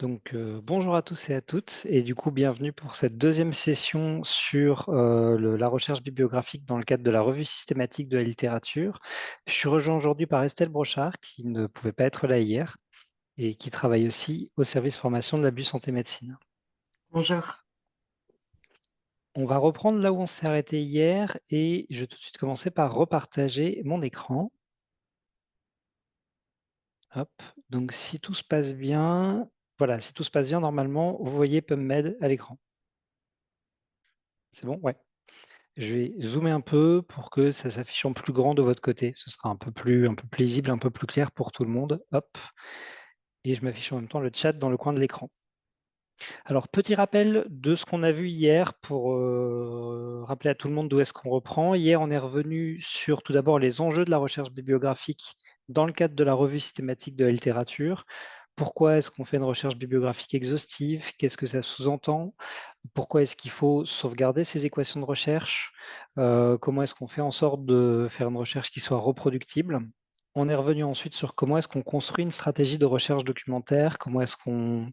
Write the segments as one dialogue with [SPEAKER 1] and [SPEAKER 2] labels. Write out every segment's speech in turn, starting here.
[SPEAKER 1] Bonjour à tous et à toutes et du coup, bienvenue pour cette deuxième session sur, la recherche bibliographique dans le cadre de la revue systématique de la littérature. Je suis rejoint aujourd'hui par Estelle Brochard qui ne pouvait pas être là hier et qui travaille aussi au service formation de l'abus santé médecine.
[SPEAKER 2] Bonjour.
[SPEAKER 1] On va reprendre là où on s'est arrêté hier et je vais tout de suite commencer par repartager mon écran. Hop, donc si tout se passe bien, voilà, si tout se passe bien, normalement, vous voyez PubMed à l'écran. C'est bon? Ouais. Je vais zoomer un peu pour que ça s'affiche en plus grand de votre côté. Ce sera un peu plus lisible, un peu plus clair pour tout le monde. Hop, et je m'affiche en même temps le chat dans le coin de l'écran. Alors, petit rappel de ce qu'on a vu hier pour rappeler à tout le monde d'où est-ce qu'on reprend. Hier, on est revenu sur tout d'abord les enjeux de la recherche bibliographique dans le cadre de la revue systématique de la littérature. Pourquoi est-ce qu'on fait une recherche bibliographique exhaustive? Qu'est-ce que ça sous-entend? Pourquoi est-ce qu'il faut sauvegarder ces équations de recherche? Comment est-ce qu'on fait en sorte de faire une recherche qui soit reproductible? On est revenu ensuite sur comment est-ce qu'on construit une stratégie de recherche documentaire, comment est-ce qu'on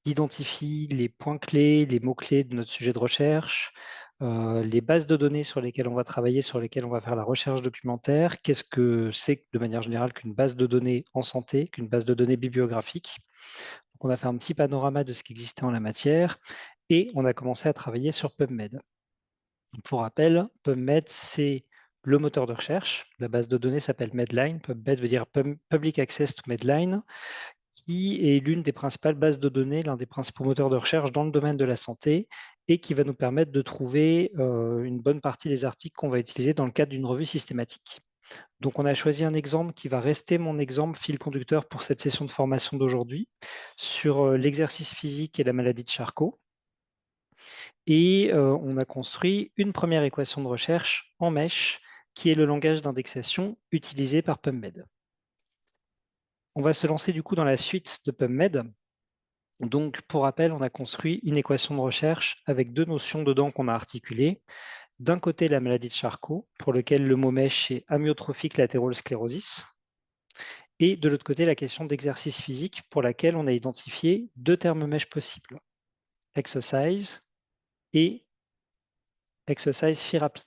[SPEAKER 1] identifie les points clés, les mots-clés de notre sujet de recherche, les bases de données sur lesquelles on va travailler, sur lesquelles on va faire la recherche documentaire. Qu'est-ce que c'est, de manière générale, qu'une base de données en santé, qu'une base de données bibliographique? Donc on a fait un petit panorama de ce qui existait en la matière et on a commencé à travailler sur PubMed. Pour rappel, PubMed, c'est le moteur de recherche. La base de données s'appelle Medline. PubMed veut dire Public Access to Medline, qui est l'une des principales bases de données, l'un des principaux moteurs de recherche dans le domaine de la santé et qui va nous permettre de trouver une bonne partie des articles qu'on va utiliser dans le cadre d'une revue systématique. Donc, on a choisi un exemple qui va rester mon exemple fil conducteur pour cette session de formation d'aujourd'hui sur l'exercice physique et la maladie de Charcot. Et on a construit une première équation de recherche en Mesh, qui est le langage d'indexation utilisé par PubMed. On va se lancer du coup dans la suite de PubMed. Donc, pour rappel, on a construit une équation de recherche avec deux notions dedans qu'on a articulées. D'un côté, la maladie de Charcot, pour lequel le mot Mesh est amyotrophique latérale-sclérosis. Et de l'autre côté, la question d'exercice physique, pour laquelle on a identifié deux termes Mesh possibles, exercise et exercise therapy.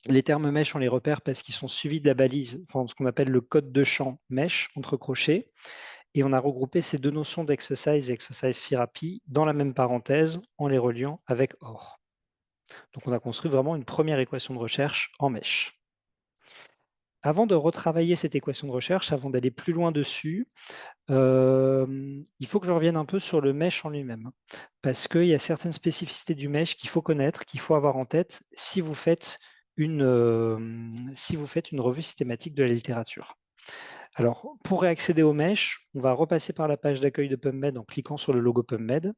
[SPEAKER 1] Les termes mesh, on les repère parce qu'ils sont suivis de la balise, enfin, ce qu'on appelle le code de champ mesh, entre crochets. Et on a regroupé ces deux notions d'exercise et exercise therapy dans la même parenthèse en les reliant avec OR. Donc on a construit vraiment une première équation de recherche en mesh. Avant de retravailler cette équation de recherche, avant d'aller plus loin dessus, il faut que je revienne un peu sur le mesh en lui-même. Parce qu'il y a certaines spécificités du mesh qu'il faut connaître, qu'il faut avoir en tête si vous faites si vous faites une revue systématique de la littérature. Alors, pour réaccéder au mesh, on va repasser par la page d'accueil de PubMed en cliquant sur le logo PubMed.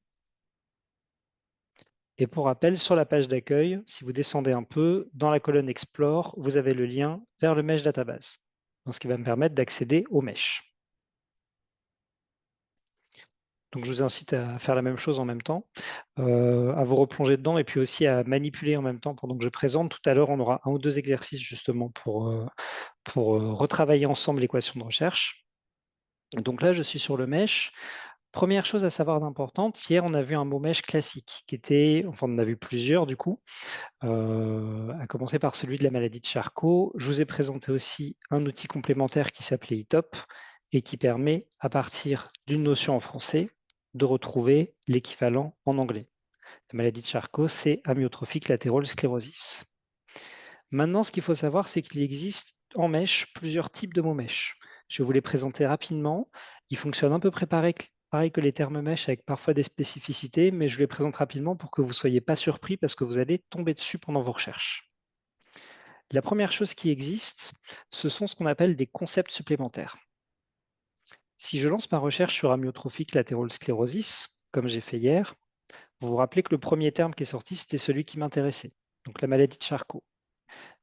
[SPEAKER 1] Et pour rappel, sur la page d'accueil, si vous descendez un peu, dans la colonne Explore, vous avez le lien vers le mesh database, donc ce qui va me permettre d'accéder au mesh. Donc je vous incite à faire la même chose en même temps, à vous replonger dedans et puis aussi à manipuler en même temps pendant que je présente. Tout à l'heure, on aura un ou deux exercices justement pour retravailler ensemble l'équation de recherche. Donc là, je suis sur le mesh. Première chose à savoir d'importante, hier, on a vu un mot mesh classique qui était, enfin, on en a vu plusieurs du coup, à commencer par celui de la maladie de Charcot. Je vous ai présenté aussi un outil complémentaire qui s'appelait ITOP et qui permet, à partir d'une notion en français, de retrouver l'équivalent en anglais. La maladie de Charcot, c'est amyotrophique latérale sclérosis. Maintenant, ce qu'il faut savoir, c'est qu'il existe en mesh plusieurs types de mots mesh. Je vais vous les présenter rapidement. Ils fonctionnent un peu près pareil que les termes mesh avec parfois des spécificités, mais je les présente rapidement pour que vous ne soyez pas surpris parce que vous allez tomber dessus pendant vos recherches. La première chose qui existe, ce sont ce qu'on appelle des concepts supplémentaires. Si je lance ma recherche sur amyotrophique latérale sclérosis, comme j'ai fait hier, vous vous rappelez que le premier terme qui est sorti, c'était celui qui m'intéressait, donc la maladie de Charcot.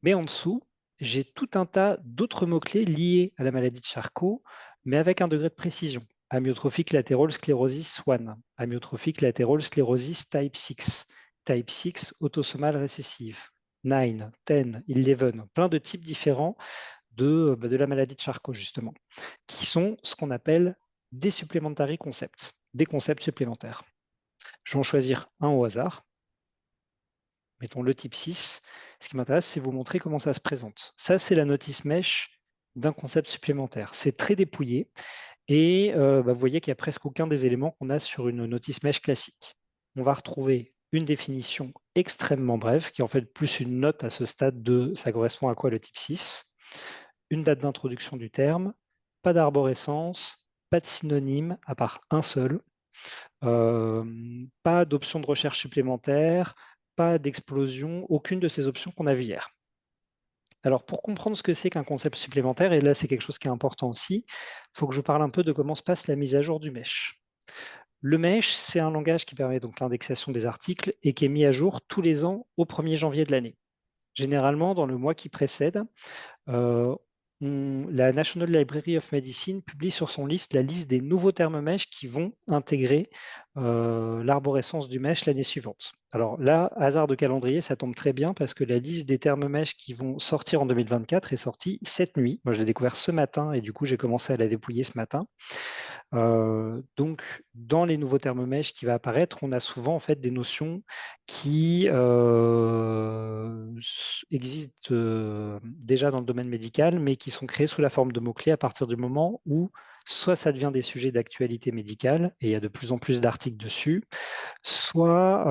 [SPEAKER 1] Mais en dessous, j'ai tout un tas d'autres mots-clés liés à la maladie de Charcot, mais avec un degré de précision. Amyotrophique latérale sclérosis 1, amyotrophique latérale sclérosis type 6 autosomale récessive, 9, 10, 11, plein de types différents de la maladie de Charcot, justement, qui sont ce qu'on appelle des supplementary concepts, des concepts supplémentaires. Je vais en choisir un au hasard. Mettons le type 6. Ce qui m'intéresse, c'est vous montrer comment ça se présente. Ça, c'est la notice mesh d'un concept supplémentaire. C'est très dépouillé et vous voyez qu'il n'y a presque aucun des éléments qu'on a sur une notice mesh classique. On va retrouver une définition extrêmement brève, qui est en fait plus une note à ce stade de ça correspond à quoi le type 6, une date d'introduction du terme, pas d'arborescence, pas de synonyme, à part un seul, pas d'option de recherche supplémentaire, pas d'explosion, aucune de ces options qu'on a vues hier. Alors, pour comprendre ce que c'est qu'un concept supplémentaire, et là c'est quelque chose qui est important aussi, il faut que je vous parle un peu de comment se passe la mise à jour du mesh. Le mesh, c'est un langage qui permet donc l'indexation des articles et qui est mis à jour tous les ans au 1er janvier de l'année. Généralement, dans le mois qui précède, la National Library of Medicine publie sur son liste la liste des nouveaux termes mesh qui vont intégrer l'arborescence du mesh l'année suivante. Alors là, hasard de calendrier, ça tombe très bien parce que la liste des termes mesh qui vont sortir en 2024 est sortie cette nuit. Moi, je l'ai découvert ce matin et du coup, j'ai commencé à la dépouiller ce matin. Donc, dans les nouveaux termes mesh qui va apparaître, on a souvent en fait des notions qui existent déjà dans le domaine médical, mais qui sont créées sous la forme de mots-clés à partir du moment où soit ça devient des sujets d'actualité médicale, et il y a de plus en plus d'articles dessus, soit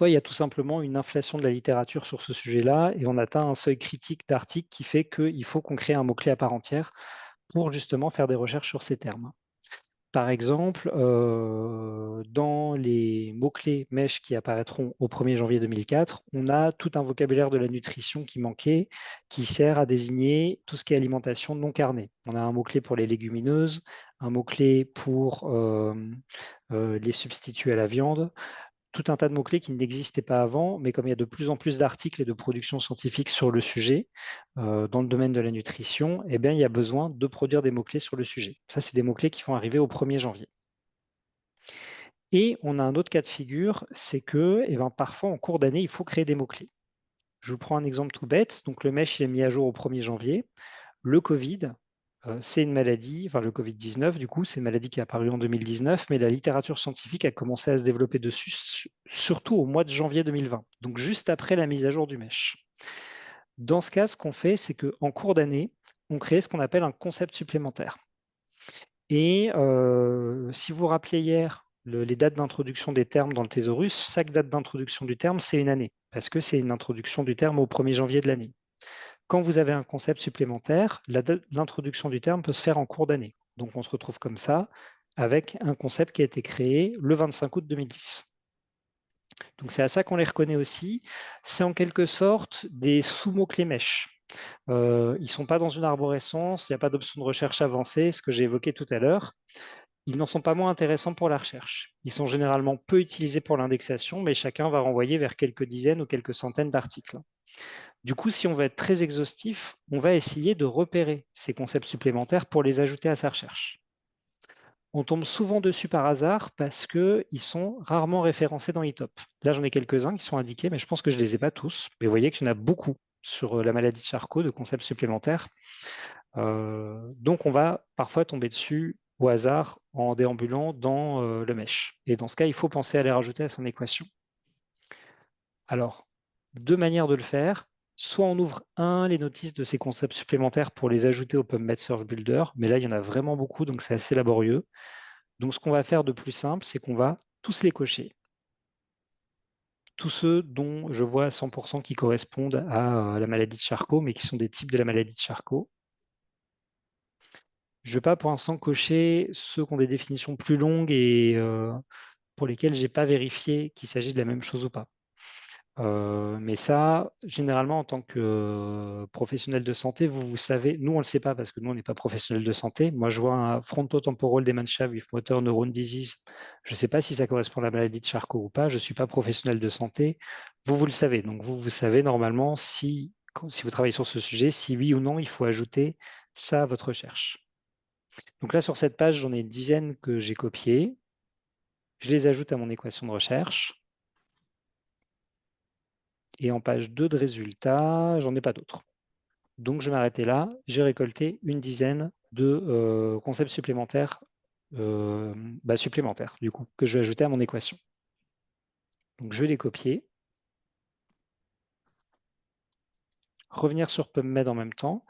[SPEAKER 1] il y a tout simplement une inflation de la littérature sur ce sujet-là, et on atteint un seuil critique d'articles qui fait qu'il faut qu'on crée un mot-clé à part entière pour justement faire des recherches sur ces termes. Par exemple, dans les mots-clés mesh qui apparaîtront au 1er janvier 2004, on a tout un vocabulaire de la nutrition qui manquait, qui sert à désigner tout ce qui est alimentation non carnée. On a un mot-clé pour les légumineuses, un mot-clé pour les substituts à la viande, tout un tas de mots-clés qui n'existaient pas avant, mais comme il y a de plus en plus d'articles et de productions scientifiques sur le sujet, dans le domaine de la nutrition, eh bien, il y a besoin de produire des mots-clés sur le sujet. Ça, c'est des mots-clés qui vont arriver au 1er janvier. Et on a un autre cas de figure, c'est que parfois, en cours d'année, il faut créer des mots-clés. Je vous prends un exemple tout bête. Donc, le mesh il est mis à jour au 1er janvier. Le Covid, c'est une maladie, enfin le Covid-19, du coup, c'est une maladie qui est apparue en 2019, mais la littérature scientifique a commencé à se développer dessus, surtout au mois de janvier 2020, donc juste après la mise à jour du mesh. Dans ce cas, ce qu'on fait, c'est qu'en cours d'année, on crée ce qu'on appelle un concept supplémentaire. Et si vous vous rappelez hier, les dates d'introduction des termes dans le thésaurus, chaque date d'introduction du terme, c'est une année, parce que c'est une introduction du terme au 1er janvier de l'année. Quand vous avez un concept supplémentaire, l'introduction du terme peut se faire en cours d'année. Donc on se retrouve comme ça avec un concept qui a été créé le 25 août 2010. Donc c'est à ça qu'on les reconnaît aussi. C'est en quelque sorte des sous-mots-clés mesh. Ils ne sont pas dans une arborescence, il n'y a pas d'option de recherche avancée, ce que j'ai évoqué tout à l'heure. Ils n'en sont pas moins intéressants pour la recherche. Ils sont généralement peu utilisés pour l'indexation, mais chacun va renvoyer vers quelques dizaines ou quelques centaines d'articles. Du coup, si on veut être très exhaustif, on va essayer de repérer ces concepts supplémentaires pour les ajouter à sa recherche. On tombe souvent dessus par hasard parce qu'ils sont rarement référencés dans eTop. Là, j'en ai quelques-uns qui sont indiqués, mais je pense que je ne les ai pas tous. Mais vous voyez qu'il y en a beaucoup sur la maladie de Charcot, de concepts supplémentaires. Donc, on va parfois tomber dessus au hasard en déambulant dans le mesh. Et dans ce cas, il faut penser à les rajouter à son équation. Alors, deux manières de le faire. Soit on ouvre les notices de ces concepts supplémentaires pour les ajouter au PubMed Search Builder, mais là, il y en a vraiment beaucoup, donc c'est assez laborieux. Donc, ce qu'on va faire de plus simple, c'est qu'on va tous les cocher. Tous ceux dont je vois à 100% qui correspondent à la maladie de Charcot, mais qui sont des types de la maladie de Charcot. Je ne vais pas pour l'instant cocher ceux qui ont des définitions plus longues et pour lesquels je n'ai pas vérifié qu'il s'agit de la même chose ou pas. Mais ça, généralement, en tant que professionnel de santé, vous savez, nous, on ne le sait pas parce que nous, on n'est pas professionnel de santé. Moi, je vois un frontotemporal dementia with motor neuron disease. Je ne sais pas si ça correspond à la maladie de Charcot ou pas. Je ne suis pas professionnel de santé. Vous le savez. Donc, vous savez normalement si vous travaillez sur ce sujet, si oui ou non, il faut ajouter ça à votre recherche. Donc là, sur cette page, j'en ai une dizaine que j'ai copiées. Je les ajoute à mon équation de recherche. Et en page 2 de résultats, j'en ai pas d'autres. Donc, je vais m'arrêter là. J'ai récolté une dizaine de concepts supplémentaires, supplémentaires, du coup, que je vais ajouter à mon équation. Donc, je vais les copier. Revenir sur PubMed en même temps,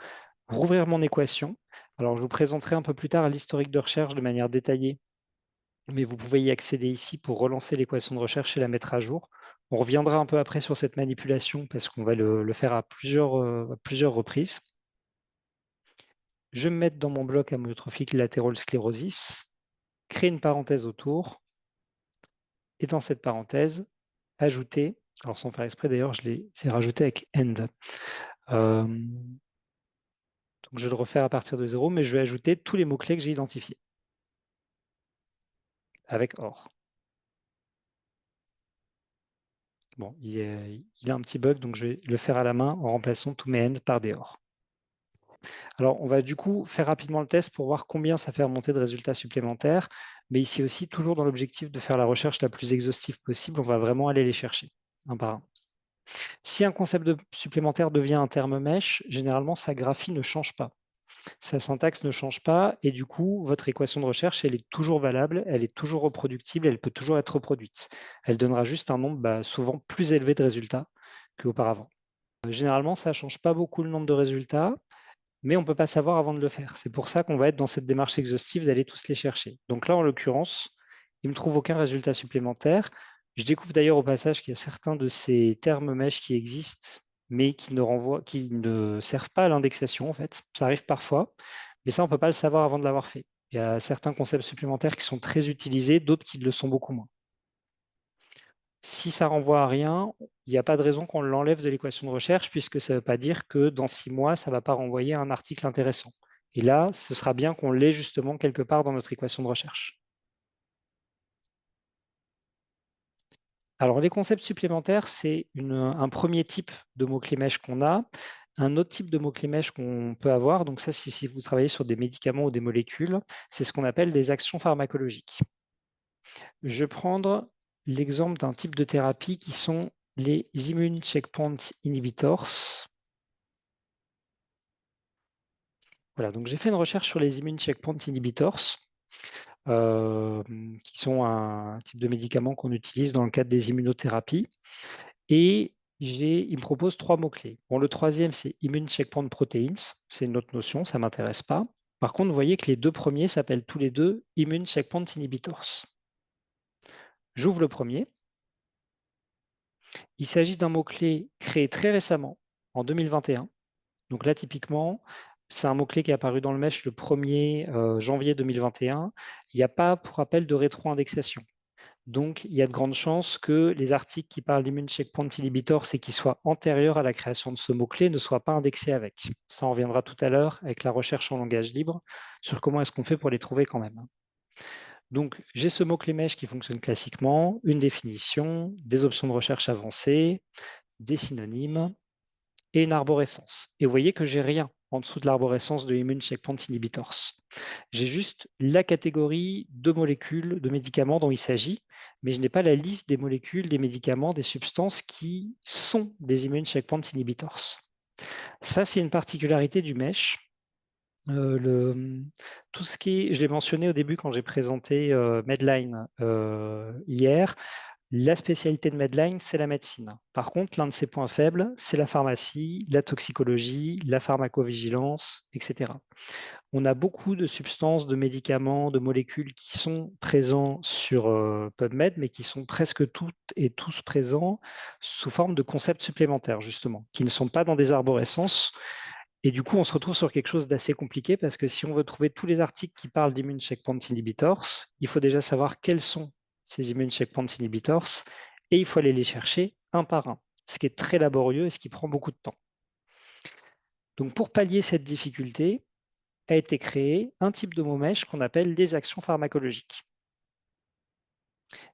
[SPEAKER 1] rouvrir mon équation. Alors, je vous présenterai un peu plus tard l'historique de recherche de manière détaillée, mais vous pouvez y accéder ici pour relancer l'équation de recherche et la mettre à jour. On reviendra un peu après sur cette manipulation parce qu'on va le faire à plusieurs reprises. Je vais me mettre dans mon bloc amyotrophique latéral sclérosis, créer une parenthèse autour, et dans cette parenthèse, ajouter, alors sans faire exprès d'ailleurs, je l'ai rajouté avec end. Donc je vais le refaire à partir de 0, mais je vais ajouter tous les mots-clés que j'ai identifiés avec OR. Bon, il a un petit bug, donc je vais le faire à la main en remplaçant tous mes end par des OR. Alors, on va du coup faire rapidement le test pour voir combien ça fait remonter de résultats supplémentaires. Mais ici aussi, toujours dans l'objectif de faire la recherche la plus exhaustive possible, on va vraiment aller les chercher, un par un. Si un concept supplémentaire devient un terme mesh, généralement, sa graphie ne change pas. Sa syntaxe ne change pas et du coup, votre équation de recherche, elle est toujours valable, elle est toujours reproductible, elle peut toujours être reproduite. Elle donnera juste un nombre souvent plus élevé de résultats qu'auparavant. Généralement, ça ne change pas beaucoup le nombre de résultats, mais on ne peut pas savoir avant de le faire. C'est pour ça qu'on va être dans cette démarche exhaustive d'aller tous les chercher. Donc là, en l'occurrence, il ne me trouve aucun résultat supplémentaire. Je découvre d'ailleurs au passage qu'il y a certains de ces termes mesh qui existent, mais qui ne servent pas à l'indexation, en fait. Ça arrive parfois, mais ça, on ne peut pas le savoir avant de l'avoir fait. Il y a certains concepts supplémentaires qui sont très utilisés, d'autres qui le sont beaucoup moins. Si ça renvoie à rien, il n'y a pas de raison qu'on l'enlève de l'équation de recherche, puisque ça ne veut pas dire que dans 6 mois, ça ne va pas renvoyer à un article intéressant. Et là, ce sera bien qu'on l'ait justement quelque part dans notre équation de recherche. Alors, les concepts supplémentaires, c'est un premier type de mots-clés mèches qu'on a. Un autre type de mots-clés mèches qu'on peut avoir, donc ça, si vous travaillez sur des médicaments ou des molécules, c'est ce qu'on appelle des actions pharmacologiques. Je vais prendre l'exemple d'un type de thérapie qui sont les immune checkpoint inhibitors. Voilà, donc j'ai fait une recherche sur les immune checkpoint inhibitors, qui sont un type de médicament qu'on utilise dans le cadre des immunothérapies. Et il me propose 3 mots-clés. Bon, le troisième, c'est immune checkpoint proteins. C'est une autre notion, ça ne m'intéresse pas. Par contre, vous voyez que les deux premiers s'appellent tous les deux immune checkpoint inhibitors. J'ouvre le premier. Il s'agit d'un mot-clé créé très récemment, en 2021. Donc là, typiquement, c'est un mot-clé qui est apparu dans le mesh le 1er janvier 2021. Il n'y a pas, pour rappel, de rétro-indexation. Donc, il y a de grandes chances que les articles qui parlent d'immune checkpoint inhibitors et qui soient antérieurs à la création de ce mot-clé ne soient pas indexés avec. Ça, on reviendra tout à l'heure avec la recherche en langage libre sur comment est-ce qu'on fait pour les trouver quand même. Donc, j'ai ce mot-clé mesh qui fonctionne classiquement, une définition, des options de recherche avancées, des synonymes, et une arborescence. Et vous voyez que j'ai rien en dessous de l'arborescence de immune checkpoint inhibitors. J'ai juste la catégorie de molécules, de médicaments dont il s'agit, mais je n'ai pas la liste des molécules, des médicaments, des substances qui sont des immune checkpoint inhibitors. Ça, c'est une particularité du mesh. Tout ce qui est, je l'ai mentionné au début quand j'ai présenté Medline hier, la spécialité de Medline, c'est la médecine. Par contre, l'un de ses points faibles, c'est la pharmacie, la toxicologie, la pharmacovigilance, etc. On a beaucoup de substances, de médicaments, de molécules qui sont présents sur PubMed, mais qui sont presque toutes et tous présents sous forme de concepts supplémentaires, justement, qui ne sont pas dans des arborescences. Et du coup, on se retrouve sur quelque chose d'assez compliqué parce que si on veut trouver tous les articles qui parlent d'immune checkpoint inhibitors, il faut déjà savoir quels sont ces immune checkpoint inhibitors et il faut aller les chercher un par un, ce qui est très laborieux et ce qui prend beaucoup de temps. Donc, pour pallier cette difficulté, a été créé un type de mot mèche qu'on appelle les actions pharmacologiques.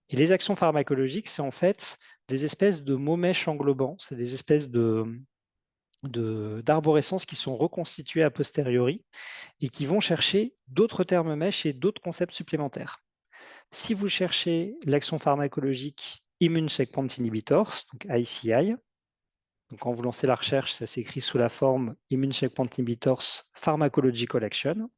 [SPEAKER 1] Et les actions pharmacologiques, c'est en fait des espèces de mots mèches englobants, c'est des espèces d'arborescences qui sont reconstituées a posteriori et qui vont chercher d'autres termes mèches et d'autres concepts supplémentaires. Si vous cherchez l'action pharmacologique Immune Checkpoint Inhibitors, donc ICI, donc quand vous lancez la recherche, ça s'écrit sous la forme Immune Checkpoint Inhibitors Pharmacological Action.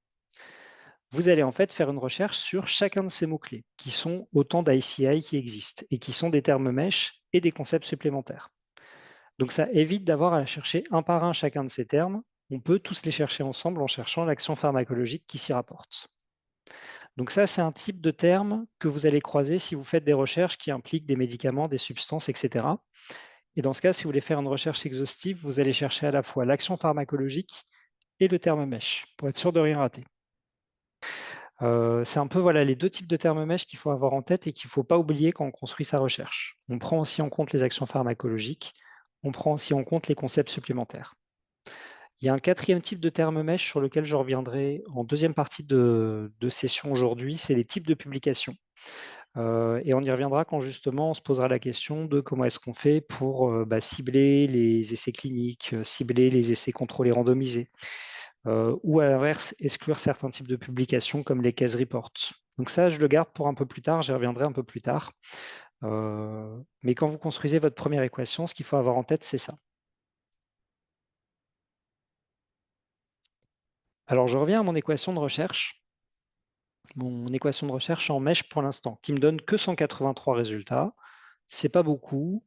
[SPEAKER 1] vous allez en fait faire une recherche sur chacun de ces mots-clés, qui sont autant d'ICI qui existent et qui sont des termes mèches et des concepts supplémentaires. Donc ça évite d'avoir à chercher un par un chacun de ces termes. On peut tous les chercher ensemble en cherchant l'action pharmacologique qui s'y rapporte. Donc ça, c'est un type de terme que vous allez croiser si vous faites des recherches qui impliquent des médicaments, des substances, etc. Et dans ce cas, si vous voulez faire une recherche exhaustive, vous allez chercher à la fois l'action pharmacologique et le terme mèche, pour être sûr de rien rater. C'est un peu voilà, les deux types de termes mèches qu'il faut avoir en tête et qu'il ne faut pas oublier quand on construit sa recherche. On prend aussi en compte les actions pharmacologiques, on prend aussi en compte les concepts supplémentaires. Il y a un quatrième type de terme mèche sur lequel je reviendrai en deuxième partie de session aujourd'hui, c'est les types de publications. Et on y reviendra quand justement on se posera la question de comment est-ce qu'on fait pour cibler les essais cliniques, cibler les essais contrôlés randomisés, ou à l'inverse, exclure certains types de publications comme les case reports. Donc ça, je le garde pour un peu plus tard, j'y reviendrai un peu plus tard. Mais quand vous construisez votre première équation, ce qu'il faut avoir en tête, c'est ça. Alors je reviens à mon équation de recherche. Mon équation de recherche en mèche pour l'instant, qui me donne que 183 résultats. C'est pas beaucoup,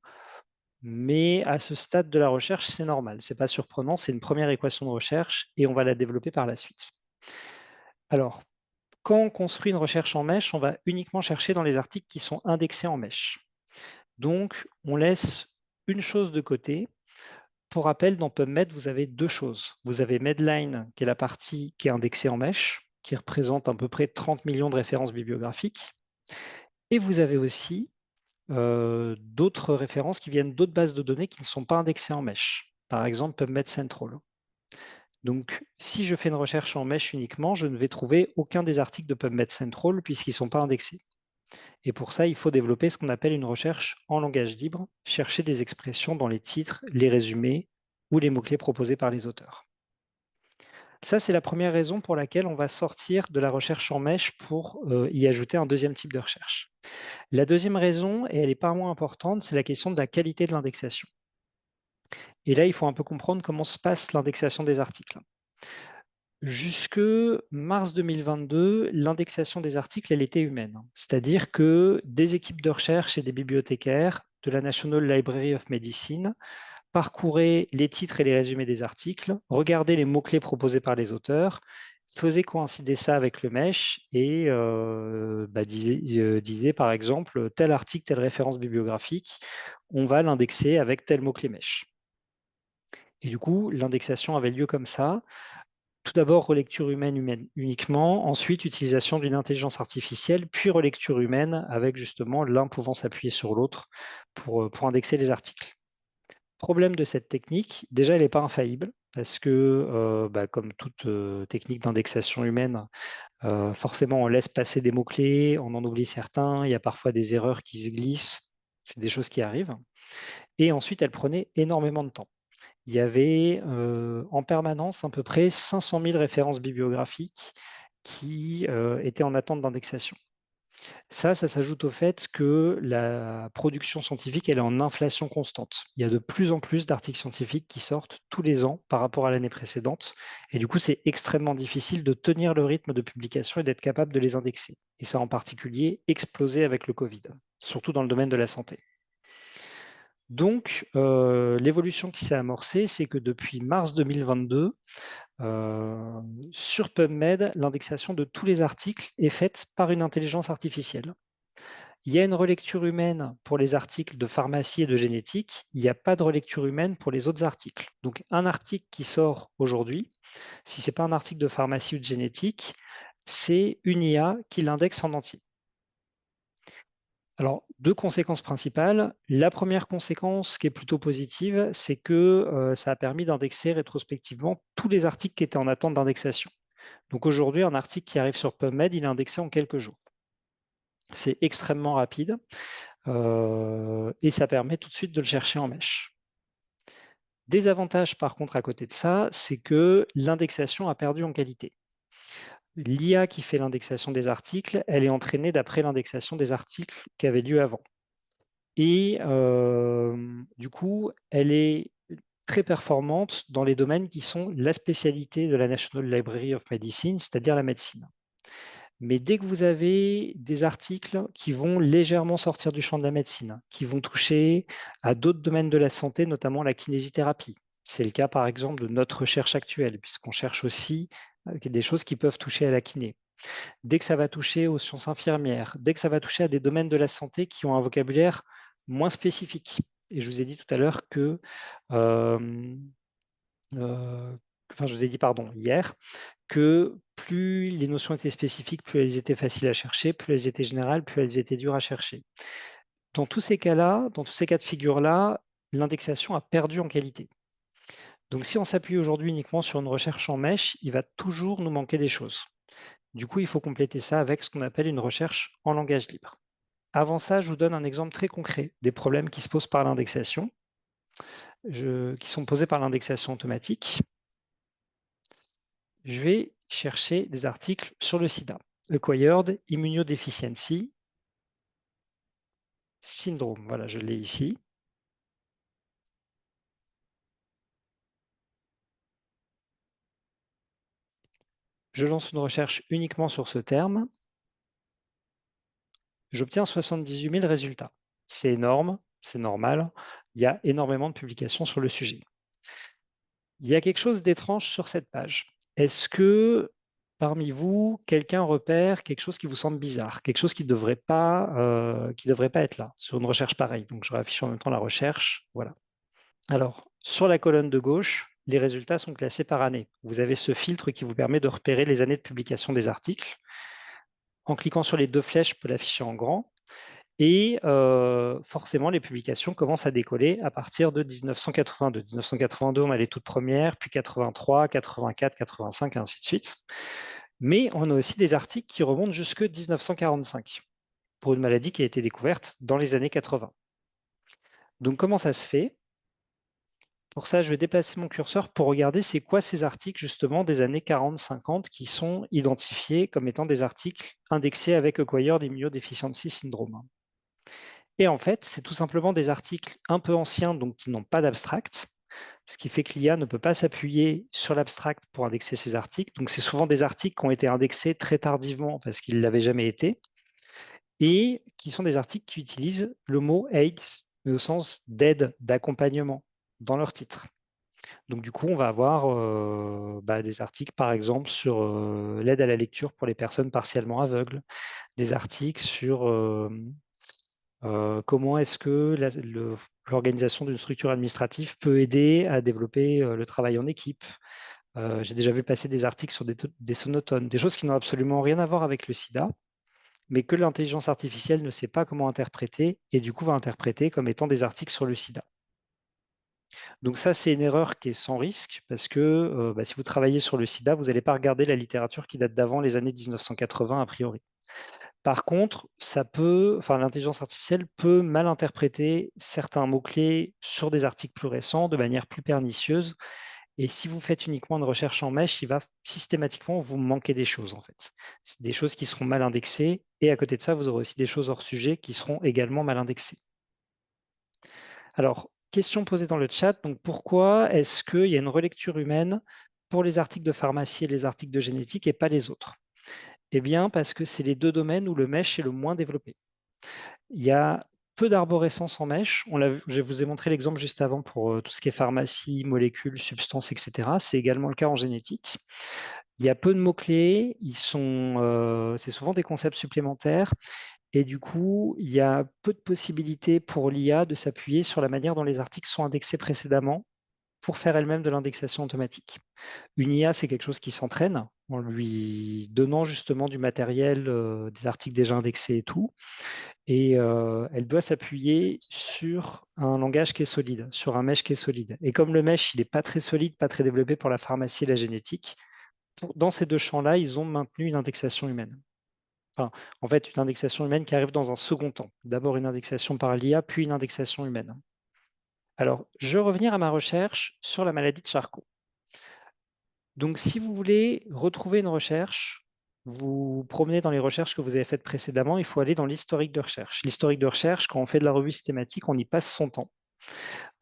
[SPEAKER 1] mais à ce stade de la recherche, c'est normal. C'est pas surprenant, c'est une première équation de recherche et on va la développer par la suite. Alors, quand on construit une recherche en mèche, on va uniquement chercher dans les articles qui sont indexés en mèche. Donc, on laisse une chose de côté. Pour rappel, dans PubMed, vous avez deux choses. Vous avez Medline, qui est la partie qui est indexée en mèche, qui représente à peu près 30 millions de références bibliographiques. Et vous avez aussi d'autres références qui viennent d'autres bases de données qui ne sont pas indexées en mèche. Par exemple, PubMed Central. Donc, si je fais une recherche en mèche uniquement, je ne vais trouver aucun des articles de PubMed Central puisqu'ils ne sont pas indexés. Et pour ça, il faut développer ce qu'on appelle une recherche en langage libre, chercher des expressions dans les titres, les résumés ou les mots-clés proposés par les auteurs. Ça, c'est la première raison pour laquelle on va sortir de la recherche en mèche pour y ajouter un deuxième type de recherche. La deuxième raison, et elle n'est pas moins importante, c'est la question de la qualité de l'indexation. Et là, il faut un peu comprendre comment se passe l'indexation des articles. Jusque mars 2022, l'indexation des articles, elle était humaine. C'est-à-dire que des équipes de recherche et des bibliothécaires de la National Library of Medicine parcouraient les titres et les résumés des articles, regardaient les mots-clés proposés par les auteurs, faisaient coïncider ça avec le MESH et disaient par exemple tel article, telle référence bibliographique, on va l'indexer avec tel mot-clé MESH. Et du coup, l'indexation avait lieu comme ça. Tout d'abord, relecture humaine uniquement, ensuite utilisation d'une intelligence artificielle, puis relecture humaine avec justement l'un pouvant s'appuyer sur l'autre pour indexer les articles. Problème de cette technique, déjà elle n'est pas infaillible parce que comme toute technique d'indexation humaine, forcément on laisse passer des mots-clés, on en oublie certains, il y a parfois des erreurs qui se glissent, c'est des choses qui arrivent. Et ensuite elle prenait énormément de temps. Il y avait en permanence à peu près 500 000 références bibliographiques qui étaient en attente d'indexation. Ça s'ajoute au fait que la production scientifique, elle est en inflation constante. Il y a de plus en plus d'articles scientifiques qui sortent tous les ans par rapport à l'année précédente. Et du coup, c'est extrêmement difficile de tenir le rythme de publication et d'être capable de les indexer. Et ça a en particulier explosé avec le Covid, surtout dans le domaine de la santé. Donc, l'évolution qui s'est amorcée, c'est que depuis mars 2022, sur PubMed, l'indexation de tous les articles est faite par une intelligence artificielle. Il y a une relecture humaine pour les articles de pharmacie et de génétique. Il n'y a pas de relecture humaine pour les autres articles. Donc, un article qui sort aujourd'hui, si ce n'est pas un article de pharmacie ou de génétique, c'est une IA qui l'indexe en entier. Alors, deux conséquences principales. La première conséquence, qui est plutôt positive, c'est que ça a permis d'indexer rétrospectivement tous les articles qui étaient en attente d'indexation. Donc aujourd'hui, un article qui arrive sur PubMed, il est indexé en quelques jours. C'est extrêmement rapide et ça permet tout de suite de le chercher en mèche. Des avantages, par contre, à côté de ça, c'est que l'indexation a perdu en qualité. L'IA qui fait l'indexation des articles, elle est entraînée d'après l'indexation des articles qui avaient lieu avant. Et du coup, elle est très performante dans les domaines qui sont la spécialité de la National Library of Medicine, c'est-à-dire la médecine. Mais dès que vous avez des articles qui vont légèrement sortir du champ de la médecine, qui vont toucher à d'autres domaines de la santé, notamment la kinésithérapie. C'est le cas, par exemple, de notre recherche actuelle, puisqu'on cherche aussi des choses qui peuvent toucher à la kiné. Dès que ça va toucher aux sciences infirmières, dès que ça va toucher à des domaines de la santé qui ont un vocabulaire moins spécifique. Et je vous ai dit tout à l'heure que, enfin, je vous ai dit, pardon, hier, que plus les notions étaient spécifiques, plus elles étaient faciles à chercher, plus elles étaient générales, plus elles étaient dures à chercher. Dans tous ces cas-là, dans tous ces cas de figure-là, l'indexation a perdu en qualité. Donc si on s'appuie aujourd'hui uniquement sur une recherche en mèche, il va toujours nous manquer des choses. Du coup, il faut compléter ça avec ce qu'on appelle une recherche en langage libre. Avant ça, je vous donne un exemple très concret des problèmes qui se posent par l'indexation, qui sont posés par l'indexation automatique. Je vais chercher des articles sur le sida. Acquired Immunodeficiency Syndrome. Voilà, je l'ai ici. Je lance une recherche uniquement sur ce terme. J'obtiens 78 000 résultats. C'est énorme, c'est normal. Il y a énormément de publications sur le sujet. Il y a quelque chose d'étrange sur cette page. Est-ce que parmi vous, quelqu'un repère quelque chose qui vous semble bizarre, quelque chose qui ne devrait pas être là sur une recherche pareille? Donc, je réaffiche en même temps la recherche. Voilà. Alors, sur la colonne de gauche, les résultats sont classés par année. Vous avez ce filtre qui vous permet de repérer les années de publication des articles. En cliquant sur les deux flèches, je peux l'afficher en grand. Et forcément, les publications commencent à décoller à partir de 1982. 1982, on a les toutes premières, puis 83, 84, 85, et ainsi de suite. Mais on a aussi des articles qui remontent jusque 1945, pour une maladie qui a été découverte dans les années 80. Donc comment ça se fait? Pour ça, je vais déplacer mon curseur pour regarder c'est quoi ces articles justement des années 40-50 qui sont identifiés comme étant des articles indexés avec Acquired Immunodeficiency Syndrome. Et en fait, c'est tout simplement des articles un peu anciens, donc qui n'ont pas d'abstract, ce qui fait que l'IA ne peut pas s'appuyer sur l'abstract pour indexer ces articles. Donc c'est souvent des articles qui ont été indexés très tardivement parce qu'ils ne l'avaient jamais été, et qui sont des articles qui utilisent le mot AIDS, mais au sens d'aide, d'accompagnement, dans leur titre. Donc du coup, on va avoir des articles, par exemple, sur l'aide à la lecture pour les personnes partiellement aveugles, des articles sur comment est-ce que l'organisation d'une structure administrative peut aider à développer le travail en équipe. J'ai déjà vu passer des articles sur des sonotones, des choses qui n'ont absolument rien à voir avec le sida, mais que l'intelligence artificielle ne sait pas comment interpréter et du coup va interpréter comme étant des articles sur le sida. Donc ça, c'est une erreur qui est sans risque parce que si vous travaillez sur le sida, vous n'allez pas regarder la littérature qui date d'avant les années 1980 a priori. Par contre, l'intelligence artificielle peut mal interpréter certains mots-clés sur des articles plus récents de manière plus pernicieuse. Et si vous faites uniquement une recherche en mèche, il va systématiquement vous manquer des choses en fait. C'est des choses qui seront mal indexées. Et à côté de ça, vous aurez aussi des choses hors sujet qui seront également mal indexées. Alors, question posée dans le chat, donc pourquoi est-ce qu'il y a une relecture humaine pour les articles de pharmacie et les articles de génétique et pas les autres? Eh bien, parce que c'est les deux domaines où le mèche est le moins développé. Il y a peu d'arborescence en mèche. Je vous ai montré l'exemple juste avant pour tout ce qui est pharmacie, molécules, substances, etc. C'est également le cas en génétique. Il y a peu de mots-clés, c'est souvent des concepts supplémentaires. Et du coup, il y a peu de possibilités pour l'IA de s'appuyer sur la manière dont les articles sont indexés précédemment pour faire elle-même de l'indexation automatique. Une IA, c'est quelque chose qui s'entraîne en lui donnant justement du matériel, des articles déjà indexés et tout. Et elle doit s'appuyer sur un langage qui est solide, sur un mesh qui est solide. Et comme le mesh, il n'est pas très solide, pas très développé pour la pharmacie et la génétique, dans ces deux champs-là, ils ont maintenu une indexation humaine. Enfin, en fait, une indexation humaine qui arrive dans un second temps. D'abord une indexation par l'IA, puis une indexation humaine. Alors, je vais revenir à ma recherche sur la maladie de Charcot. Donc, si vous voulez retrouver une recherche, vous promenez dans les recherches que vous avez faites précédemment, il faut aller dans l'historique de recherche. L'historique de recherche, quand on fait de la revue systématique, on y passe son temps.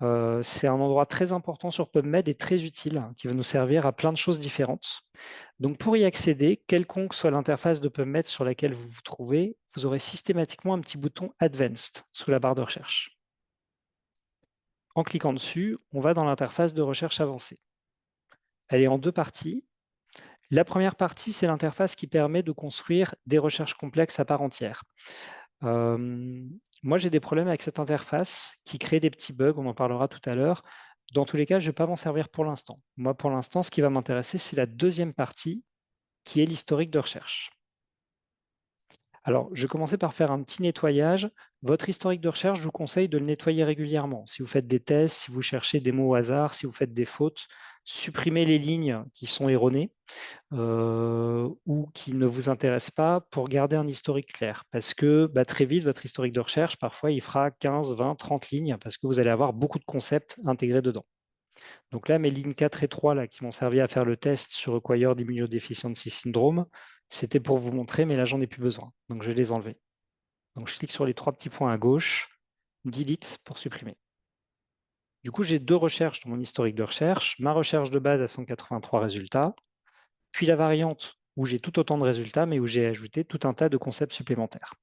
[SPEAKER 1] C'est un endroit très important sur PubMed et très utile, hein, qui va nous servir à plein de choses différentes. Donc pour y accéder, quelconque soit l'interface de PubMed sur laquelle vous vous trouvez, vous aurez systématiquement un petit bouton Advanced sous la barre de recherche. En cliquant dessus, on va dans l'interface de recherche avancée. Elle est en deux parties. La première partie, c'est l'interface qui permet de construire des recherches complexes à part entière. Moi, j'ai des problèmes avec cette interface qui crée des petits bugs, on en parlera tout à l'heure. Dans tous les cas, je ne vais pas m'en servir pour l'instant. Moi, pour l'instant, ce qui va m'intéresser, c'est la deuxième partie, qui est l'historique de recherche. Alors, je vais commencer par faire un petit nettoyage. Votre historique de recherche, je vous conseille de le nettoyer régulièrement. Si vous faites des tests, si vous cherchez des mots au hasard, si vous faites des fautes, supprimez les lignes qui sont erronées ou qui ne vous intéressent pas pour garder un historique clair. Parce que très vite, votre historique de recherche, parfois, il fera 15, 20, 30 lignes parce que vous allez avoir beaucoup de concepts intégrés dedans. Donc là, mes lignes 4 et 3 là, qui m'ont servi à faire le test sur Acquired Immunodeficiency Syndrome, c'était pour vous montrer, mais là, j'en ai plus besoin. Donc, je vais les enlever. Donc, je clique sur les trois petits points à gauche, Delete pour supprimer. Du coup, j'ai deux recherches dans mon historique de recherche. Ma recherche de base à 183 résultats, puis la variante où j'ai tout autant de résultats, mais où j'ai ajouté tout un tas de concepts supplémentaires.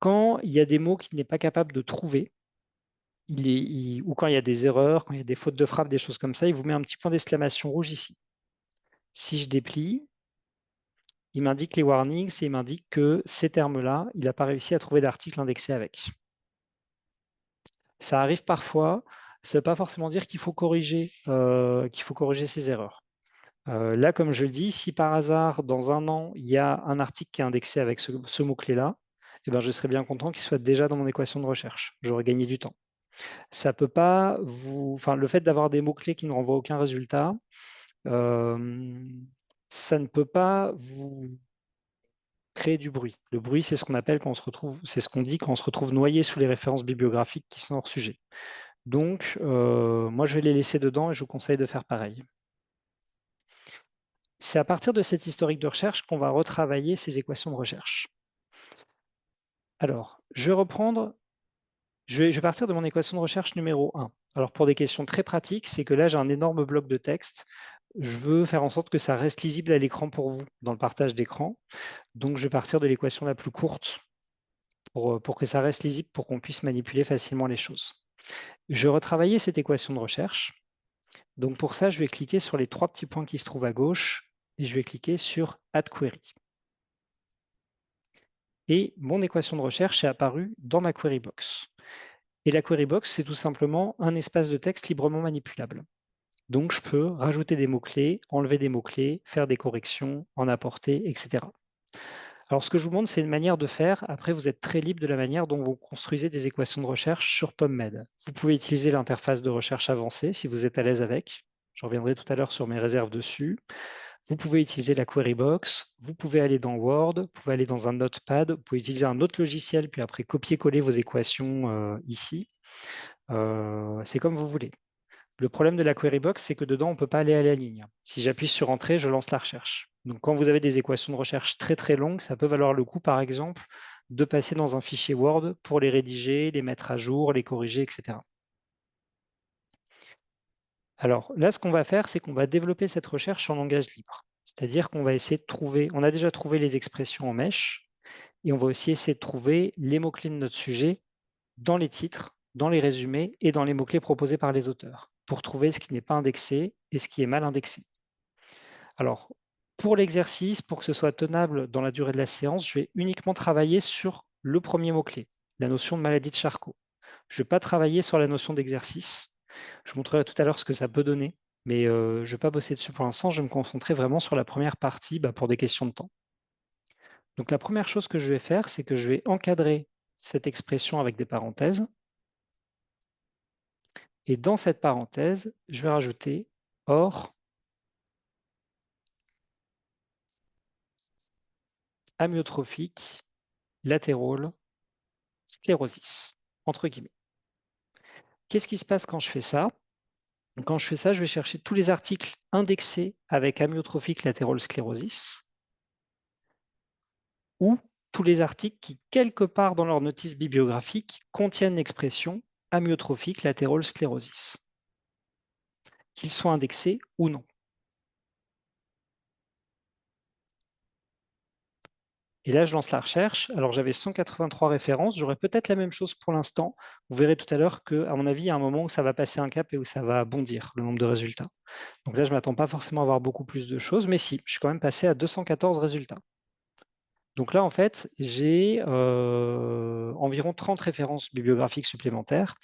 [SPEAKER 1] Quand il y a des mots qu'il n'est pas capable de trouver, ou quand il y a des erreurs, quand il y a des fautes de frappe, des choses comme ça, il vous met un petit point d'exclamation rouge ici. Si je déplie, il m'indique les warnings et il m'indique que ces termes-là, il n'a pas réussi à trouver d'article indexé avec. Ça arrive parfois, ça ne veut pas forcément dire qu'il faut corriger ces erreurs. Là, comme je le dis, si par hasard, dans un an, il y a un article qui est indexé avec ce mot-clé-là, eh ben, je serais bien content qu'il soit déjà dans mon équation de recherche. J'aurais gagné du temps. Ça peut pas le fait d'avoir des mots-clés qui ne renvoient aucun résultat, ça ne peut pas vous créer du bruit. Le bruit, c'est ce qu'on appelle quand on se retrouve, c'est ce qu'on dit quand on se retrouve noyé sous les références bibliographiques qui sont hors sujet. Donc, moi, je vais les laisser dedans et je vous conseille de faire pareil. C'est à partir de cet historique de recherche qu'on va retravailler ces équations de recherche. Alors, je vais partir de mon équation de recherche numéro 1. Alors, pour des questions très pratiques, c'est que là, j'ai un énorme bloc de texte. Je veux faire en sorte que ça reste lisible à l'écran pour vous, dans le partage d'écran. Donc, je vais partir de l'équation la plus courte pour que ça reste lisible, pour qu'on puisse manipuler facilement les choses. Je vais retravailler cette équation de recherche. Donc, pour ça, je vais cliquer sur les trois petits points qui se trouvent à gauche et je vais cliquer sur Add Query. Et mon équation de recherche est apparue dans ma query box. Et la query box, c'est tout simplement un espace de texte librement manipulable. Donc, je peux rajouter des mots-clés, enlever des mots-clés, faire des corrections, en apporter, etc. Alors, ce que je vous montre, c'est une manière de faire. Après, vous êtes très libre de la manière dont vous construisez des équations de recherche sur PubMed. Vous pouvez utiliser l'interface de recherche avancée si vous êtes à l'aise avec. Je reviendrai tout à l'heure sur mes réserves dessus. Vous pouvez utiliser la query box, vous pouvez aller dans Word, vous pouvez aller dans un Notepad, vous pouvez utiliser un autre logiciel, puis après copier-coller vos équations ici. C'est comme vous voulez. Le problème de la query box, c'est que dedans, on ne peut pas aller à la ligne. Si j'appuie sur Entrée, je lance la recherche. Donc, quand vous avez des équations de recherche très très longues, ça peut valoir le coup, par exemple, de passer dans un fichier Word pour les rédiger, les mettre à jour, les corriger, etc. Alors là, ce qu'on va faire, c'est qu'on va développer cette recherche en langage libre. C'est-à-dire qu'on va essayer de trouver, on a déjà trouvé les expressions en mèche, et on va aussi essayer de trouver les mots-clés de notre sujet dans les titres, dans les résumés et dans les mots-clés proposés par les auteurs, pour trouver ce qui n'est pas indexé et ce qui est mal indexé. Alors, pour l'exercice, pour que ce soit tenable dans la durée de la séance, je vais uniquement travailler sur le premier mot-clé, la notion de maladie de Charcot. Je ne vais pas travailler sur la notion d'exercice. Je vous montrerai tout à l'heure ce que ça peut donner, mais je ne vais pas bosser dessus pour l'instant. Je vais me concentrer vraiment sur la première partie pour des questions de temps. Donc la première chose que je vais faire, c'est que je vais encadrer cette expression avec des parenthèses. Et dans cette parenthèse, je vais rajouter or amyotrophique latérale sclérosis, entre guillemets. Qu'est-ce qui se passe quand je fais ça? Quand je fais ça, je vais chercher tous les articles indexés avec amyotrophique latérale sclérosis ou tous les articles qui, quelque part dans leur notice bibliographique, contiennent l'expression amyotrophique latérale sclérosis, qu'ils soient indexés ou non. Et là, je lance la recherche. Alors, j'avais 183 références. J'aurais peut-être la même chose pour l'instant. Vous verrez tout à l'heure qu'à mon avis, il y a un moment où ça va passer un cap et où ça va bondir, le nombre de résultats. Donc là, je ne m'attends pas forcément à avoir beaucoup plus de choses, mais si, je suis quand même passé à 214 résultats. Donc là, en fait, j'ai environ 30 références bibliographiques supplémentaires.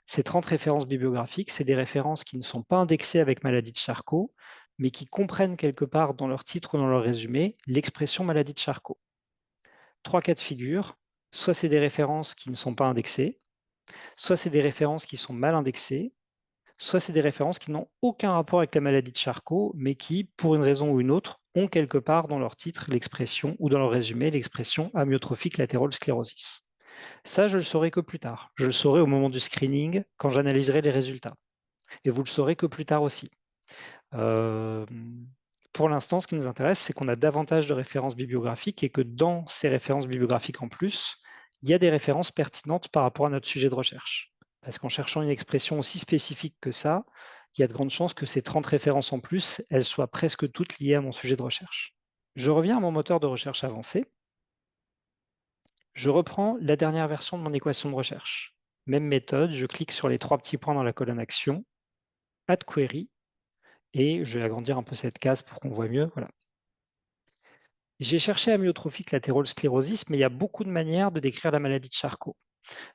[SPEAKER 1] Ces 30 références bibliographiques, c'est des références qui ne sont pas indexées avec maladie de Charcot, mais qui comprennent quelque part dans leur titre ou dans leur résumé l'expression maladie de Charcot. 3 cas de figure, soit c'est des références qui ne sont pas indexées, soit c'est des références qui sont mal indexées, soit c'est des références qui n'ont aucun rapport avec la maladie de Charcot, mais qui, pour une raison ou une autre, ont quelque part dans leur titre l'expression ou dans leur résumé l'expression amyotrophique latérale sclérosis. Ça, je le saurai que plus tard. Je le saurai au moment du screening, quand j'analyserai les résultats. Et vous le saurez que plus tard aussi. Pour l'instant, ce qui nous intéresse, c'est qu'on a davantage de références bibliographiques et que dans ces références bibliographiques en plus, il y a des références pertinentes par rapport à notre sujet de recherche. Parce qu'en cherchant une expression aussi spécifique que ça, il y a de grandes chances que ces 30 références en plus, elles soient presque toutes liées à mon sujet de recherche. Je reviens à mon moteur de recherche avancé. Je reprends la dernière version de mon équation de recherche. Même méthode, je clique sur les 3 petits points dans la colonne Action, Add Query, et je vais agrandir un peu cette case pour qu'on voit mieux. Voilà. J'ai cherché amyotrophique latérale sclérosis, mais il y a beaucoup de manières de décrire la maladie de Charcot.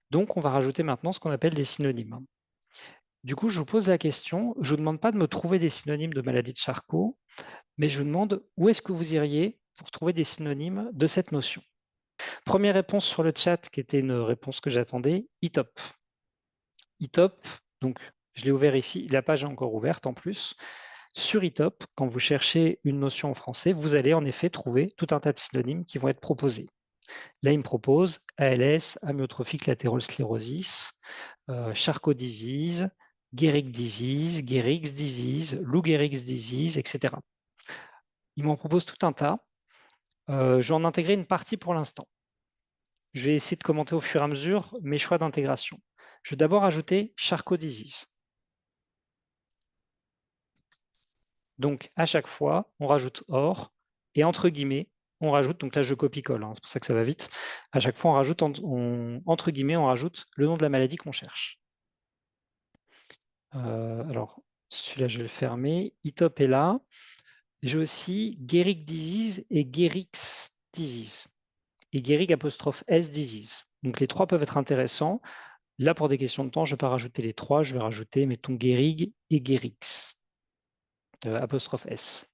[SPEAKER 1] Donc, on va rajouter maintenant ce qu'on appelle des synonymes. Du coup, je vous pose la question, je ne vous demande pas de me trouver des synonymes de maladie de Charcot, mais je vous demande où est-ce que vous iriez pour trouver des synonymes de cette notion. Première réponse sur le chat, qui était une réponse que j'attendais, ITOP. ITOP, donc je l'ai ouvert ici, la page est encore ouverte en plus. Sur ITOP, quand vous cherchez une notion en français, vous allez en effet trouver tout un tas de synonymes qui vont être proposés. Là, il me propose ALS, amyotrophique latérale sclérosis, Charcot disease, Gehrig disease, Gehrig's disease, Lou Gehrig's disease, etc. Il m'en propose tout un tas. Je vais en intégrer une partie pour l'instant. Je vais essayer de commenter au fur et à mesure mes choix d'intégration. Je vais d'abord ajouter Charcot disease. Donc, à chaque fois, on rajoute OR et entre guillemets, on rajoute, donc là je copie-colle, hein, c'est pour ça que ça va vite. À chaque fois, on rajoute, entre guillemets, on rajoute le nom de la maladie qu'on cherche. Alors, celui-là, je vais le fermer. ITOP est là. J'ai aussi Gehrig disease et Gehrig's disease. Et Gehrig apostrophe S disease. Donc, les trois peuvent être intéressants. Là, pour des questions de temps, je ne vais pas rajouter les trois. Je vais rajouter, mettons, Gehrig et Gehrig's. Apostrophe S.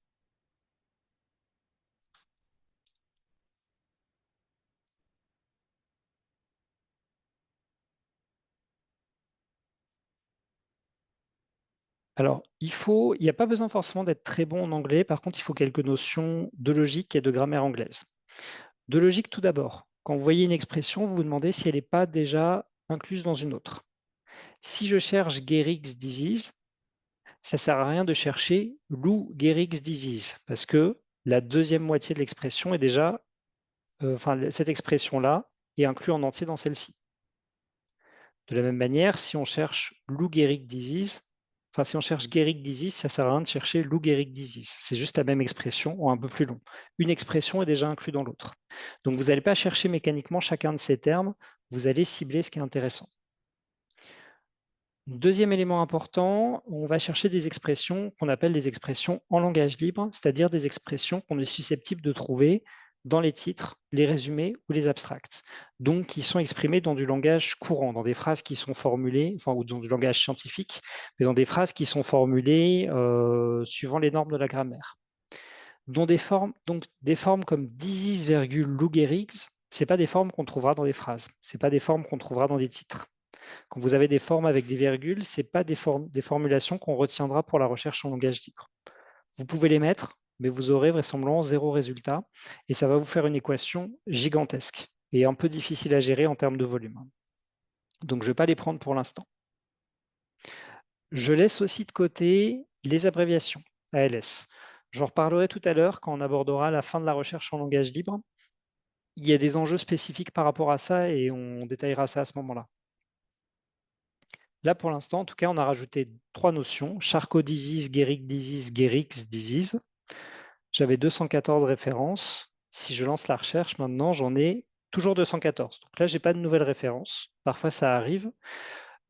[SPEAKER 1] Alors, il n'y a pas besoin forcément d'être très bon en anglais. Par contre, il faut quelques notions de logique et de grammaire anglaise. De logique, tout d'abord. Quand vous voyez une expression, vous vous demandez si elle n'est pas déjà incluse dans une autre. Si je cherche Gehrig's disease, ça ne sert à rien de chercher Lou Gehrig's disease, parce que la deuxième moitié de l'expression est déjà, cette expression-là est inclue en entier dans celle-ci. De la même manière, si on cherche Lou Gehrig disease, si on cherche Gehrig disease, ça ne sert à rien de chercher Lou Gehrig disease. C'est juste la même expression ou un peu plus long. Une expression est déjà inclue dans l'autre. Donc, vous n'allez pas chercher mécaniquement chacun de ces termes, vous allez cibler ce qui est intéressant. Deuxième élément important, on va chercher des expressions qu'on appelle des expressions en langage libre, c'est-à-dire des expressions qu'on est susceptible de trouver dans les titres, les résumés ou les abstracts. Donc, qui sont exprimées dans du langage courant, dans des phrases qui sont formulées, ou dans du langage scientifique, mais dans des phrases qui sont formulées suivant les normes de la grammaire. Dont des formes comme disease, Lou Gehrig's, ce pas des formes qu'on trouvera dans des phrases, ce pas des formes qu'on trouvera dans des titres. Quand vous avez des formes avec des virgules, ce pas des formulations qu'on retiendra pour la recherche en langage libre. Vous pouvez les mettre, mais vous aurez vraisemblablement 0 résultat, et ça va vous faire une équation gigantesque et un peu difficile à gérer en termes de volume. Donc, je ne vais pas les prendre pour l'instant. Je laisse aussi de côté les abréviations, ALS. J'en reparlerai tout à l'heure quand on abordera la fin de la recherche en langage libre. Il y a des enjeux spécifiques par rapport à ça et on détaillera ça à ce moment-là. Là, pour l'instant, en tout cas, on a rajouté 3 notions, Charcot disease, Guéric disease, Guérix disease. J'avais 214 références. Si je lance la recherche maintenant, j'en ai toujours 214. Donc là, je n'ai pas de nouvelles références. Parfois, ça arrive.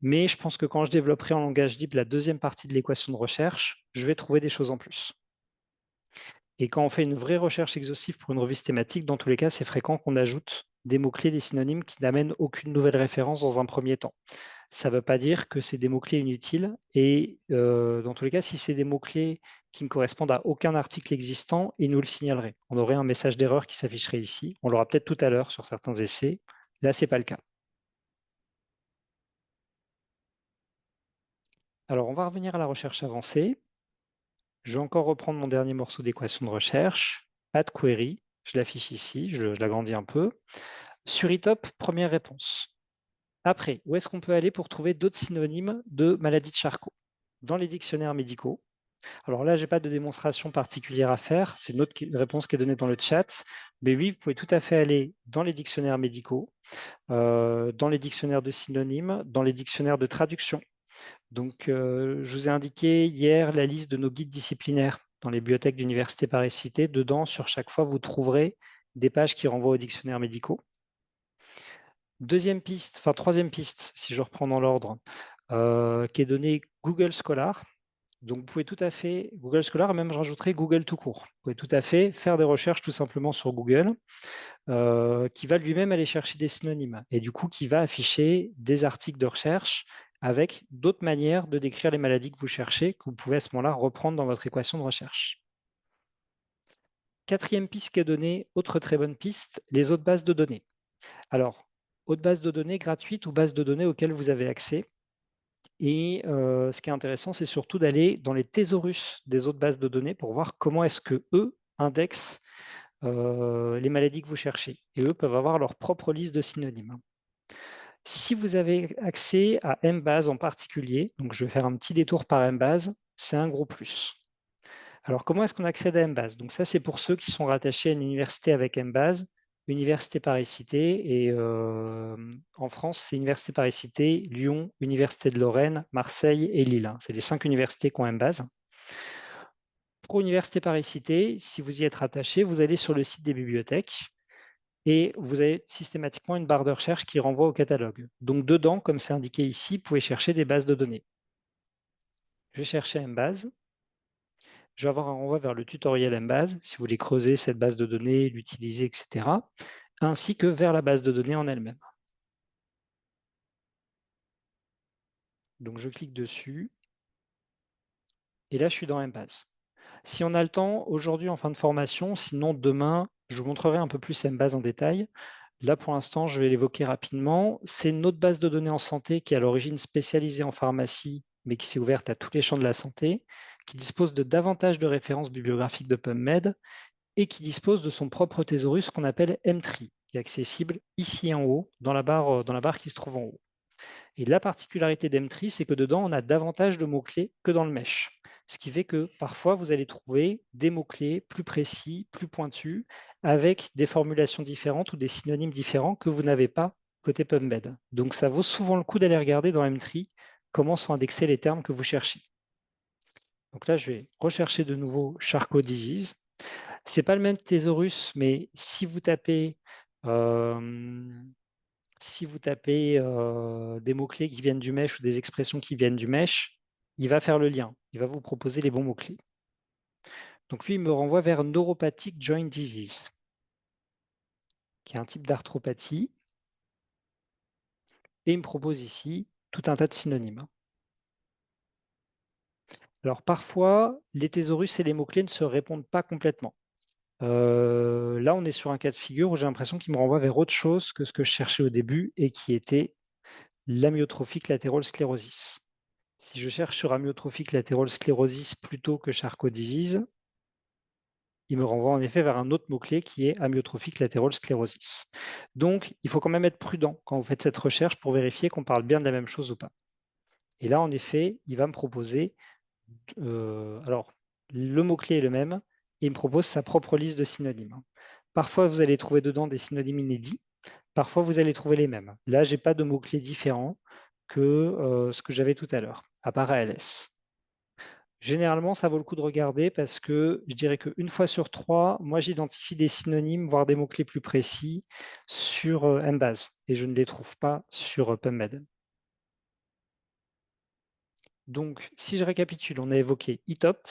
[SPEAKER 1] Mais je pense que quand je développerai en langage libre la deuxième partie de l'équation de recherche, je vais trouver des choses en plus. Et quand on fait une vraie recherche exhaustive pour une revue thématique, dans tous les cas, c'est fréquent qu'on ajoute des mots-clés, des synonymes qui n'amènent aucune nouvelle référence dans un premier temps. Ça ne veut pas dire que c'est des mots-clés inutiles. Et dans tous les cas, si c'est des mots-clés qui ne correspondent à aucun article existant, ils nous le signaleraient. On aurait un message d'erreur qui s'afficherait ici. On l'aura peut-être tout à l'heure sur certains essais. Là, ce n'est pas le cas. Alors, on va revenir à la recherche avancée. Je vais encore reprendre mon dernier morceau d'équation de recherche. Add query. Je l'affiche ici. Je l'agrandis un peu. Sur eTop, première réponse. Après, où est-ce qu'on peut aller pour trouver d'autres synonymes de maladie de Charcot? Dans les dictionnaires médicaux. Alors là, je n'ai pas de démonstration particulière à faire. C'est une autre réponse qui est donnée dans le chat. Mais oui, vous pouvez tout à fait aller dans les dictionnaires médicaux, dans les dictionnaires de synonymes, dans les dictionnaires de traduction. Donc, je vous ai indiqué hier la liste de nos guides disciplinaires dans les bibliothèques d'Université Paris-Cité. Dedans, sur chaque fois, vous trouverez des pages qui renvoient aux dictionnaires médicaux. Deuxième piste, enfin troisième piste, si je reprends dans l'ordre, qui est donnée Google Scholar. Donc, vous pouvez tout à fait, Google Scholar, et même je rajouterai Google tout court. Vous pouvez tout à fait faire des recherches tout simplement sur Google, qui va lui-même aller chercher des synonymes et du coup, qui va afficher des articles de recherche avec d'autres manières de décrire les maladies que vous cherchez, que vous pouvez à ce moment-là reprendre dans votre équation de recherche. Quatrième piste qui est donnée, autre très bonne piste, les autres bases de données. Alors, autres bases de données gratuites ou bases de données auxquelles vous avez accès. Et ce qui est intéressant, c'est surtout d'aller dans les thésaurus des autres bases de données pour voir comment est-ce qu'eux indexent les maladies que vous cherchez. Et eux peuvent avoir leur propre liste de synonymes. Si vous avez accès à Embase en particulier, donc je vais faire un petit détour par Embase, c'est un gros plus. Alors, comment est-ce qu'on accède à Embase? Donc ça, c'est pour ceux qui sont rattachés à une université avec Embase, Université Paris-Cité, et en France, c'est Université Paris-Cité, Lyon, Université de Lorraine, Marseille et Lille. C'est les 5 universités qui ont Embase. Pour Université Paris-Cité, si vous y êtes rattaché, vous allez sur le site des bibliothèques et vous avez systématiquement une barre de recherche qui renvoie au catalogue. Donc dedans, comme c'est indiqué ici, vous pouvez chercher des bases de données. Je vais chercher Embase. Je vais avoir un renvoi vers le tutoriel Embase, si vous voulez creuser cette base de données, l'utiliser, etc., ainsi que vers la base de données en elle-même. Donc je clique dessus, et là je suis dans Embase. Si on a le temps, aujourd'hui en fin de formation, sinon demain, je vous montrerai un peu plus Embase en détail. Là pour l'instant, je vais l'évoquer rapidement. C'est une autre base de données en santé qui est à l'origine spécialisée en pharmacie, mais qui s'est ouverte à tous les champs de la santé, qui dispose de davantage de références bibliographiques de PubMed, et qui dispose de son propre thésaurus qu'on appelle Mtree, qui est accessible ici en haut, dans la barre qui se trouve en haut. Et la particularité d'Mtree, c'est que dedans, on a davantage de mots-clés que dans le mesh. Ce qui fait que parfois, vous allez trouver des mots-clés plus précis, plus pointus, avec des formulations différentes ou des synonymes différents que vous n'avez pas côté PubMed. Donc, ça vaut souvent le coup d'aller regarder dans Mtree comment sont indexés les termes que vous cherchez. Donc là, je vais rechercher de nouveau Charcot disease. C'est pas le même thésaurus, mais si vous tapez, des mots-clés qui viennent du mesh ou des expressions qui viennent du mesh, il va faire le lien. Il va vous proposer les bons mots-clés. Donc lui, il me renvoie vers neuropathic joint disease, qui est un type d'arthropathie. Et il me propose ici tout un tas de synonymes. Alors parfois, les thésaurus et les mots-clés ne se répondent pas complètement. Là, on est sur un cas de figure où j'ai l'impression qu'il me renvoie vers autre chose que ce que je cherchais au début et qui était l'amyotrophique lateral sclerosis. Si je cherche sur amyotrophique lateral sclerosis plutôt que Charcot disease, il me renvoie en effet vers un autre mot-clé qui est amyotrophique lateral sclerosis. Donc, il faut quand même être prudent quand vous faites cette recherche pour vérifier qu'on parle bien de la même chose ou pas. Et là, en effet, il va me proposer, alors, le mot-clé est le même, et il me propose sa propre liste de synonymes. Parfois, vous allez trouver dedans des synonymes inédits, parfois, vous allez trouver les mêmes. Là, je n'ai pas de mots-clés différents, que ce que j'avais tout à l'heure, à part ALS. Généralement, ça vaut le coup de regarder parce que je dirais qu'une fois sur 3, moi j'identifie des synonymes, voire des mots-clés plus précis sur Embase et je ne les trouve pas sur PubMed. Donc, si je récapitule, on a évoqué eTop,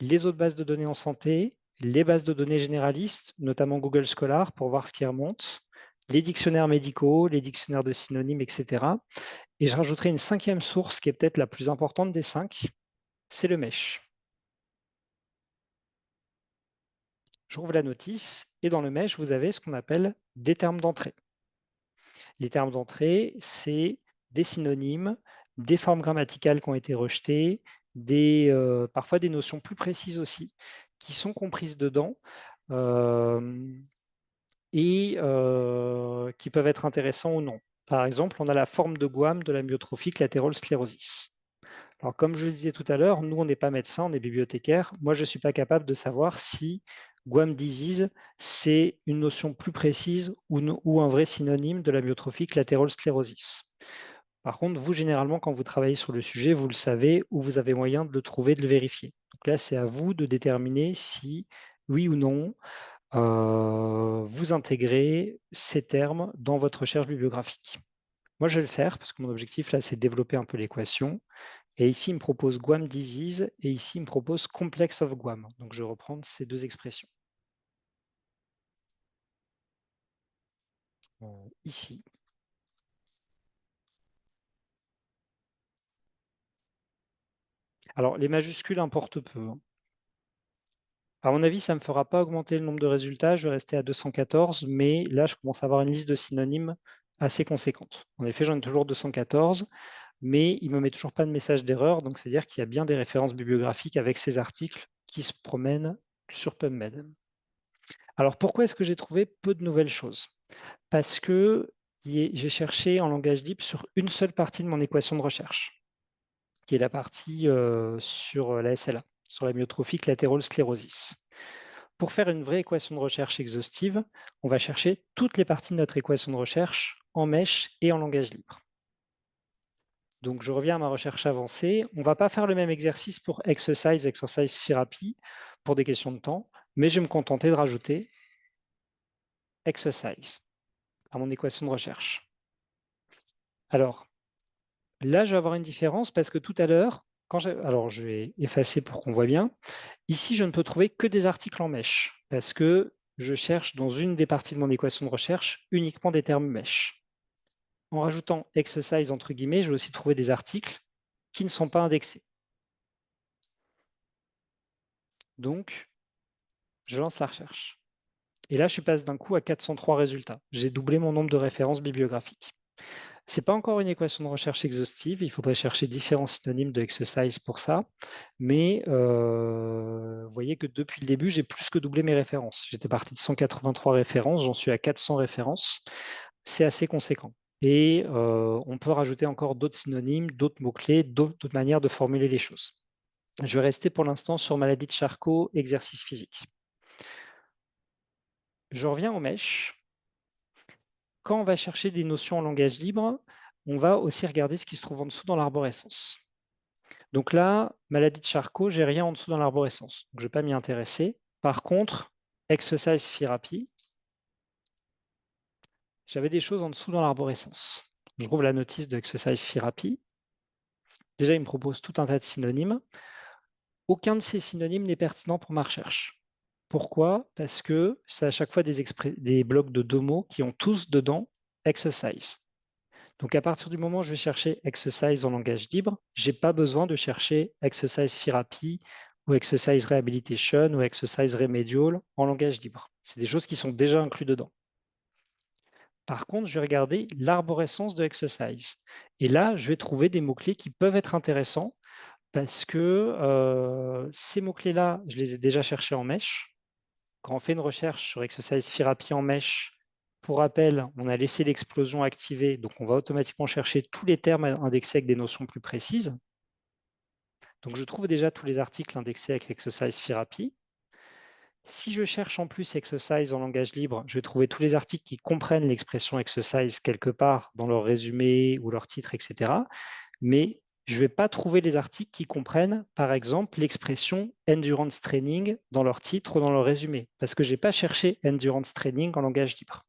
[SPEAKER 1] les autres bases de données en santé, les bases de données généralistes, notamment Google Scholar pour voir ce qui remonte, les dictionnaires médicaux, les dictionnaires de synonymes, etc. Et je rajouterai une 5e source qui est peut-être la plus importante des 5, c'est le MESH. J'ouvre la notice et dans le MESH, vous avez ce qu'on appelle des termes d'entrée. Les termes d'entrée, c'est des synonymes, des formes grammaticales qui ont été rejetées, parfois des notions plus précises aussi, qui sont comprises dedans et qui peuvent être intéressants ou non. Par exemple, on a la forme de Guam de la myotrophique latérale sclérosis. Alors, comme je le disais tout à l'heure, nous, on n'est pas médecin, on est bibliothécaire. Moi, je ne suis pas capable de savoir si Guam disease, c'est une notion plus précise ou un vrai synonyme de la myotrophique latérale sclérosis. Par contre, vous, généralement, quand vous travaillez sur le sujet, vous le savez ou vous avez moyen de le trouver, de le vérifier. Donc là, c'est à vous de déterminer si, oui ou non, vous intégrez ces termes dans votre recherche bibliographique. Moi, je vais le faire parce que mon objectif, là, c'est de développer un peu l'équation. Et ici, il me propose Guam disease et ici, il me propose complex of Guam. Donc, je vais reprendre ces deux expressions. Ici. Alors, les majuscules importent peu. À mon avis, ça ne me fera pas augmenter le nombre de résultats. Je vais rester à 214, mais là, je commence à avoir une liste de synonymes assez conséquente. En effet, j'en ai toujours 214, mais il ne me met toujours pas de message d'erreur. Donc, c'est-à-dire qu'il y a bien des références bibliographiques avec ces articles qui se promènent sur PubMed. Alors, pourquoi est-ce que j'ai trouvé peu de nouvelles choses? Parce que j'ai cherché en langage libre sur une seule partie de mon équation de recherche, qui est la partie sur la SLA, sur la myotrophique latérale sclérosis. Pour faire une vraie équation de recherche exhaustive, on va chercher toutes les parties de notre équation de recherche en mèche et en langage libre. Donc, je reviens à ma recherche avancée. On ne va pas faire le même exercice pour exercise therapy pour des questions de temps, mais je vais me contenter de rajouter exercise à mon équation de recherche. Alors, là, je vais avoir une différence parce que tout à l'heure, alors je vais effacer pour qu'on voit bien. Ici, je ne peux trouver que des articles en mèche parce que je cherche dans une des parties de mon équation de recherche uniquement des termes mèche. En rajoutant exercise entre guillemets, je vais aussi trouver des articles qui ne sont pas indexés. Donc, je lance la recherche. Et là, je passe d'un coup à 403 résultats. J'ai doublé mon nombre de références bibliographiques. Ce n'est pas encore une équation de recherche exhaustive, il faudrait chercher différents synonymes de exercise pour ça, mais vous voyez que depuis le début, j'ai plus que doublé mes références. J'étais parti de 183 références, j'en suis à 400 références. C'est assez conséquent. Et on peut rajouter encore d'autres synonymes, d'autres mots-clés, d'autres manières de formuler les choses. Je vais rester pour l'instant sur maladie de Charcot, exercice physique. Je reviens aux mèches. Quand on va chercher des notions en langage libre, on va aussi regarder ce qui se trouve en dessous dans l'arborescence. Donc là, maladie de Charcot, j'ai rien en dessous dans l'arborescence. Je ne vais pas m'y intéresser. Par contre, exercise therapy, j'avais des choses en dessous dans l'arborescence. Je rouvre la notice de exercise therapy. Déjà, il me propose tout un tas de synonymes. Aucun de ces synonymes n'est pertinent pour ma recherche. Pourquoi? Parce que c'est à chaque fois des blocs de 2 mots qui ont tous dedans exercise. Donc, à partir du moment où je vais chercher exercise en langage libre, je n'ai pas besoin de chercher exercise therapy ou exercise rehabilitation ou exercise remedial en langage libre. C'est des choses qui sont déjà incluses dedans. Par contre, je vais regarder l'arborescence de exercise. Et là, je vais trouver des mots-clés qui peuvent être intéressants parce que ces mots-clés-là, je les ai déjà cherchés en mèche. Quand on fait une recherche sur exercise therapy en mèche, pour rappel, on a laissé l'explosion activée, donc on va automatiquement chercher tous les termes indexés avec des notions plus précises. Donc je trouve déjà tous les articles indexés avec l'exercise therapy. Si je cherche en plus exercise en langage libre, je vais trouver tous les articles qui comprennent l'expression exercise quelque part dans leur résumé ou leur titre, etc. Mais je ne vais pas trouver les articles qui comprennent, par exemple, l'expression endurance training dans leur titre ou dans leur résumé, parce que je n'ai pas cherché endurance training en langage libre.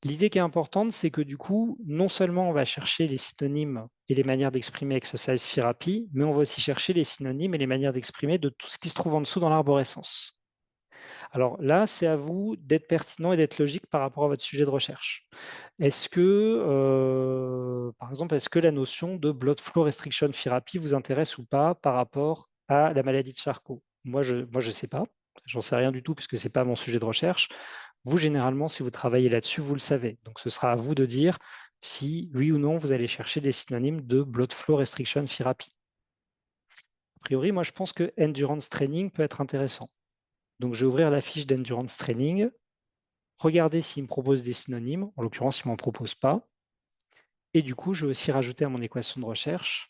[SPEAKER 1] L'idée qui est importante, c'est que du coup, non seulement on va chercher les synonymes et les manières d'exprimer exercise therapy, mais on va aussi chercher les synonymes et les manières d'exprimer de tout ce qui se trouve en dessous dans l'arborescence. Alors là, c'est à vous d'être pertinent et d'être logique par rapport à votre sujet de recherche. Est-ce que, par exemple, est-ce que la notion de blood flow restriction therapy vous intéresse ou pas par rapport à la maladie de Charcot? Moi, je ne sais pas. J'en sais rien du tout puisque ce n'est pas mon sujet de recherche. Vous, généralement, si vous travaillez là-dessus, vous le savez. Donc, ce sera à vous de dire si, oui ou non, vous allez chercher des synonymes de blood flow restriction therapy. A priori, moi, je pense que endurance training peut être intéressant. Donc, je vais ouvrir la fiche d'endurance training, regarder s'il me propose des synonymes. En l'occurrence, il ne m'en propose pas. Et du coup, je vais aussi rajouter à mon équation de recherche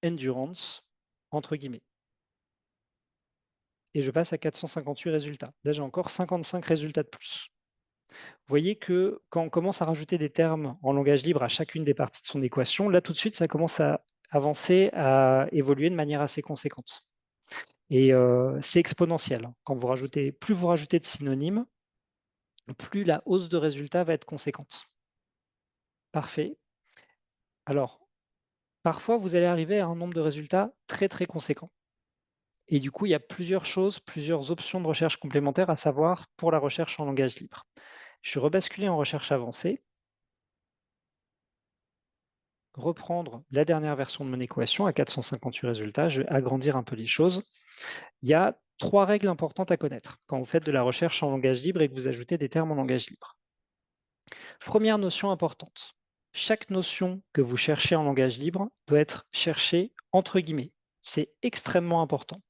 [SPEAKER 1] endurance, entre guillemets. Et je passe à 458 résultats. Là, j'ai encore 55 résultats de plus. Vous voyez que quand on commence à rajouter des termes en langage libre à chacune des parties de son équation, là, tout de suite, ça commence à avancer, à évoluer de manière assez conséquente. Et c'est exponentiel. Quand vous rajoutez, plus vous rajoutez de synonymes, plus la hausse de résultats va être conséquente. Parfait. Alors, parfois, vous allez arriver à un nombre de résultats très, très conséquent. Et du coup, il y a plusieurs choses, plusieurs options de recherche complémentaires à savoir pour la recherche en langage libre. Je suis rebasculé en recherche avancée, reprendre la dernière version de mon équation à 458 résultats, je vais agrandir un peu les choses. Il y a 3 règles importantes à connaître quand vous faites de la recherche en langage libre et que vous ajoutez des termes en langage libre. Première notion importante, chaque notion que vous cherchez en langage libre doit être cherchée entre guillemets. C'est extrêmement important.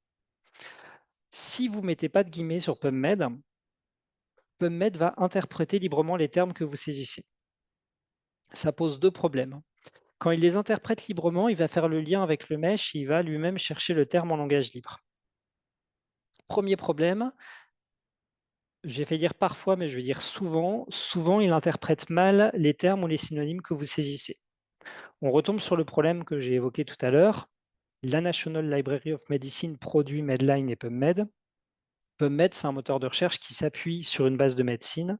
[SPEAKER 1] Si vous ne mettez pas de guillemets sur PubMed, PubMed va interpréter librement les termes que vous saisissez. Ça pose 2 problèmes. Quand il les interprète librement, il va faire le lien avec le mesh et il va lui-même chercher le terme en langage libre. Premier problème, j'ai fait dire parfois, mais je vais dire souvent, il interprète mal les termes ou les synonymes que vous saisissez. On retombe sur le problème que j'ai évoqué tout à l'heure. La National Library of Medicine produit Medline et PubMed. PubMed, c'est un moteur de recherche qui s'appuie sur une base de médecine.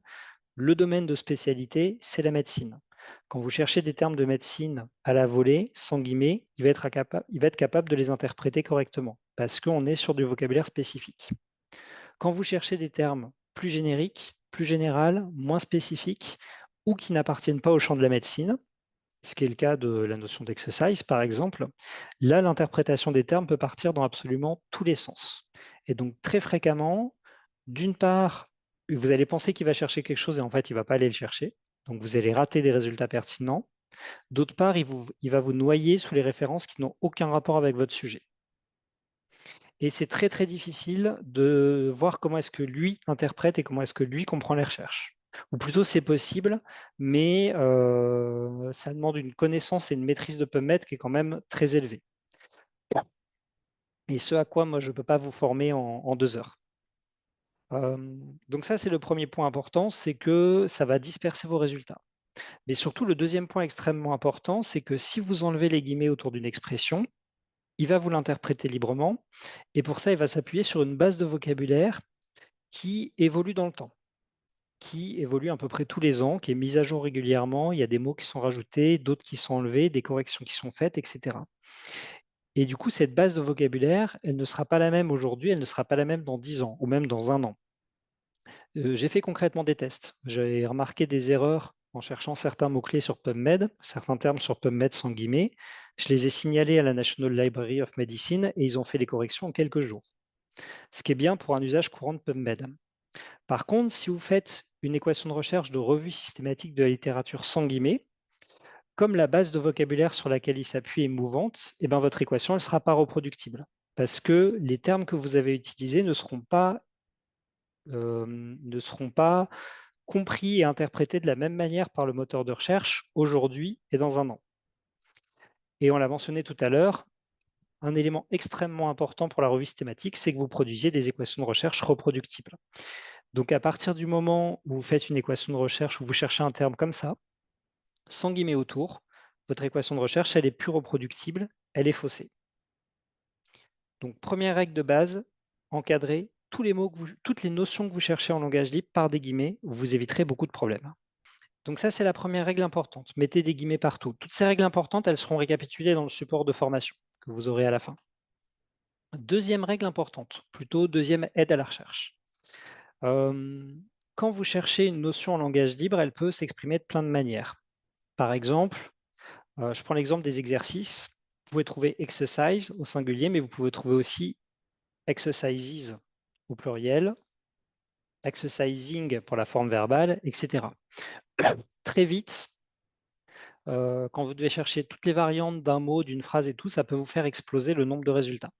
[SPEAKER 1] Le domaine de spécialité, c'est la médecine. Quand vous cherchez des termes de médecine à la volée, sans guillemets, il va être capable de les interpréter correctement, parce qu'on est sur du vocabulaire spécifique. Quand vous cherchez des termes plus génériques, plus généraux, moins spécifiques, ou qui n'appartiennent pas au champ de la médecine, ce qui est le cas de la notion d'exercise, par exemple, là, l'interprétation des termes peut partir dans absolument tous les sens. Et donc, très fréquemment, d'une part, vous allez penser qu'il va chercher quelque chose et en fait, il ne va pas aller le chercher. Donc, vous allez rater des résultats pertinents. D'autre part, il va vous noyer sous les références qui n'ont aucun rapport avec votre sujet. Et c'est très, très difficile de voir comment est-ce que lui interprète et comment est-ce que lui comprend les recherches. Ou plutôt, c'est possible, mais ça demande une connaissance et une maîtrise de PubMed qui est quand même très élevée. Et ce à quoi moi, je ne peux pas vous former en 2 heures. Donc ça, c'est le premier point important, c'est que ça va disperser vos résultats. Mais surtout, le deuxième point extrêmement important, c'est que si vous enlevez les guillemets autour d'une expression, il va vous l'interpréter librement. Et pour ça, il va s'appuyer sur une base de vocabulaire qui évolue dans le temps, qui évolue à peu près tous les ans, qui est mise à jour régulièrement. Il y a des mots qui sont rajoutés, d'autres qui sont enlevés, des corrections qui sont faites, etc. Et du coup, cette base de vocabulaire, elle ne sera pas la même aujourd'hui, elle ne sera pas la même dans 10 ans ou même dans 1 an. J'ai fait concrètement des tests. J'ai remarqué des erreurs en cherchant certains mots-clés sur PubMed, certains termes sur PubMed sans guillemets. Je les ai signalés à la National Library of Medicine et ils ont fait les corrections en quelques jours. Ce qui est bien pour un usage courant de PubMed. Par contre, si vous faites une équation de recherche de revue systématique de la littérature sans guillemets, comme la base de vocabulaire sur laquelle il s'appuie est mouvante, eh ben votre équation ne sera pas reproductible parce que les termes que vous avez utilisés ne seront pas compris et interprétés de la même manière par le moteur de recherche aujourd'hui et dans 1 an. Et on l'a mentionné tout à l'heure, un élément extrêmement important pour la revue systématique, c'est que vous produisiez des équations de recherche reproductibles. Donc à partir du moment où vous faites une équation de recherche, où vous cherchez un terme comme ça, sans guillemets autour, votre équation de recherche, elle est plus reproductible, elle est faussée. Donc première règle de base, encadrez tous les mots toutes les notions que vous cherchez en langage libre par des guillemets, vous éviterez beaucoup de problèmes. Donc ça, c'est la première règle importante. Mettez des guillemets partout. Toutes ces règles importantes, elles seront récapitulées dans le support de formation que vous aurez à la fin. Deuxième règle importante, plutôt deuxième aide à la recherche. Quand vous cherchez une notion en langage libre, elle peut s'exprimer de plein de manières. Par exemple, je prends l'exemple des exercices. Vous pouvez trouver exercise au singulier, mais vous pouvez trouver aussi exercises au pluriel, exercising pour la forme verbale, etc. Très vite, quand vous devez chercher toutes les variantes d'un mot, d'une phrase et tout, ça peut vous faire exploser le nombre de résultats.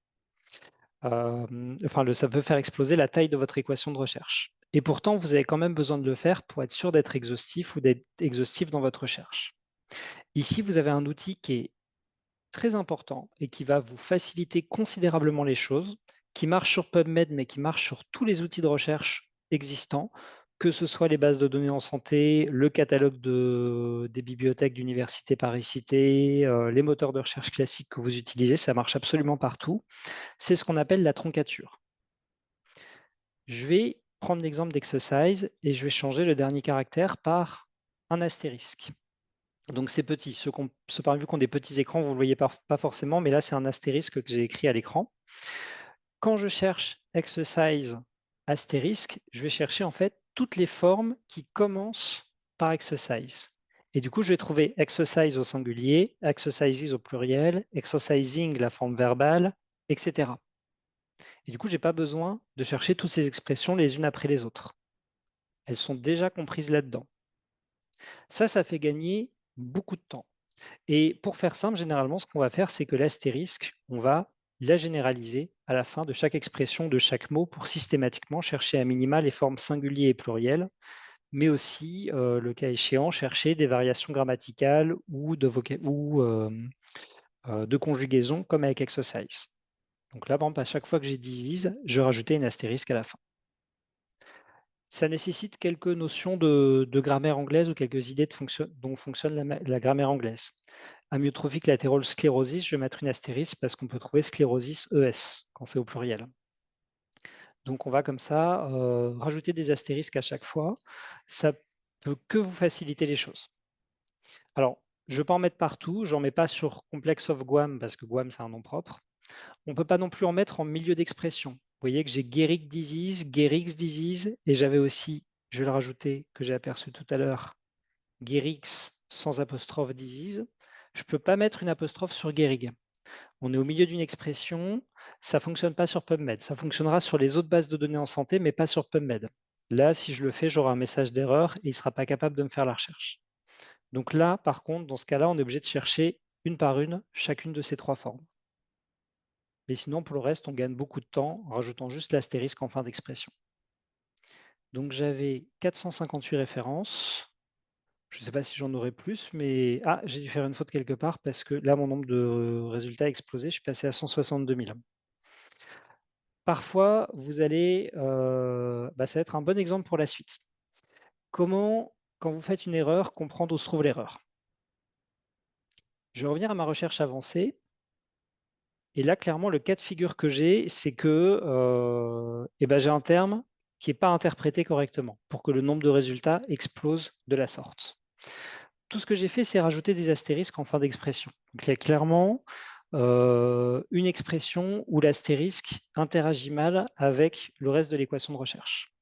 [SPEAKER 1] Ça peut faire exploser la taille de votre équation de recherche. Et pourtant, vous avez quand même besoin de le faire pour être sûr d'être exhaustif ou d'être exhaustif dans votre recherche. Ici, vous avez un outil qui est très important et qui va vous faciliter considérablement les choses, qui marche sur PubMed, mais qui marche sur tous les outils de recherche existants, que ce soit les bases de données en santé, le catalogue des bibliothèques d'université Paris-Cité, les moteurs de recherche classiques que vous utilisez, ça marche absolument partout. C'est ce qu'on appelle la troncature. Je vais prendre l'exemple d'exercise et je vais changer le dernier caractère par un astérisque. Donc c'est petit. Ceux parmi vous qui ont des petits écrans, vous ne le voyez pas forcément, mais là c'est un astérisque que j'ai écrit à l'écran. Quand je cherche exercise astérisque, je vais chercher en fait toutes les formes qui commencent par exercise. Et du coup, je vais trouver exercise au singulier, exercises au pluriel, exercising la forme verbale, etc. Et du coup, je n'ai pas besoin de chercher toutes ces expressions les unes après les autres. Elles sont déjà comprises là-dedans. Ça fait gagner beaucoup de temps. Et pour faire simple, généralement, ce qu'on va faire, c'est que l'astérisque, on va la généraliser à la fin de chaque expression, de chaque mot, pour systématiquement chercher à minima les formes singuliers et plurielles, mais aussi, le cas échéant, chercher des variations grammaticales ou de conjugaison, comme avec exercise. Donc là, par exemple, à chaque fois que j'ai disease, je rajoutais une astérisque à la fin. Ça nécessite quelques notions de grammaire anglaise ou quelques idées dont fonctionne la grammaire anglaise. Amyotrophique latérale sclérosis, je vais mettre une astérisque parce qu'on peut trouver sclérosis ES quand c'est au pluriel. Donc on va comme ça rajouter des astérisques à chaque fois. Ça peut que vous faciliter les choses. Alors, je ne vais pas en mettre partout, j'en mets pas sur Complex of Guam parce que Guam c'est un nom propre. On ne peut pas non plus en mettre en milieu d'expression. Vous voyez que j'ai Guéric disease, Guérix disease, et j'avais aussi, je vais le rajouter, que j'ai aperçu tout à l'heure, Guérix sans apostrophe disease. Je ne peux pas mettre une apostrophe sur Guérig. On est au milieu d'une expression, ça ne fonctionne pas sur PubMed. Ça fonctionnera sur les autres bases de données en santé, mais pas sur PubMed. Là, si je le fais, j'aurai un message d'erreur et il ne sera pas capable de me faire la recherche. Donc là, par contre, dans ce cas-là, on est obligé de chercher une par une chacune de ces trois formes. Mais sinon, pour le reste, on gagne beaucoup de temps en rajoutant juste l'astérisque en fin d'expression. Donc j'avais 458 références. Je ne sais pas si j'en aurai plus, mais j'ai dû faire une faute quelque part parce que là, mon nombre de résultats a explosé. Je suis passé à 162 000. Parfois, vous allez, ça va être un bon exemple pour la suite. Comment, quand vous faites une erreur, comprendre où se trouve l'erreur? Je vais revenir à ma recherche avancée. Et là, clairement, le cas de figure que j'ai, c'est que j'ai un terme qui n'est pas interprété correctement pour que le nombre de résultats explose de la sorte. Tout ce que j'ai fait, c'est rajouter des astérisques en fin d'expression. Donc, il y a clairement une expression où l'astérisque interagit mal avec le reste de l'équation de recherche.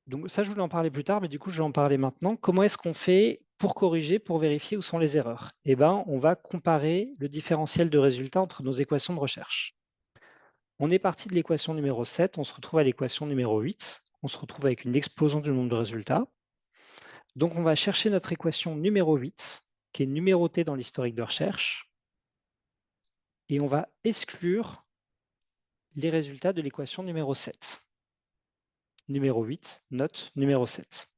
[SPEAKER 1] Donc ça, je voulais en parler plus tard, mais du coup, je vais en parler maintenant. Comment est-ce qu'on fait pour corriger, pour vérifier où sont les erreurs? Eh bien, on va comparer le différentiel de résultats entre nos équations de recherche. On est parti de l'équation numéro 7, on se retrouve à l'équation numéro 8. On se retrouve avec une explosion du nombre de résultats. Donc, on va chercher notre équation numéro 8, qui est numérotée dans l'historique de recherche, et on va exclure les résultats de l'équation numéro 7. Numéro 8, note numéro 7.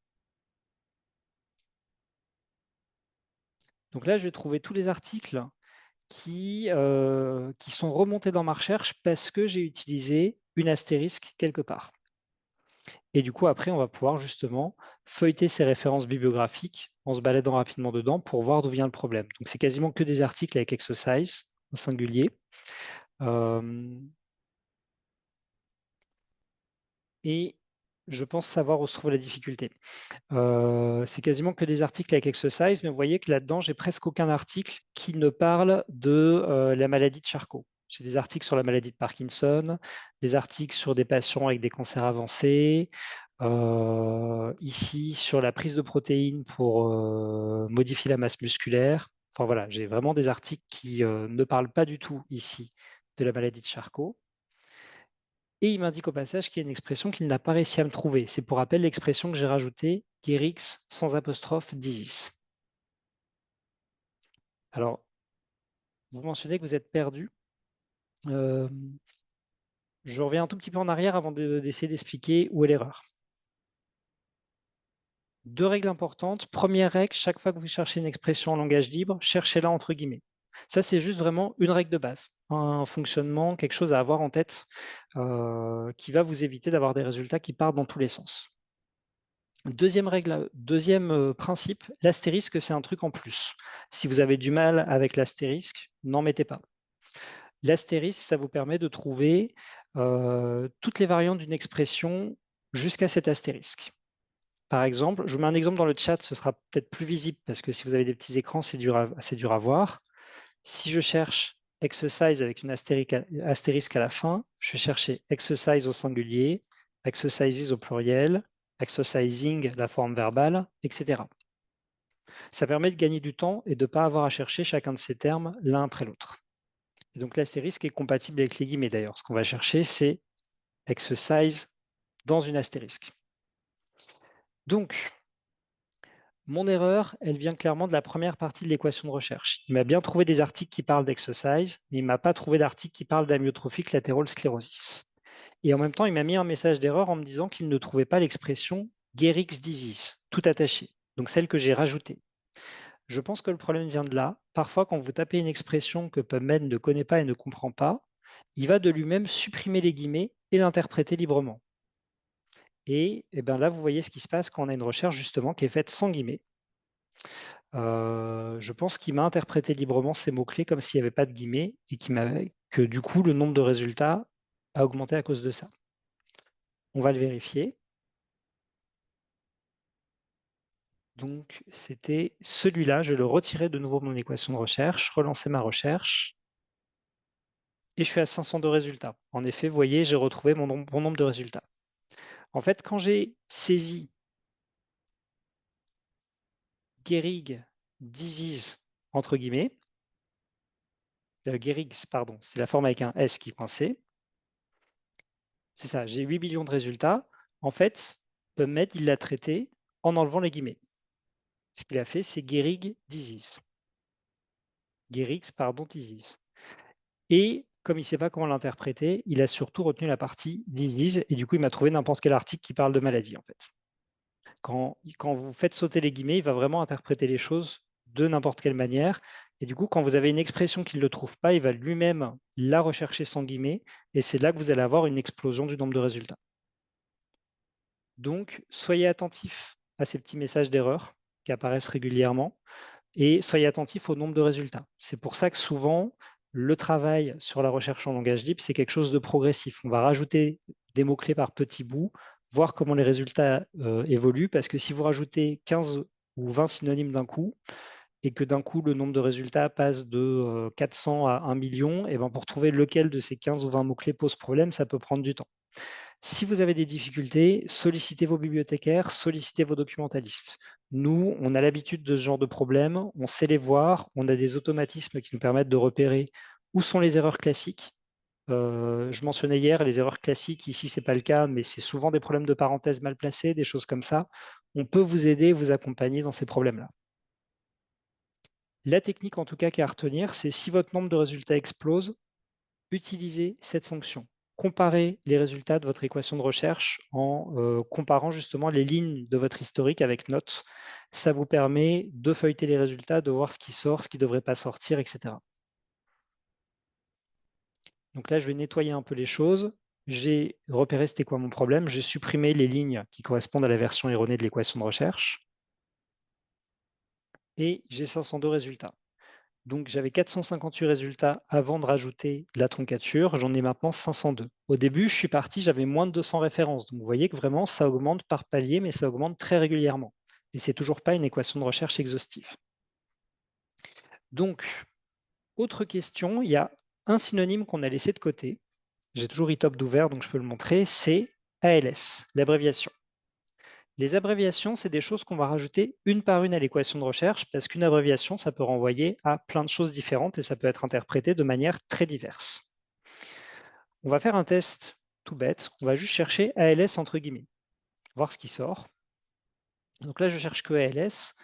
[SPEAKER 1] Donc là, je vais trouver tous les articles qui sont remontés dans ma recherche parce que j'ai utilisé une astérisque quelque part. Et du coup, après, on va pouvoir justement feuilleter ces références bibliographiques en se baladant rapidement dedans pour voir d'où vient le problème. Donc, c'est quasiment que des articles avec exercise au singulier. Et je pense savoir où se trouve la difficulté. C'est quasiment que des articles avec exercise, mais vous voyez que là-dedans, j'ai presque aucun article qui ne parle de la maladie de Charcot. J'ai des articles sur la maladie de Parkinson, des articles sur des patients avec des cancers avancés, ici sur la prise de protéines pour modifier la masse musculaire. Enfin voilà, j'ai vraiment des articles qui ne parlent pas du tout ici de la maladie de Charcot. Et il m'indique au passage qu'il y a une expression qu'il n'a pas réussi à me trouver. C'est pour rappel l'expression que j'ai rajoutée, Guérix sans apostrophe disis. Alors, vous mentionnez que vous êtes perdu. Je reviens un tout petit peu en arrière avant d'essayer d'expliquer où est l'erreur. 2 règles importantes. Première règle, chaque fois que vous cherchez une expression en langage libre, cherchez-la entre guillemets. Ça, c'est juste vraiment une règle de base, un fonctionnement, quelque chose à avoir en tête qui va vous éviter d'avoir des résultats qui partent dans tous les sens. Deuxième règle, deuxième principe, l'astérisque, c'est un truc en plus. Si vous avez du mal avec l'astérisque, n'en mettez pas. L'astérisque, ça vous permet de trouver toutes les variantes d'une expression jusqu'à cet astérisque. Par exemple, je vous mets un exemple dans le chat, ce sera peut-être plus visible parce que si vous avez des petits écrans, c'est dur à voir. Si je cherche exercise avec une astérisque à la fin, je vais chercher exercise au singulier, exercises au pluriel, exercising, la forme verbale, etc. Ça permet de gagner du temps et de ne pas avoir à chercher chacun de ces termes l'un après l'autre. Et donc l'astérisque est compatible avec les guillemets d'ailleurs. Ce qu'on va chercher, c'est exercise dans une astérisque. Donc, mon erreur, elle vient clairement de la première partie de l'équation de recherche. Il m'a bien trouvé des articles qui parlent d'exercise, mais il ne m'a pas trouvé d'articles qui parlent d'amyotrophique latérale sclérosis. Et en même temps, il m'a mis un message d'erreur en me disant qu'il ne trouvait pas l'expression Guérix disease, tout attaché, donc celle que j'ai rajoutée. Je pense que le problème vient de là. Parfois, quand vous tapez une expression que PubMed ne connaît pas et ne comprend pas, il va de lui-même supprimer les guillemets et l'interpréter librement. Et, bien là, vous voyez ce qui se passe quand on a une recherche justement qui est faite sans guillemets. Je pense qu'il m'a interprété librement ces mots-clés comme s'il n'y avait pas de guillemets et que du coup, le nombre de résultats a augmenté à cause de ça. On va le vérifier. Donc, c'était celui-là. Je le retirais de nouveau de mon équation de recherche, relancer ma recherche. Et je suis à 502 résultats. En effet, vous voyez, j'ai retrouvé mon bon nombre de résultats. En fait, quand j'ai saisi Gehrig disease, entre guillemets, Gehrig's, pardon, c'est la forme avec un S qui est coincé. C'est ça, j'ai 8 millions de résultats. En fait, PubMed, il l'a traité en enlevant les guillemets. Ce qu'il a fait, c'est Gehrig disease. Gehrig's, pardon, disease. Et comme il ne sait pas comment l'interpréter, il a surtout retenu la partie disease et du coup, il m'a trouvé n'importe quel article qui parle de maladie en fait. Quand vous faites sauter les guillemets, il va vraiment interpréter les choses de n'importe quelle manière. Et du coup, quand vous avez une expression qu'il ne trouve pas, il va lui-même la rechercher sans guillemets. Et c'est là que vous allez avoir une explosion du nombre de résultats. Donc, soyez attentifs à ces petits messages d'erreur qui apparaissent régulièrement et soyez attentifs au nombre de résultats. C'est pour ça que souvent, le travail sur la recherche en langage libre, c'est quelque chose de progressif. On va rajouter des mots-clés par petits bouts, voir comment les résultats évoluent, parce que si vous rajoutez 15 ou 20 synonymes d'un coup, et que d'un coup, le nombre de résultats passe de 400 à 1 million, et ben pour trouver lequel de ces 15 ou 20 mots-clés pose problème, ça peut prendre du temps. Si vous avez des difficultés, sollicitez vos bibliothécaires, sollicitez vos documentalistes. Nous, on a l'habitude de ce genre de problème, on sait les voir, on a des automatismes qui nous permettent de repérer où sont les erreurs classiques. Je mentionnais hier les erreurs classiques, ici ce n'est pas le cas, mais c'est souvent des problèmes de parenthèses mal placées, des choses comme ça. On peut vous aider, vous accompagner dans ces problèmes-là. La technique en tout cas qui est à retenir, c'est si votre nombre de résultats explose, utilisez cette fonction. Comparez les résultats de votre équation de recherche en comparant justement les lignes de votre historique avec notes. Ça vous permet de feuilleter les résultats, de voir ce qui sort, ce qui ne devrait pas sortir, etc. Donc là, je vais nettoyer un peu les choses. J'ai repéré c'était quoi mon problème. J'ai supprimé les lignes qui correspondent à la version erronée de l'équation de recherche. Et j'ai 502 résultats. Donc j'avais 458 résultats avant de rajouter la troncature. J'en ai maintenant 502. Au début, je suis parti, j'avais moins de 200 références. Donc vous voyez que vraiment, ça augmente par palier, mais ça augmente très régulièrement. Et c'est toujours pas une équation de recherche exhaustive. Donc, autre question, il y a un synonyme qu'on a laissé de côté. J'ai toujours eTop d'ouvert, donc je peux le montrer, c'est ALS, l'abréviation. Les abréviations, c'est des choses qu'on va rajouter une par une à l'équation de recherche, parce qu'une abréviation, ça peut renvoyer à plein de choses différentes et ça peut être interprété de manière très diverse. On va faire un test tout bête, on va juste chercher ALS entre guillemets, voir ce qui sort. Donc là, je cherche que ALS,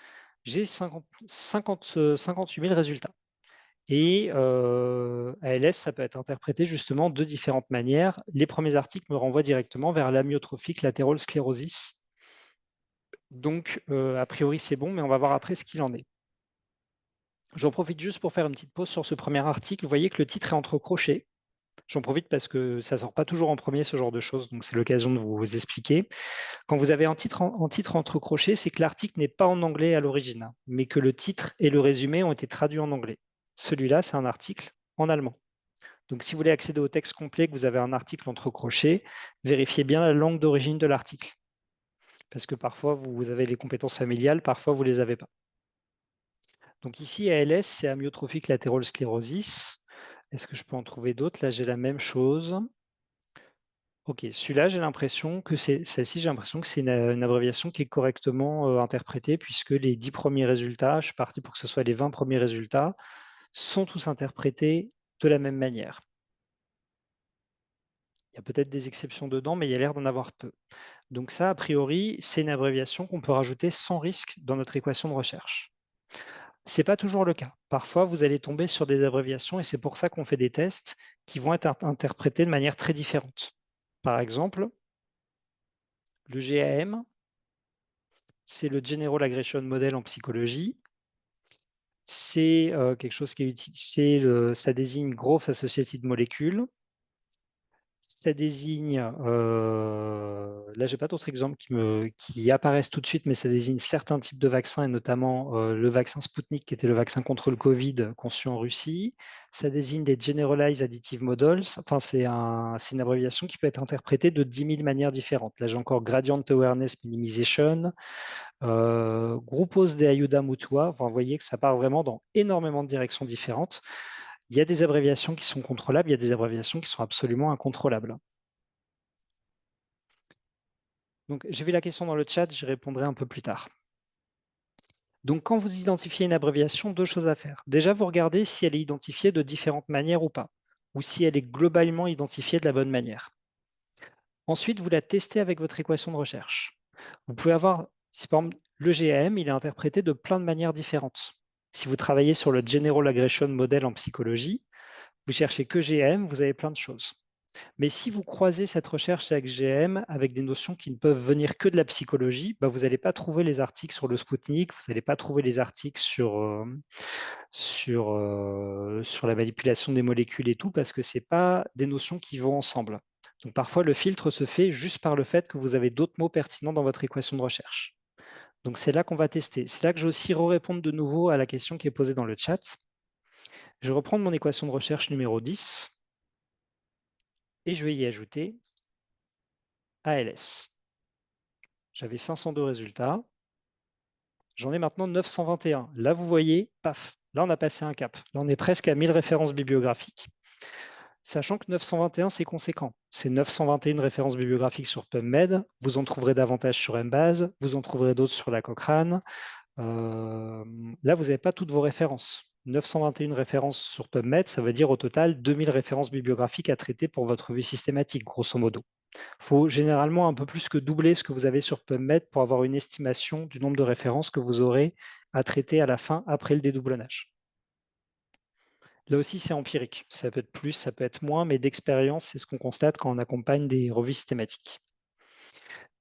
[SPEAKER 1] j'ai 58 000 résultats. Et ALS, ça peut être interprété justement de différentes manières. Les premiers articles me renvoient directement vers l'amyotrophique lateral sclerosis. Donc, a priori, c'est bon, mais on va voir après ce qu'il en est. J'en profite juste pour faire une petite pause sur ce premier article. Vous voyez que le titre est entre crochets. J'en profite parce que ça ne sort pas toujours en premier, ce genre de choses, donc c'est l'occasion de vous expliquer. Quand vous avez un titre entre crochets, c'est que l'article n'est pas en anglais à l'origine, mais que le titre et le résumé ont été traduits en anglais. Celui-là, c'est un article en allemand. Donc, si vous voulez accéder au texte complet, que vous avez un article entre crochets, vérifiez bien la langue d'origine de l'article. Parce que parfois, vous avez les compétences familiales, parfois, vous ne les avez pas. Donc ici, ALS, c'est amyotrophique lateral sclerosis. Est-ce que je peux en trouver d'autres? Là, j'ai la même chose. Ok, celui-là, j'ai l'impression que celle-ci, j'ai l'impression que c'est une abréviation qui est correctement interprétée, puisque les 10 premiers résultats, je suis parti pour que ce soit les 20 premiers résultats, sont tous interprétés de la même manière. Il y a peut-être des exceptions dedans, mais il y a l'air d'en avoir peu. Donc ça, a priori, c'est une abréviation qu'on peut rajouter sans risque dans notre équation de recherche. Ce n'est pas toujours le cas. Parfois, vous allez tomber sur des abréviations et c'est pour ça qu'on fait des tests qui vont être interprétés de manière très différente. Par exemple, le GAM, c'est le General Aggression Model en psychologie. C'est quelque chose qui est utilisé, ça désigne Growth Associated Molecule. Ça désigne, là j'ai pas d'autres exemples qui apparaissent tout de suite, mais ça désigne certains types de vaccins et notamment le vaccin Sputnik qui était le vaccin contre le Covid conçu en Russie. Ça désigne des Generalized Additive Models, enfin c'est une abréviation qui peut être interprétée de 10 000 manières différentes. Là j'ai encore Gradient Awareness Minimization, Grupos de Ayuda Mutua, enfin, vous voyez que ça part vraiment dans énormément de directions différentes. Il y a des abréviations qui sont contrôlables, il y a des abréviations qui sont absolument incontrôlables. Donc, j'ai vu la question dans le chat, j'y répondrai un peu plus tard. Donc, quand vous identifiez une abréviation, deux choses à faire. Déjà, vous regardez si elle est identifiée de différentes manières ou pas, ou si elle est globalement identifiée de la bonne manière. Ensuite, vous la testez avec votre équation de recherche. Vous pouvez avoir, si par exemple, le GAM, il est interprété de plein de manières différentes. Si vous travaillez sur le General Aggression Model en psychologie, vous cherchez que GAM, vous avez plein de choses. Mais si vous croisez cette recherche avec GM, avec des notions qui ne peuvent venir que de la psychologie, bah, vous n'allez pas trouver les articles sur le Sputnik, vous n'allez pas trouver les articles sur la manipulation des molécules et tout, parce que ce n'est pas des notions qui vont ensemble. Donc parfois, le filtre se fait juste par le fait que vous avez d'autres mots pertinents dans votre équation de recherche. Donc c'est là qu'on va tester. C'est là que je vais aussi répondre de nouveau à la question qui est posée dans le chat. Je vais reprendre mon équation de recherche numéro 10 et je vais y ajouter ALS. J'avais 502 résultats. J'en ai maintenant 921. Là, vous voyez, paf, là, on a passé un cap. Là, on est presque à 1000 références bibliographiques. Sachant que 921, c'est conséquent. C'est 921 références bibliographiques sur PubMed. Vous en trouverez davantage sur Embase. Vous en trouverez d'autres sur la Cochrane. Là, vous n'avez pas toutes vos références. 921 références sur PubMed, ça veut dire au total 2000 références bibliographiques à traiter pour votre revue systématique, grosso modo. Il faut généralement un peu plus que doubler ce que vous avez sur PubMed pour avoir une estimation du nombre de références que vous aurez à traiter à la fin après le dédoublonnage. Là aussi, c'est empirique. Ça peut être plus, ça peut être moins, mais d'expérience, c'est ce qu'on constate quand on accompagne des revues systématiques.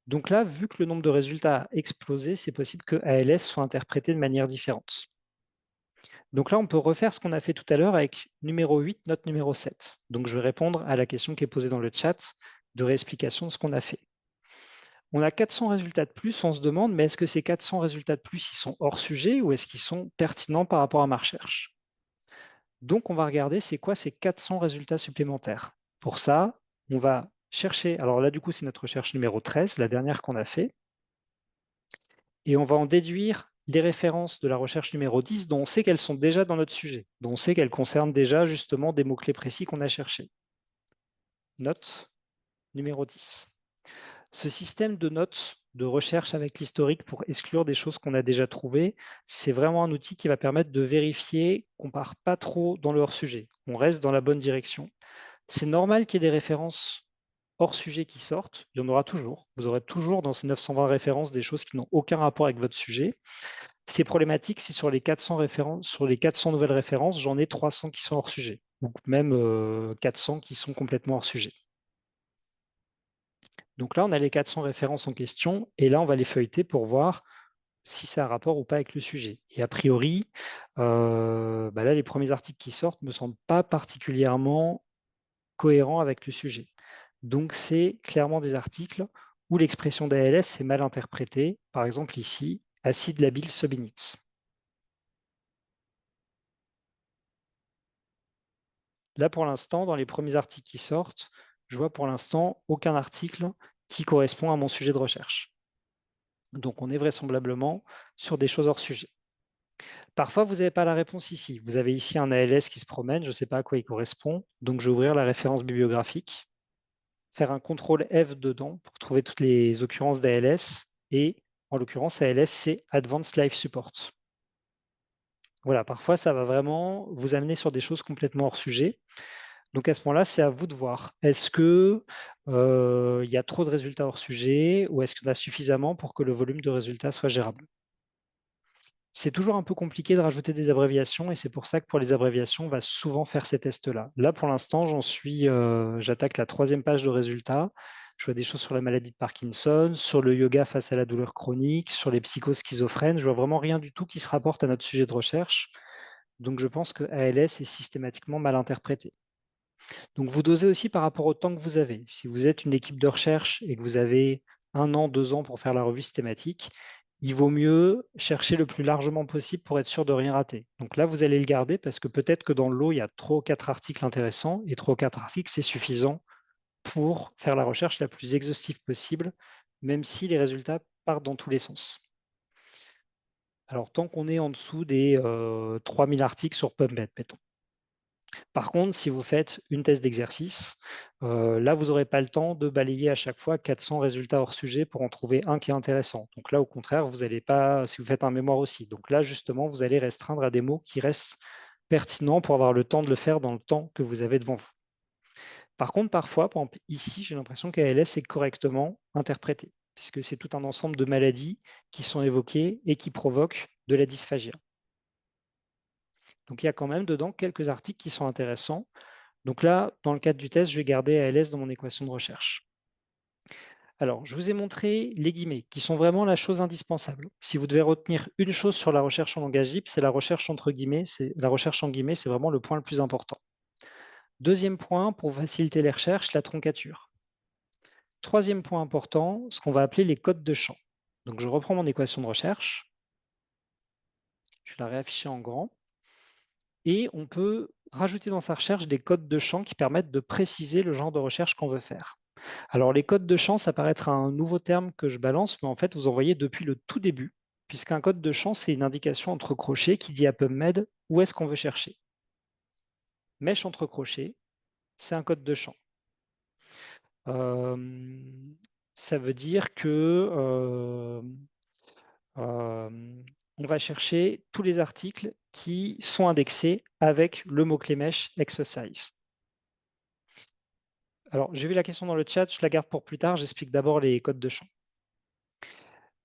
[SPEAKER 1] Donc là, vu que le nombre de résultats a explosé, c'est possible que ALS soit interprété de manière différente. Donc là, on peut refaire ce qu'on a fait tout à l'heure avec numéro 8, note numéro 7. Donc je vais répondre à la question qui est posée dans le chat de réexplication de ce qu'on a fait. On a 400 résultats de plus, on se demande, mais est-ce que ces 400 résultats de plus, ils sont hors sujet ou est-ce qu'ils sont pertinents par rapport à ma recherche? Donc on va regarder c'est quoi ces 400 résultats supplémentaires. Pour ça, on va chercher, alors là du coup c'est notre recherche numéro 13, la dernière qu'on a fait, et on va en déduire les références de la recherche numéro 10 dont on sait qu'elles sont déjà dans notre sujet, dont on sait qu'elles concernent déjà justement des mots-clés précis qu'on a cherchés. Note numéro 10. Ce système de notes de recherche avec l'historique pour exclure des choses qu'on a déjà trouvées, c'est vraiment un outil qui va permettre de vérifier qu'on ne part pas trop dans le hors-sujet, on reste dans la bonne direction. C'est normal qu'il y ait des références hors sujet qui sortent, il y en aura toujours. Vous aurez toujours dans ces 920 références des choses qui n'ont aucun rapport avec votre sujet. C'est problématique si sur les 400 références, sur les 400 nouvelles références, j'en ai 300 qui sont hors sujet, ou même 400 qui sont complètement hors sujet. Donc là, on a les 400 références en question, et là, on va les feuilleter pour voir si ça a un rapport ou pas avec le sujet. Et a priori, là, les premiers articles qui sortent ne me semblent pas particulièrement cohérents avec le sujet. Donc, c'est clairement des articles où l'expression d'ALS est mal interprétée. Par exemple, ici, acide labile subinit. Là, pour l'instant, dans les premiers articles qui sortent, je vois pour l'instant aucun article qui correspond à mon sujet de recherche. Donc, on est vraisemblablement sur des choses hors sujet. Parfois, vous n'avez pas la réponse ici. Vous avez ici un ALS qui se promène, je ne sais pas à quoi il correspond. Donc, je vais ouvrir la référence bibliographique, faire un CTRL F dedans pour trouver toutes les occurrences d'ALS. Et en l'occurrence, ALS, c'est Advanced Life Support. Voilà, parfois, ça va vraiment vous amener sur des choses complètement hors sujet. Donc à ce moment-là, c'est à vous de voir. Est-ce que il y a trop de résultats hors sujet ou est-ce qu'il y en a suffisamment pour que le volume de résultats soit gérable? C'est toujours un peu compliqué de rajouter des abréviations et c'est pour ça que pour les abréviations, on va souvent faire ces tests-là. Là, pour l'instant, j'attaque la 3e page de résultats. Je vois des choses sur la maladie de Parkinson, sur le yoga face à la douleur chronique, sur les psychoses schizophrènes. Je vois vraiment rien du tout qui se rapporte à notre sujet de recherche. Donc je pense que ALS est systématiquement mal interprété. Donc vous dosez aussi par rapport au temps que vous avez. Si vous êtes une équipe de recherche et que vous avez 1 an, 2 ans pour faire la revue systématique, il vaut mieux chercher le plus largement possible pour être sûr de rien rater. Donc là, vous allez le garder parce que peut-être que dans le lot, il y a 3 ou 4 articles intéressants et 3 ou 4 articles, c'est suffisant pour faire la recherche la plus exhaustive possible, même si les résultats partent dans tous les sens. Alors tant qu'on est en dessous des 3000 articles sur PubMed, mettons. Par contre, si vous faites une thèse d'exercice, là, vous n'aurez pas le temps de balayer à chaque fois 400 résultats hors sujet pour en trouver un qui est intéressant. Donc là, au contraire, vous n'allez pas, si vous faites un mémoire aussi. Donc là, justement, vous allez restreindre à des mots qui restent pertinents pour avoir le temps de le faire dans le temps que vous avez devant vous. Par contre, parfois, par exemple, ici, j'ai l'impression qu'ALS est correctement interprété, puisque c'est tout un ensemble de maladies qui sont évoquées et qui provoquent de la dysphagie. Donc il y a quand même dedans quelques articles qui sont intéressants. Donc là, dans le cadre du test, je vais garder ALS dans mon équation de recherche. Alors, je vous ai montré les guillemets, qui sont vraiment la chose indispensable. Si vous devez retenir une chose sur la recherche en langage libre, c'est la recherche entre guillemets, la recherche en guillemets, c'est vraiment le point le plus important. Deuxième point, pour faciliter les recherches, la troncature. Troisième point important, ce qu'on va appeler les codes de champ. Donc, je reprends mon équation de recherche. Je vais la réafficher en grand. Et on peut rajouter dans sa recherche des codes de champ qui permettent de préciser le genre de recherche qu'on veut faire. Alors, les codes de champ, ça paraît être un nouveau terme que je balance, mais en fait, vous en voyez depuis le tout début, puisqu'un code de champ, c'est une indication entre crochets qui dit à PubMed où est-ce qu'on veut chercher. Mèche entre crochets, c'est un code de champ. Ça veut dire que on va chercher tous les articles qui sont indexés avec le mot-clé mèche exercise. Alors, j'ai vu la question dans le chat, je la garde pour plus tard, j'explique d'abord les codes de champ.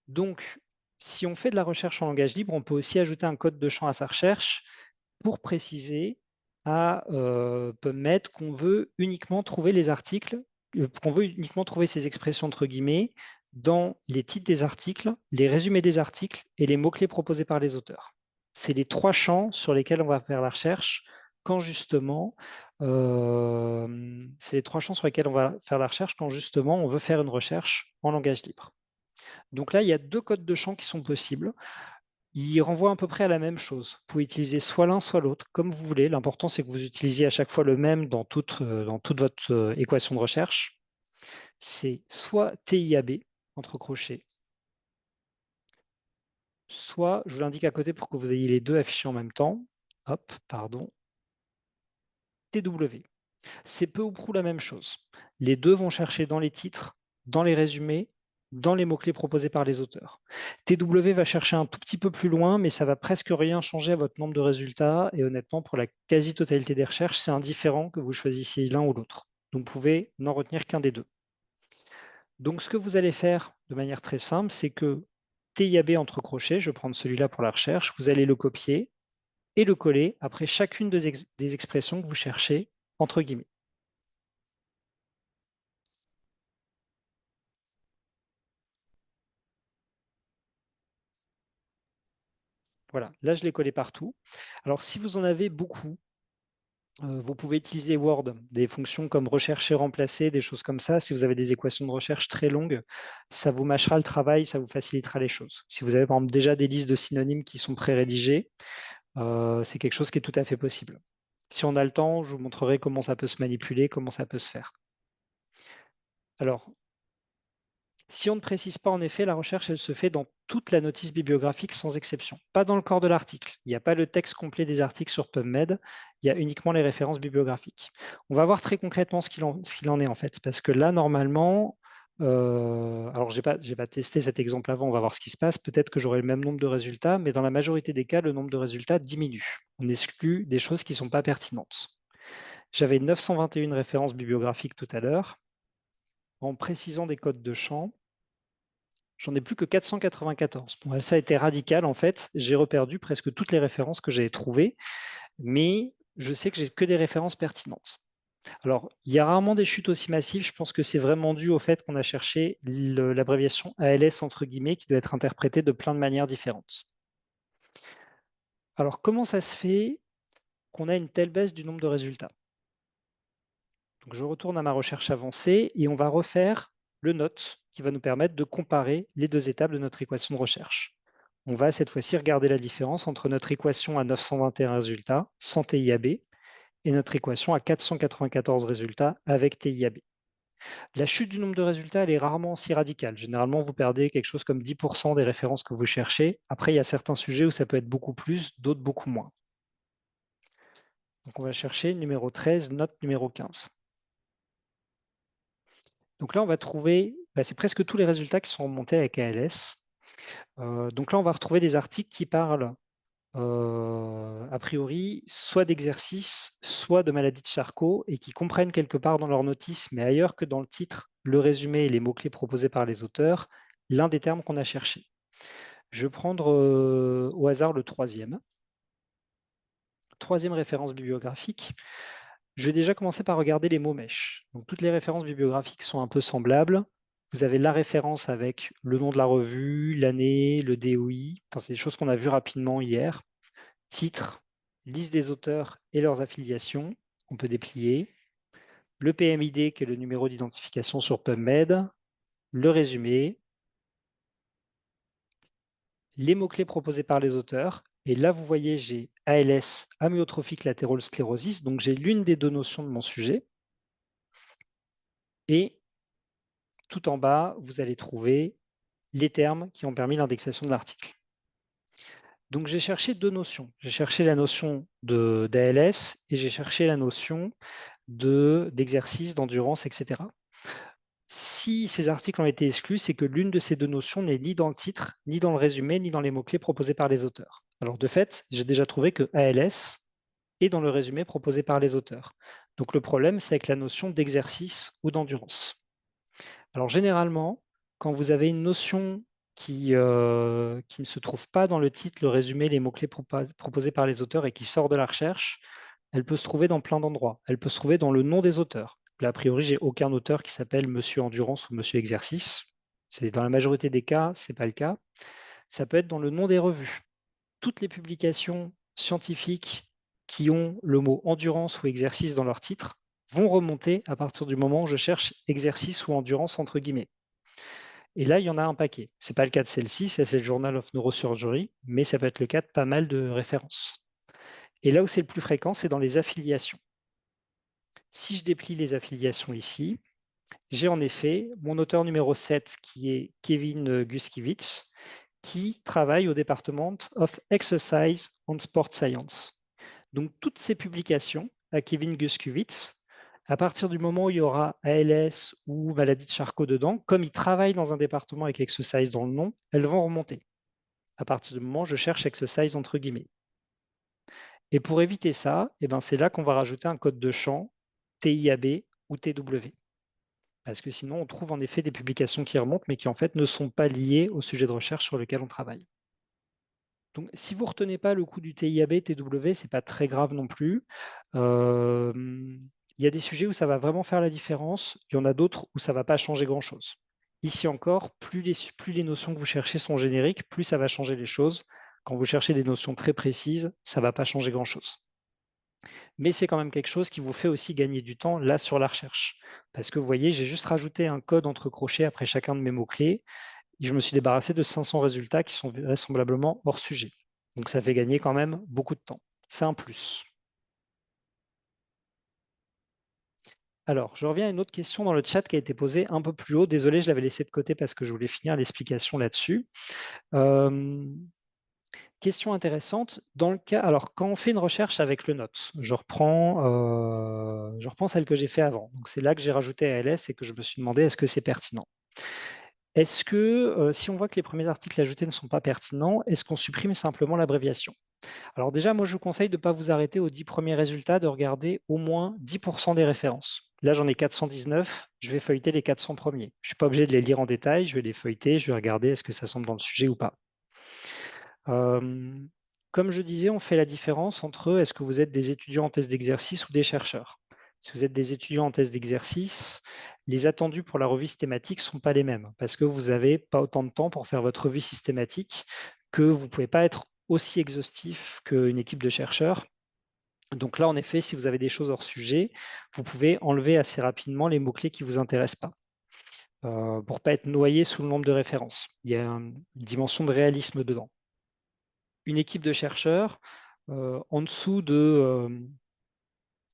[SPEAKER 1] Donc, si on fait de la recherche en langage libre, on peut aussi ajouter un code de champ à sa recherche pour préciser à PubMed qu'on veut uniquement trouver les articles, qu'on veut uniquement trouver ces expressions entre guillemets dans les titres des articles, les résumés des articles et les mots-clés proposés par les auteurs. c'est les 3 champs sur lesquels on va faire la recherche quand justement, c'est les 3 champs sur lesquels on va faire la recherche quand justement on veut faire une recherche en langage libre. Donc là, il y a 2 codes de champs qui sont possibles. Ils renvoient à peu près à la même chose. Vous pouvez utiliser soit l'un, soit l'autre, comme vous voulez. L'important, c'est que vous utilisiez à chaque fois le même dans toute votre équation de recherche. C'est soit TIAB, entre crochets, soit, je vous l'indique à côté pour que vous ayez les deux affichés en même temps, hop, pardon, TW. C'est peu ou prou la même chose. Les deux vont chercher dans les titres, dans les résumés, dans les mots-clés proposés par les auteurs. TW va chercher un tout petit peu plus loin, mais ça va presque rien changer à votre nombre de résultats. Et honnêtement, pour la quasi-totalité des recherches, c'est indifférent que vous choisissiez l'un ou l'autre. Donc, vous pouvez n'en retenir qu'un des deux. Donc, ce que vous allez faire de manière très simple, c'est que TIAB entre crochets, je vais prendre celui-là pour la recherche, vous allez le copier et le coller après chacune des expressions que vous cherchez, entre guillemets. Voilà, là je l'ai collé partout. Alors si vous en avez beaucoup, vous pouvez utiliser Word, des fonctions comme rechercher, remplacer, des choses comme ça. Si vous avez des équations de recherche très longues, ça vous mâchera le travail, ça vous facilitera les choses. Si vous avez par exemple déjà des listes de synonymes qui sont pré-rédigées, c'est quelque chose qui est tout à fait possible. Si on a le temps, je vous montrerai comment ça peut se manipuler, comment ça peut se faire. Alors, si on ne précise pas, en effet, la recherche, elle se fait dans toute la notice bibliographique sans exception, pas dans le corps de l'article. Il n'y a pas le texte complet des articles sur PubMed, il y a uniquement les références bibliographiques. On va voir très concrètement ce qu'il en est en fait, parce que là, normalement, alors je n'ai pas testé cet exemple avant, on va voir ce qui se passe. Peut-être que j'aurai le même nombre de résultats, mais dans la majorité des cas, le nombre de résultats diminue. On exclut des choses qui ne sont pas pertinentes. J'avais 921 références bibliographiques tout à l'heure. En précisant des codes de champ, j'en ai plus que 494. Bon, ça a été radical en fait. J'ai reperdu presque toutes les références que j'avais trouvées, mais je sais que j'ai que des références pertinentes. Alors, il y a rarement des chutes aussi massives. Je pense que c'est vraiment dû au fait qu'on a cherché l'abréviation ALS entre guillemets qui doit être interprétée de plein de manières différentes. Alors, comment ça se fait qu'on a une telle baisse du nombre de résultats? Donc, je retourne à ma recherche avancée et on va refaire le note qui va nous permettre de comparer les deux étapes de notre équation de recherche. On va cette fois-ci regarder la différence entre notre équation à 921 résultats sans TIAB et notre équation à 494 résultats avec TIAB. La chute du nombre de résultats, elle est rarement si radicale. Généralement, vous perdez quelque chose comme 10% des références que vous cherchez. Après, il y a certains sujets où ça peut être beaucoup plus, d'autres beaucoup moins. Donc, on va chercher numéro 13, note numéro 15. Donc là, on va trouver, c'est presque tous les résultats qui sont remontés avec ALS. Donc là, on va retrouver des articles qui parlent, a priori, soit d'exercice, soit de maladie de Charcot, et qui comprennent quelque part dans leur notice, mais ailleurs que dans le titre, le résumé et les mots-clés proposés par les auteurs, l'un des termes qu'on a cherché. Je vais prendre au hasard le troisième. Troisième référence bibliographique. Je vais déjà commencer par regarder les mots mèches. Donc, toutes les références bibliographiques sont un peu semblables. Vous avez la référence avec le nom de la revue, l'année, le DOI. Enfin, c'est des choses qu'on a vues rapidement hier. Titre, liste des auteurs et leurs affiliations. On peut déplier. Le PMID, qui est le numéro d'identification sur PubMed. Le résumé. Les mots-clés proposés par les auteurs. Et là, vous voyez, j'ai ALS, amyotrophique latérale sclérosis. Donc, j'ai l'une des deux notions de mon sujet. Et tout en bas, vous allez trouver les termes qui ont permis l'indexation de l'article. Donc, j'ai cherché deux notions. J'ai cherché la notion d'ALS et j'ai cherché la notion d'exercice, d'endurance, etc. Si ces articles ont été exclus, c'est que l'une de ces deux notions n'est ni dans le titre, ni dans le résumé, ni dans les mots-clés proposés par les auteurs. Alors, de fait, j'ai déjà trouvé que ALS est dans le résumé proposé par les auteurs. Donc, le problème, c'est avec la notion d'exercice ou d'endurance. Alors, généralement, quand vous avez une notion qui ne se trouve pas dans le titre, le résumé, les mots-clés proposés par les auteurs et qui sort de la recherche, elle peut se trouver dans plein d'endroits. Elle peut se trouver dans le nom des auteurs. Là, a priori, j'ai aucun auteur qui s'appelle Monsieur Endurance ou Monsieur Exercice. Dans la majorité des cas, ce n'est pas le cas. Ça peut être dans le nom des revues. toutes les publications scientifiques qui ont le mot endurance ou exercice dans leur titre vont remonter à partir du moment où je cherche exercice ou endurance entre guillemets. Et là, il y en a un paquet. Ce n'est pas le cas de celle-ci, c'est le Journal of Neurosurgery, mais ça peut être le cas de pas mal de références. Et là où c'est le plus fréquent, c'est dans les affiliations. Si je déplie les affiliations ici, j'ai en effet mon auteur numéro 7 qui est Kevin Guskiewicz, qui travaille au département of Exercise and Sport Science. Donc toutes ces publications à Kevin Guskiewicz, à partir du moment où il y aura ALS ou maladie de Charcot dedans, comme il travaille dans un département avec exercise dans le nom, elles vont remonter. À partir du moment où je cherche exercise entre guillemets. Et pour éviter ça, c'est là qu'on va rajouter un code de champ TIAB ou TW. Parce que sinon, on trouve en effet des publications qui remontent, mais qui en fait ne sont pas liées au sujet de recherche sur lequel on travaille. Donc, si vous ne retenez pas le coup du TIAB, TW, ce n'est pas très grave non plus. Il y a des sujets où ça va vraiment faire la différence. Il y en a d'autres où ça ne va pas changer grand-chose. Ici encore, plus les notions que vous cherchez sont génériques, plus ça va changer les choses. Quand vous cherchez des notions très précises, ça ne va pas changer grand-chose. Mais c'est quand même quelque chose qui vous fait aussi gagner du temps là sur la recherche. Parce que vous voyez, j'ai juste rajouté un code entre crochets après chacun de mes mots-clés. Et je me suis débarrassé de 500 résultats qui sont vraisemblablement hors sujet. Donc ça fait gagner quand même beaucoup de temps. C'est un plus. Alors, je reviens à une autre question dans le chat qui a été posée un peu plus haut. Désolé, je l'avais laissé de côté parce que je voulais finir l'explication là-dessus. Question intéressante. Dans le cas, alors, quand on fait une recherche avec le note, je reprends celle que j'ai fait avant. Donc, c'est là que j'ai rajouté ALS et que je me suis demandé est-ce que c'est pertinent. Est-ce que, si on voit que les premiers articles ajoutés ne sont pas pertinents, est-ce qu'on supprime simplement l'abréviation? Alors déjà, moi, je vous conseille de ne pas vous arrêter aux 10 premiers résultats, de regarder au moins 10% des références. Là, j'en ai 419, je vais feuilleter les 400 premiers. Je ne suis pas obligé de les lire en détail, je vais les feuilleter, je vais regarder est-ce que ça semble dans le sujet ou pas. Comme je disais, on fait la différence entre est-ce que vous êtes des étudiants en thèse d'exercice ou des chercheurs. Si vous êtes des étudiants en thèse d'exercice, les attendus pour la revue systématique ne sont pas les mêmes parce que vous n'avez pas autant de temps pour faire votre revue systématique, que vous ne pouvez pas être aussi exhaustif qu'une équipe de chercheurs. Donc là, en effet, si vous avez des choses hors sujet, vous pouvez enlever assez rapidement les mots-clés qui ne vous intéressent pas pour ne pas être noyé sous le nombre de références. Il y a une dimension de réalisme dedans. Une équipe de chercheurs, en dessous de,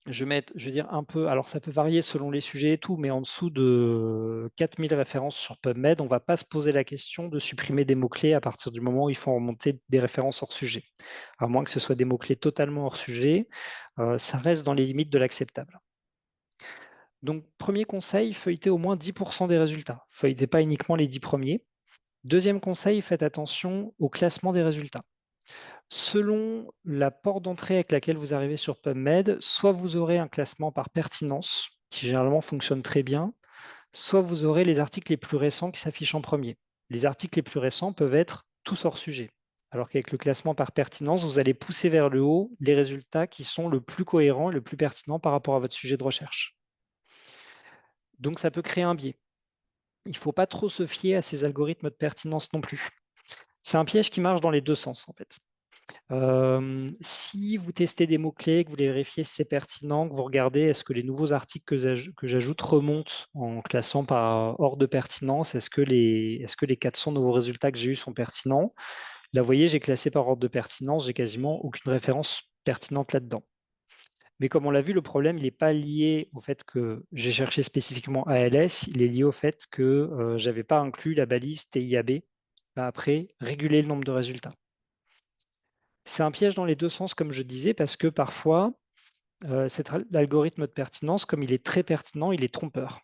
[SPEAKER 1] je veux dire un peu, alors ça peut varier selon les sujets et tout, mais en dessous de 4000 références sur PubMed, on ne va pas se poser la question de supprimer des mots-clés à partir du moment où il faut remonter des références hors sujet. À moins que ce soit des mots-clés totalement hors sujet, ça reste dans les limites de l'acceptable. Donc, premier conseil, feuilletez au moins 10% des résultats. Feuilletez pas uniquement les 10 premiers. Deuxième conseil, faites attention au classement des résultats. Selon la porte d'entrée avec laquelle vous arrivez sur PubMed, soit vous aurez un classement par pertinence, qui généralement fonctionne très bien, soit vous aurez les articles les plus récents qui s'affichent en premier. Les articles les plus récents peuvent être tous hors sujet. Alors qu'avec le classement par pertinence, vous allez pousser vers le haut les résultats qui sont le plus cohérents et le plus pertinents par rapport à votre sujet de recherche. Donc ça peut créer un biais. Il ne faut pas trop se fier à ces algorithmes de pertinence non plus. C'est un piège qui marche dans les deux sens, en fait. Si vous testez des mots-clés, que vous les vérifiez si c'est pertinent, que vous regardez est-ce que les nouveaux articles que j'ajoute remontent en classant par ordre de pertinence, est-ce que les 400 nouveaux résultats que j'ai eus sont pertinents? Là, vous voyez, j'ai classé par ordre de pertinence, j'ai quasiment aucune référence pertinente là-dedans. Mais comme on l'a vu, le problème, il n'est pas lié au fait que j'ai cherché spécifiquement ALS, il est lié au fait que je n'avais pas inclus la balise TIAB qui va après réguler le nombre de résultats. C'est un piège dans les deux sens, comme je disais, parce que parfois, l'algorithme de pertinence, comme il est très pertinent, il est trompeur.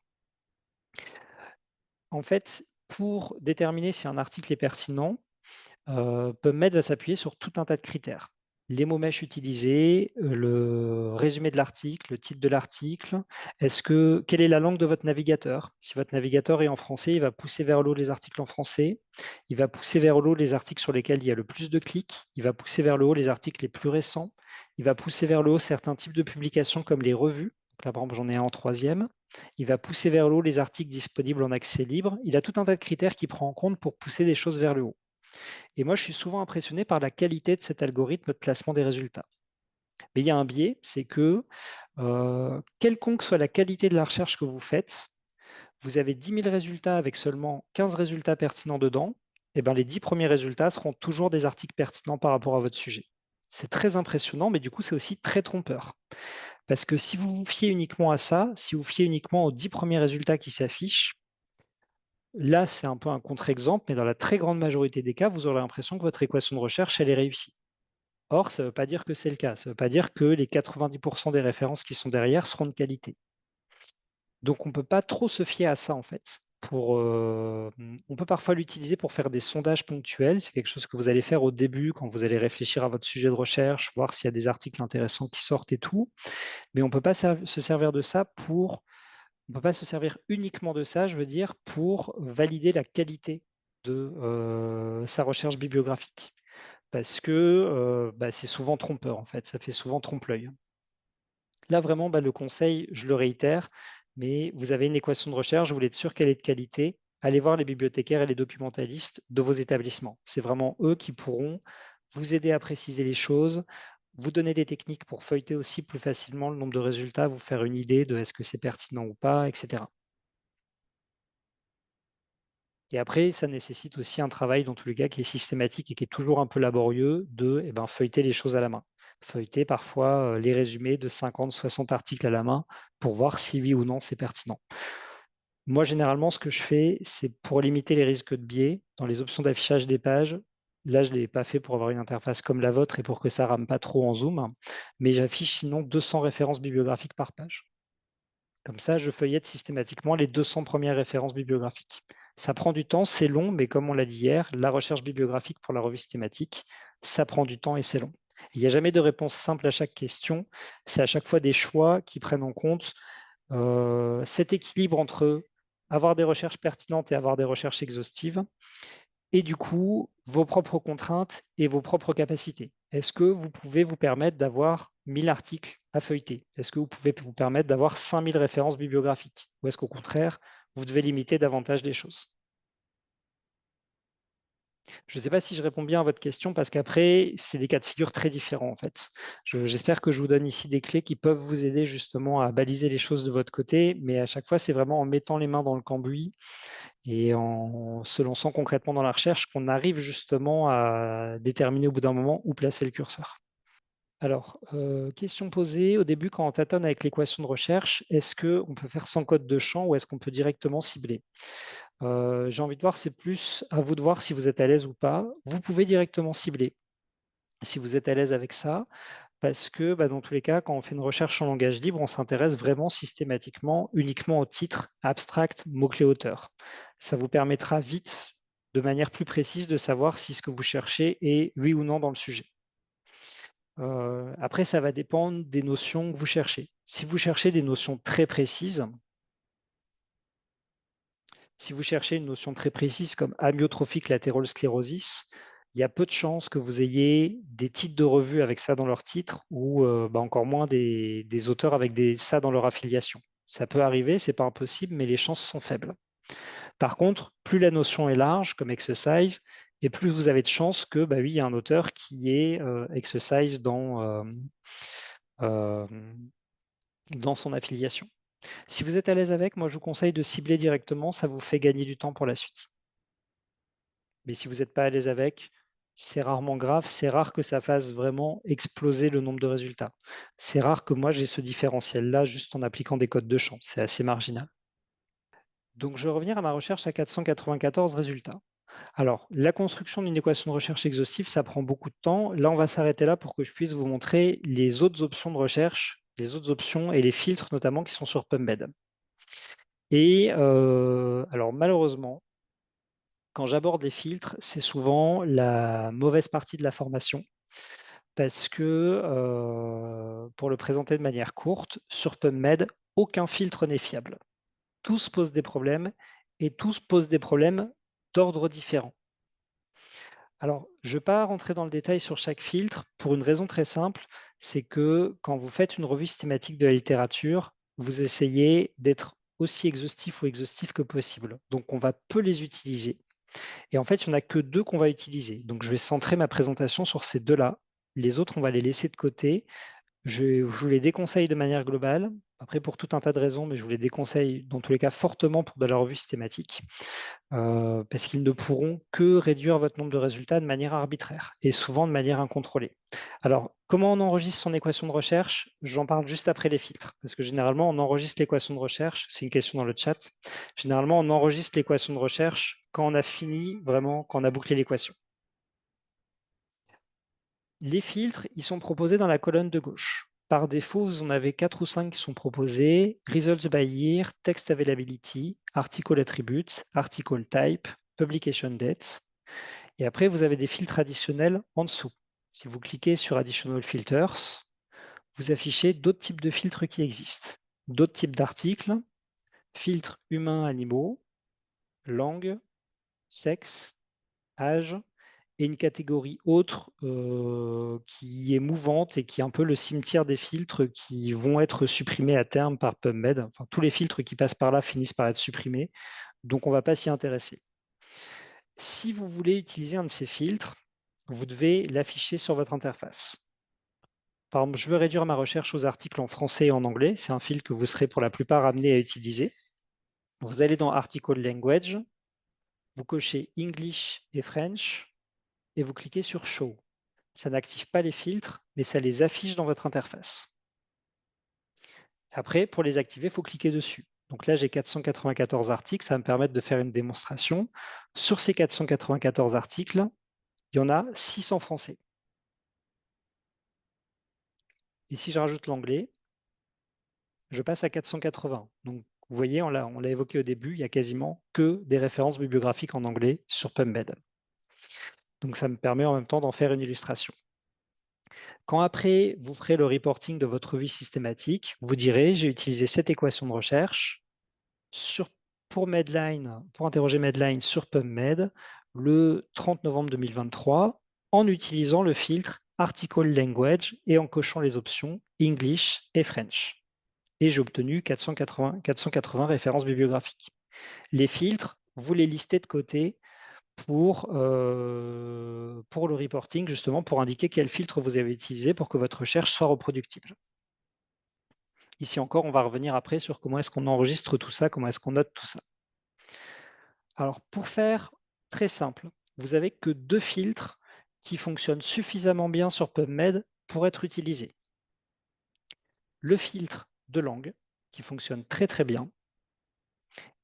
[SPEAKER 1] En fait, pour déterminer si un article est pertinent, PubMed va s'appuyer sur tout un tas de critères. Les mots mèches utilisés, le résumé de l'article, le titre de l'article, quelle est la langue de votre navigateur? Si votre navigateur est en français, il va pousser vers le haut les articles en français, il va pousser vers le haut les articles sur lesquels il y a le plus de clics, il va pousser vers le haut les articles les plus récents, il va pousser vers le haut certains types de publications comme les revues. Donc là, par exemple, j'en ai un en troisième. Il va pousser vers le haut les articles disponibles en accès libre. Il a tout un tas de critères qu'il prend en compte pour pousser des choses vers le haut. Et moi, je suis souvent impressionné par la qualité de cet algorithme de classement des résultats. Mais il y a un biais, c'est que, quelconque soit la qualité de la recherche que vous faites, vous avez 10 000 résultats avec seulement 15 résultats pertinents dedans, et ben, les 10 premiers résultats seront toujours des articles pertinents par rapport à votre sujet. C'est très impressionnant, mais du coup, c'est aussi très trompeur. Parce que si vous vous fiez uniquement à ça, si vous fiez uniquement aux 10 premiers résultats qui s'affichent, là, c'est un peu un contre-exemple, mais dans la très grande majorité des cas, vous aurez l'impression que votre équation de recherche, elle est réussie. Or, ça ne veut pas dire que c'est le cas. Ça ne veut pas dire que les 90% des références qui sont derrière seront de qualité. Donc, on ne peut pas trop se fier à ça, en fait. On peut parfois l'utiliser pour faire des sondages ponctuels. C'est quelque chose que vous allez faire au début quand vous allez réfléchir à votre sujet de recherche, voir s'il y a des articles intéressants qui sortent et tout. Mais on ne peut pas se servir de ça on peut pas se servir uniquement de ça, je veux dire, pour valider la qualité de sa recherche bibliographique. Parce que bah, c'est souvent trompeur, en fait. Ça fait souvent trompe-l'œil. Là, vraiment, bah, le conseil, je le réitère, mais vous avez une équation de recherche, vous voulez être sûr qu'elle est de qualité, allez voir les bibliothécaires et les documentalistes de vos établissements. C'est vraiment eux qui pourront vous aider à préciser les choses, vous donner des techniques pour feuilleter aussi plus facilement le nombre de résultats, vous faire une idée de est-ce que c'est pertinent ou pas, etc. Et après, ça nécessite aussi un travail, dans tous les cas, qui est systématique et qui est toujours un peu laborieux de eh ben, feuilleter les choses à la main. Feuilleter parfois les résumés de 50, 60 articles à la main pour voir si oui ou non c'est pertinent. Moi, généralement, ce que je fais, c'est pour limiter les risques de biais, dans les options d'affichage des pages. Là, je ne l'ai pas fait pour avoir une interface comme la vôtre et pour que ça rame pas trop en zoom, mais j'affiche sinon 200 références bibliographiques par page. Comme ça, je feuillette systématiquement les 200 premières références bibliographiques. Ça prend du temps, c'est long, mais comme on l'a dit hier, la recherche bibliographique pour la revue systématique, ça prend du temps et c'est long. Il n'y a jamais de réponse simple à chaque question. C'est à chaque fois des choix qui prennent en compte cet équilibre entre avoir des recherches pertinentes et avoir des recherches exhaustives, et du coup, vos propres contraintes et vos propres capacités. Est-ce que vous pouvez vous permettre d'avoir 1000 articles à feuilleter? Est-ce que vous pouvez vous permettre d'avoir 5000 références bibliographiques? Ou est-ce qu'au contraire, vous devez limiter davantage les choses? Je ne sais pas si je réponds bien à votre question parce qu'après, c'est des cas de figure très différents en fait. J'espère que je vous donne ici des clés qui peuvent vous aider justement à baliser les choses de votre côté, mais à chaque fois, c'est vraiment en mettant les mains dans le cambouis et en se lançant concrètement dans la recherche qu'on arrive justement à déterminer au bout d'un moment où placer le curseur. Alors, question posée au début quand on tâtonne avec l'équation de recherche, est-ce qu'on peut faire sans code de champ ou est-ce qu'on peut directement cibler? J'ai envie de voir, c'est plus à vous de voir si vous êtes à l'aise ou pas. Vous pouvez directement cibler si vous êtes à l'aise avec ça, parce que, bah, dans tous les cas, quand on fait une recherche en langage libre, on s'intéresse vraiment systématiquement uniquement au titre, abstract, mot-clé auteur. Ça vous permettra vite, de manière plus précise, de savoir si ce que vous cherchez est oui ou non dans le sujet. Après, ça va dépendre des notions que vous cherchez. Si vous cherchez des notions très précises, si vous cherchez une notion très précise comme amyotrophique lateral sclerosis, il y a peu de chances que vous ayez des titres de revues avec ça dans leur titre ou bah, encore moins des auteurs avec ça dans leur affiliation. Ça peut arriver, c'est pas impossible, mais les chances sont faibles. Par contre, plus la notion est large, comme exercise, et plus vous avez de chances que, bah oui, il y a un auteur qui est exercise euh, dans son affiliation. Si vous êtes à l'aise avec, moi je vous conseille de cibler directement, ça vous fait gagner du temps pour la suite. Mais si vous n'êtes pas à l'aise avec, c'est rarement grave, c'est rare que ça fasse vraiment exploser le nombre de résultats. C'est rare que moi j'ai ce différentiel-là juste en appliquant des codes de champ, c'est assez marginal. Donc je vais revenir à ma recherche à 494 résultats. Alors, la construction d'une équation de recherche exhaustive, ça prend beaucoup de temps. Là, on va s'arrêter là pour que je puisse vous montrer les autres options de recherche, les autres options et les filtres notamment qui sont sur PubMed. Et alors malheureusement, quand j'aborde les filtres, c'est souvent la mauvaise partie de la formation parce que, pour le présenter de manière courte, sur PubMed, aucun filtre n'est fiable. Tous posent des problèmes et tous posent des problèmes d'ordre différent. Alors, je ne vais pas rentrer dans le détail sur chaque filtre pour une raison très simple, c'est que quand vous faites une revue systématique de la littérature, vous essayez d'être aussi exhaustif ou exhaustif que possible. Donc, on va peu les utiliser. Et en fait, il n'y en a que 2 qu'on va utiliser. Donc je vais centrer ma présentation sur ces 2-là. Les autres, on va les laisser de côté. Je vous les déconseille de manière globale. Après, pour tout un tas de raisons, mais je vous les déconseille dans tous les cas fortement pour de la revue systématique, parce qu'ils ne pourront que réduire votre nombre de résultats de manière arbitraire et souvent de manière incontrôlée. Alors, comment on enregistre son équation de recherche? J'en parle juste après les filtres, parce que généralement, on enregistre l'équation de recherche. C'est une question dans le chat. Généralement, on enregistre l'équation de recherche quand on a fini, vraiment, quand on a bouclé l'équation. Les filtres, ils sont proposés dans la colonne de gauche. Par défaut, vous en avez 4 ou 5 qui sont proposés. Results by year, Text Availability, Article Attributes, Article Type, Publication Date. Et après, vous avez des filtres additionnels en dessous. Si vous cliquez sur Additional Filters, vous affichez d'autres types de filtres qui existent. D'autres types d'articles, filtres humains, animaux, langue, sexe, âge, et une catégorie autre qui est mouvante et qui est un peu le cimetière des filtres qui vont être supprimés à terme par PubMed. Enfin, tous les filtres qui passent par là finissent par être supprimés, donc on ne va pas s'y intéresser. Si vous voulez utiliser un de ces filtres, vous devez l'afficher sur votre interface. Par exemple, je veux réduire ma recherche aux articles en français et en anglais. C'est un filtre que vous serez pour la plupart amené à utiliser. Vous allez dans Article Language, vous cochez English et French, et vous cliquez sur Show. Ça n'active pas les filtres, mais ça les affiche dans votre interface. Après, pour les activer, il faut cliquer dessus. Donc là, j'ai 494 articles, ça va me permettre de faire une démonstration. Sur ces 494 articles, il y en a 6 en français. Et si je rajoute l'anglais, je passe à 480. Donc, vous voyez, on l'a évoqué au début, il n'y a quasiment que des références bibliographiques en anglais sur PubMed. Donc, ça me permet en même temps d'en faire une illustration. Quand après, vous ferez le reporting de votre revue systématique, vous direz, j'ai utilisé cette équation de recherche pour interroger Medline sur PubMed le 30 novembre 2023 en utilisant le filtre Article Language et en cochant les options English et French. Et j'ai obtenu 480 références bibliographiques. Les filtres, vous les listez de côté pour le reporting, justement, pour indiquer quel filtre vous avez utilisé pour que votre recherche soit reproductible. Ici encore, on va revenir après sur comment est-ce qu'on enregistre tout ça, comment est-ce qu'on note tout ça. Alors, pour faire très simple, vous n'avez que 2 filtres qui fonctionnent suffisamment bien sur PubMed pour être utilisés. Le filtre de langue, qui fonctionne très très bien,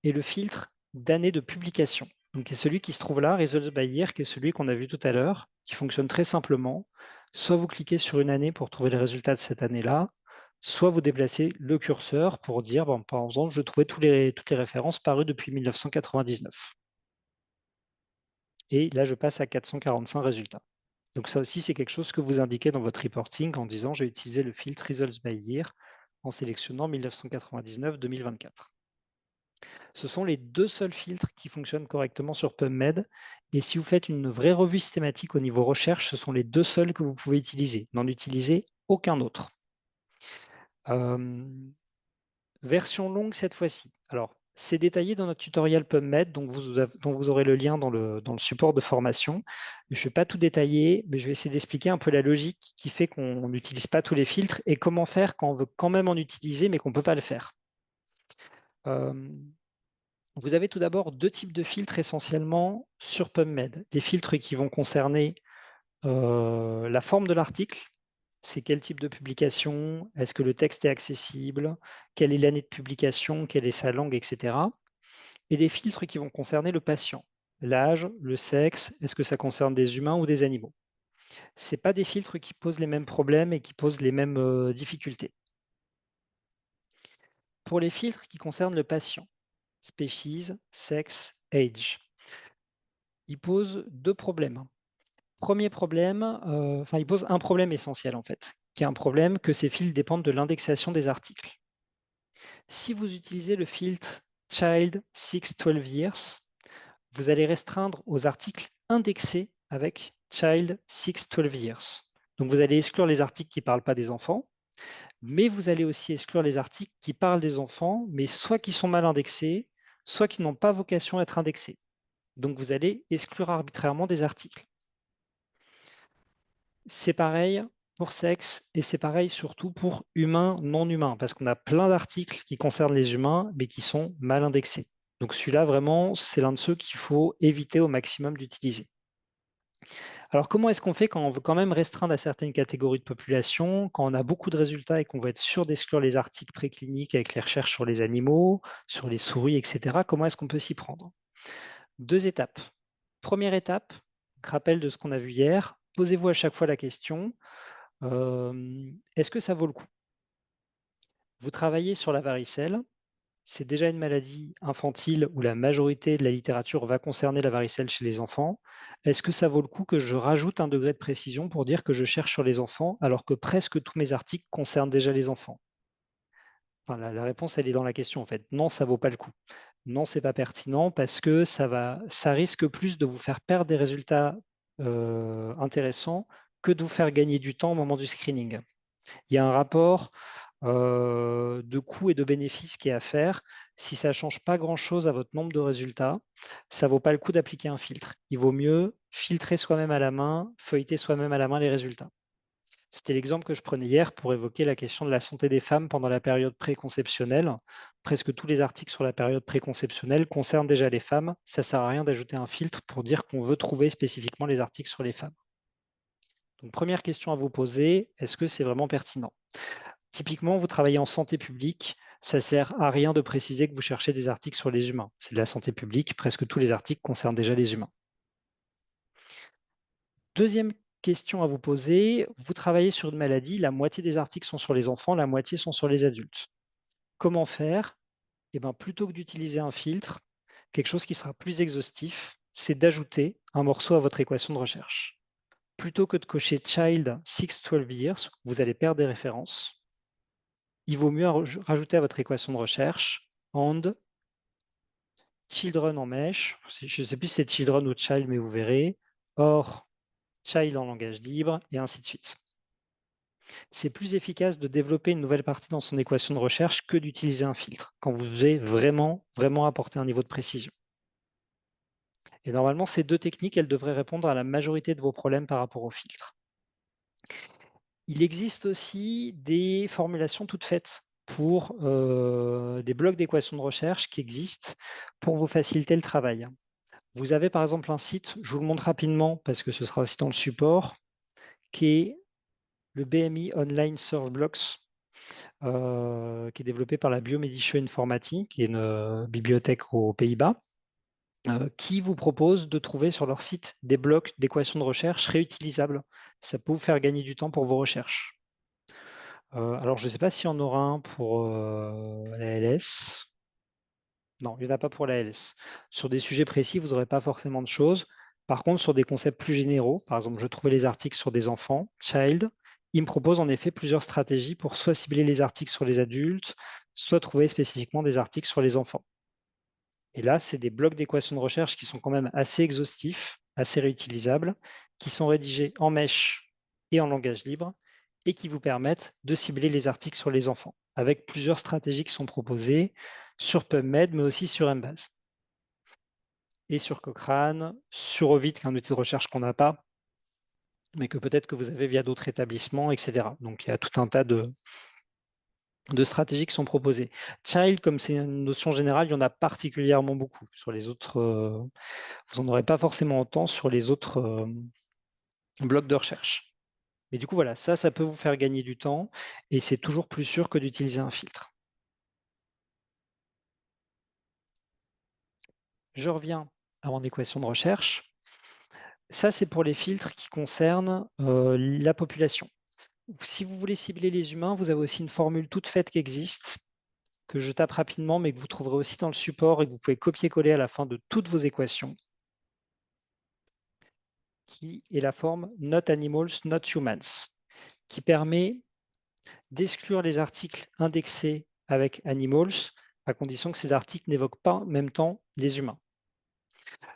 [SPEAKER 1] et le filtre d'année de publication. Donc, c'est celui qui se trouve là, Results by Year, qui est celui qu'on a vu tout à l'heure, qui fonctionne très simplement. Soit vous cliquez sur une année pour trouver les résultats de cette année-là, soit vous déplacez le curseur pour dire, bon, par exemple, je trouvais toutes les références parues depuis 1999. Et là, je passe à 445 résultats. Donc ça aussi, c'est quelque chose que vous indiquez dans votre reporting en disant, j'ai utilisé le filtre Results by Year en sélectionnant 1999-2024. Ce sont les 2 seuls filtres qui fonctionnent correctement sur PubMed. Et si vous faites une vraie revue systématique au niveau recherche, ce sont les 2 seuls que vous pouvez utiliser. N'en utilisez aucun autre. Version longue cette fois-ci. Alors, c'est détaillé dans notre tutoriel PubMed, dont vous aurez le lien dans le support de formation. Je ne vais pas tout détailler, mais je vais essayer d'expliquer un peu la logique qui fait qu'on n'utilise pas tous les filtres et comment faire quand on veut quand même en utiliser, mais qu'on ne peut pas le faire. Vous avez tout d'abord 2 types de filtres essentiellement sur PubMed. Des filtres qui vont concerner la forme de l'article, c'est quel type de publication, est-ce que le texte est accessible, quelle est l'année de publication, quelle est sa langue, etc. Et des filtres qui vont concerner le patient, l'âge, le sexe, est-ce que ça concerne des humains ou des animaux. Ce pas des filtres qui posent les mêmes problèmes et qui posent les mêmes difficultés. Pour les filtres qui concernent le patient, species, sexe, age, ils posent 2 problèmes. Premier problème, il pose un problème essentiel en fait, qui est un problème que ces filtres dépendent de l'indexation des articles. Si vous utilisez le filtre Child 6-12 Years, vous allez restreindre aux articles indexés avec Child 6-12 Years. Donc vous allez exclure les articles qui ne parlent pas des enfants, mais vous allez aussi exclure les articles qui parlent des enfants, mais soit qui sont mal indexés, soit qui n'ont pas vocation à être indexés. Donc, vous allez exclure arbitrairement des articles. C'est pareil pour sexe et c'est pareil surtout pour humains, non humains, parce qu'on a plein d'articles qui concernent les humains, mais qui sont mal indexés. Donc celui-là, vraiment, c'est l'un de ceux qu'il faut éviter au maximum d'utiliser. Alors comment est-ce qu'on fait quand on veut quand même restreindre à certaines catégories de population, quand on a beaucoup de résultats et qu'on veut être sûr d'exclure les articles précliniques avec les recherches sur les animaux, sur les souris, etc. Comment est-ce qu'on peut s'y prendre? 2 étapes. Première étape, rappel de ce qu'on a vu hier, posez-vous à chaque fois la question, est-ce que ça vaut le coup? Vous travaillez sur la varicelle, c'est déjà une maladie infantile où la majorité de la littérature va concerner la varicelle chez les enfants. Est-ce que ça vaut le coup que je rajoute un degré de précision pour dire que je cherche sur les enfants alors que presque tous mes articles concernent déjà les enfants? Enfin, la réponse, elle est dans la question en fait. Non, ça vaut pas le coup. Non, c'est pas pertinent parce que ça risque plus de vous faire perdre des résultats intéressants que de vous faire gagner du temps au moment du screening. Il y a un rapport de coûts et de bénéfices qui est à faire. Si ça ne change pas grand-chose à votre nombre de résultats, ça ne vaut pas le coup d'appliquer un filtre. Il vaut mieux filtrer soi-même à la main, feuilleter soi-même à la main les résultats. C'était l'exemple que je prenais hier pour évoquer la question de la santé des femmes pendant la période préconceptionnelle. Presque tous les articles sur la période préconceptionnelle concernent déjà les femmes. Ça ne sert à rien d'ajouter un filtre pour dire qu'on veut trouver spécifiquement les articles sur les femmes. Donc, première question à vous poser, est-ce que c'est vraiment pertinent? Typiquement, vous travaillez en santé publique, ça sert à rien de préciser que vous cherchez des articles sur les humains. C'est de la santé publique, presque tous les articles concernent déjà les humains. Deuxième question à vous poser, vous travaillez sur une maladie, la moitié des articles sont sur les enfants, la moitié sont sur les adultes. Comment faire? Eh bien, plutôt que d'utiliser un filtre, quelque chose qui sera plus exhaustif, c'est d'ajouter un morceau à votre équation de recherche. Plutôt que de cocher Child 6-12 years, vous allez perdre des références. Il vaut mieux rajouter à votre équation de recherche and children en mèche, je ne sais plus si c'est children ou child, mais vous verrez, or child en langage libre, et ainsi de suite. C'est plus efficace de développer une nouvelle partie dans son équation de recherche que d'utiliser un filtre, quand vous voulez vraiment apporter un niveau de précision. Et normalement, ces 2 techniques, elles devraient répondre à la majorité de vos problèmes par rapport au filtre. Il existe aussi des formulations toutes faites pour des blocs d'équations de recherche qui existent pour vous faciliter le travail. Vous avez par exemple un site, je vous le montre rapidement parce que ce sera aussi dans le support, qui est le BMI Online Search Blocks, qui est développé par la Biomedische Informatie, qui est une bibliothèque aux Pays-Bas, qui vous propose de trouver sur leur site des blocs d'équations de recherche réutilisables. Ça peut vous faire gagner du temps pour vos recherches. Alors je ne sais pas s'il y en aura un pour la LS. Non, il n'y en a pas pour la LS. Sur des sujets précis, vous n'aurez pas forcément de choses. Par contre, sur des concepts plus généraux, par exemple, je trouvais les articles sur des enfants, child, il me propose en effet plusieurs stratégies pour soit cibler les articles sur les adultes, soit trouver spécifiquement des articles sur les enfants. Et là, c'est des blocs d'équations de recherche qui sont quand même assez exhaustifs, assez réutilisables, qui sont rédigés en mèche et en langage libre, et qui vous permettent de cibler les articles sur les enfants, avec plusieurs stratégies qui sont proposées sur PubMed, mais aussi sur Embase. Et sur Cochrane, sur Ovid, qui est un outil de recherche qu'on n'a pas, mais que peut-être que vous avez via d'autres établissements, etc. Donc il y a tout un tas de stratégies qui sont proposées. Child, comme c'est une notion générale, il y en a particulièrement beaucoup. Sur les autres, vous n'en aurez pas forcément autant sur les autres blocs de recherche. Mais du coup, voilà, ça peut vous faire gagner du temps et c'est toujours plus sûr que d'utiliser un filtre. Je reviens à mon équation de recherche. Ça, c'est pour les filtres qui concernent la population. Si vous voulez cibler les humains, vous avez aussi une formule toute faite qui existe, que je tape rapidement, mais que vous trouverez aussi dans le support et que vous pouvez copier-coller à la fin de toutes vos équations, qui est la forme Not Animals, Not Humans, qui permet d'exclure les articles indexés avec Animals, à condition que ces articles n'évoquent pas en même temps les humains.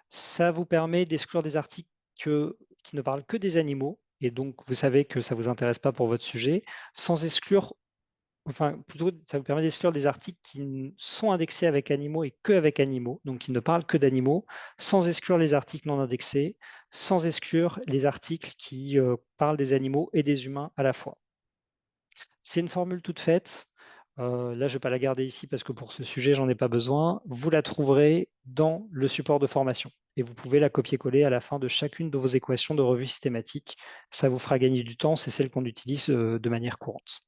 [SPEAKER 1] Ça vous permet d'exclure des articles qui ne parlent que des animaux, et donc vous savez que ça ne vous intéresse pas pour votre sujet, sans exclure enfin plutôt, ça vous permet d'exclure des articles qui sont indexés avec animaux et que avec animaux, donc qui ne parlent que d'animaux, sans exclure les articles non indexés, sans exclure les articles qui parlent des animaux et des humains à la fois. C'est une formule toute faite. Là, je ne vais pas la garder ici parce que pour ce sujet, j'en ai pas besoin. Vous la trouverez dans le support de formation et vous pouvez la copier-coller à la fin de chacune de vos équations de revue systématique. Ça vous fera gagner du temps, c'est celle qu'on utilise de manière courante.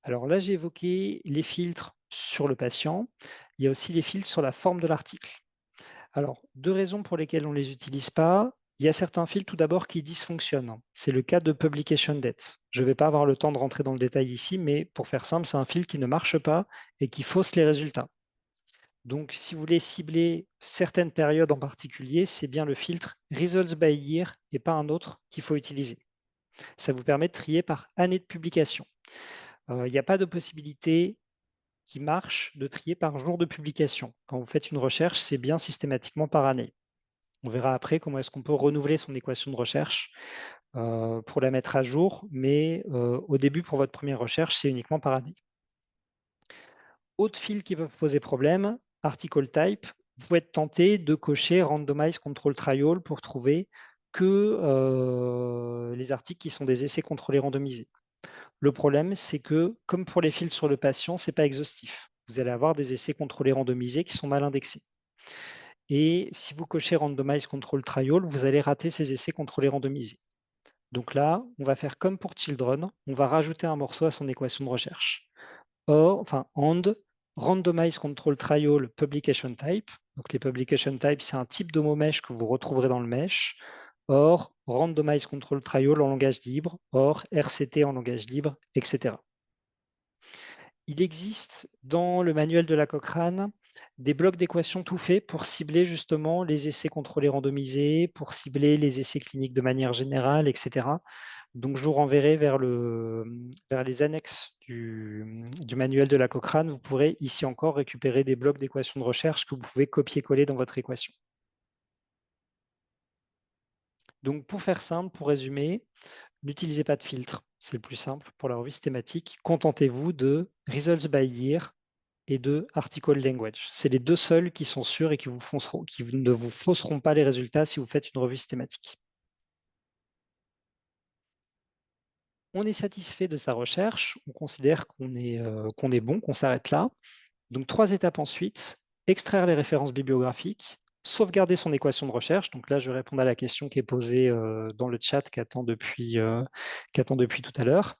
[SPEAKER 1] Alors là, j'ai évoqué les filtres sur le patient. Il y a aussi les filtres sur la forme de l'article. Alors, 2 raisons pour lesquelles on ne les utilise pas. Il y a certains fils tout d'abord qui dysfonctionnent. C'est le cas de Publication Date. Je ne vais pas avoir le temps de rentrer dans le détail ici, mais pour faire simple, c'est un fil qui ne marche pas et qui fausse les résultats. Donc, si vous voulez cibler certaines périodes en particulier, c'est bien le filtre Results by Year et pas un autre qu'il faut utiliser. Ça vous permet de trier par année de publication. Il n'y a pas de possibilité qui marche de trier par jour de publication. Quand vous faites une recherche, c'est bien systématiquement par année. On verra après comment est-ce qu'on peut renouveler son équation de recherche pour la mettre à jour, mais au début, pour votre première recherche, c'est uniquement par année. Autres fils qui peuvent poser problème, article type, vous pouvez être tenté de cocher randomize control trial pour trouver que les articles qui sont des essais contrôlés randomisés. Le problème, c'est que, comme pour les fils sur le patient, ce n'est pas exhaustif. Vous allez avoir des essais contrôlés randomisés qui sont mal indexés. Et si vous cochez Randomize Control Trial, vous allez rater ces essais contrôlés randomisés. Donc là, on va faire comme pour Children, on va rajouter un morceau à son équation de recherche. And Randomize Control Trial Publication Type. Donc les Publication Type, c'est un type de mot mesh que vous retrouverez dans le mesh. Or, Randomize Control Trial en langage libre, or RCT en langage libre, etc. Il existe dans le manuel de la Cochrane des blocs d'équations tout faits pour cibler justement les essais contrôlés randomisés, pour cibler les essais cliniques de manière générale, etc. Donc, je vous renverrai vers les annexes du manuel de la Cochrane. Vous pourrez ici encore récupérer des blocs d'équations de recherche que vous pouvez copier-coller dans votre équation. Donc, pour faire simple, pour résumer, n'utilisez pas de filtre, c'est le plus simple pour la revue systématique. Contentez-vous de Results by Year et de Article Language. C'est les deux seuls qui sont sûrs et qui ne vous fausseront pas les résultats si vous faites une revue systématique. On est satisfait de sa recherche, on considère qu'on est bon, qu'on s'arrête là. Donc 3 étapes ensuite, extraire les références bibliographiques, sauvegarder son équation de recherche. Donc là, je vais répondre à la question qui est posée dans le chat qu'attend depuis tout à l'heure.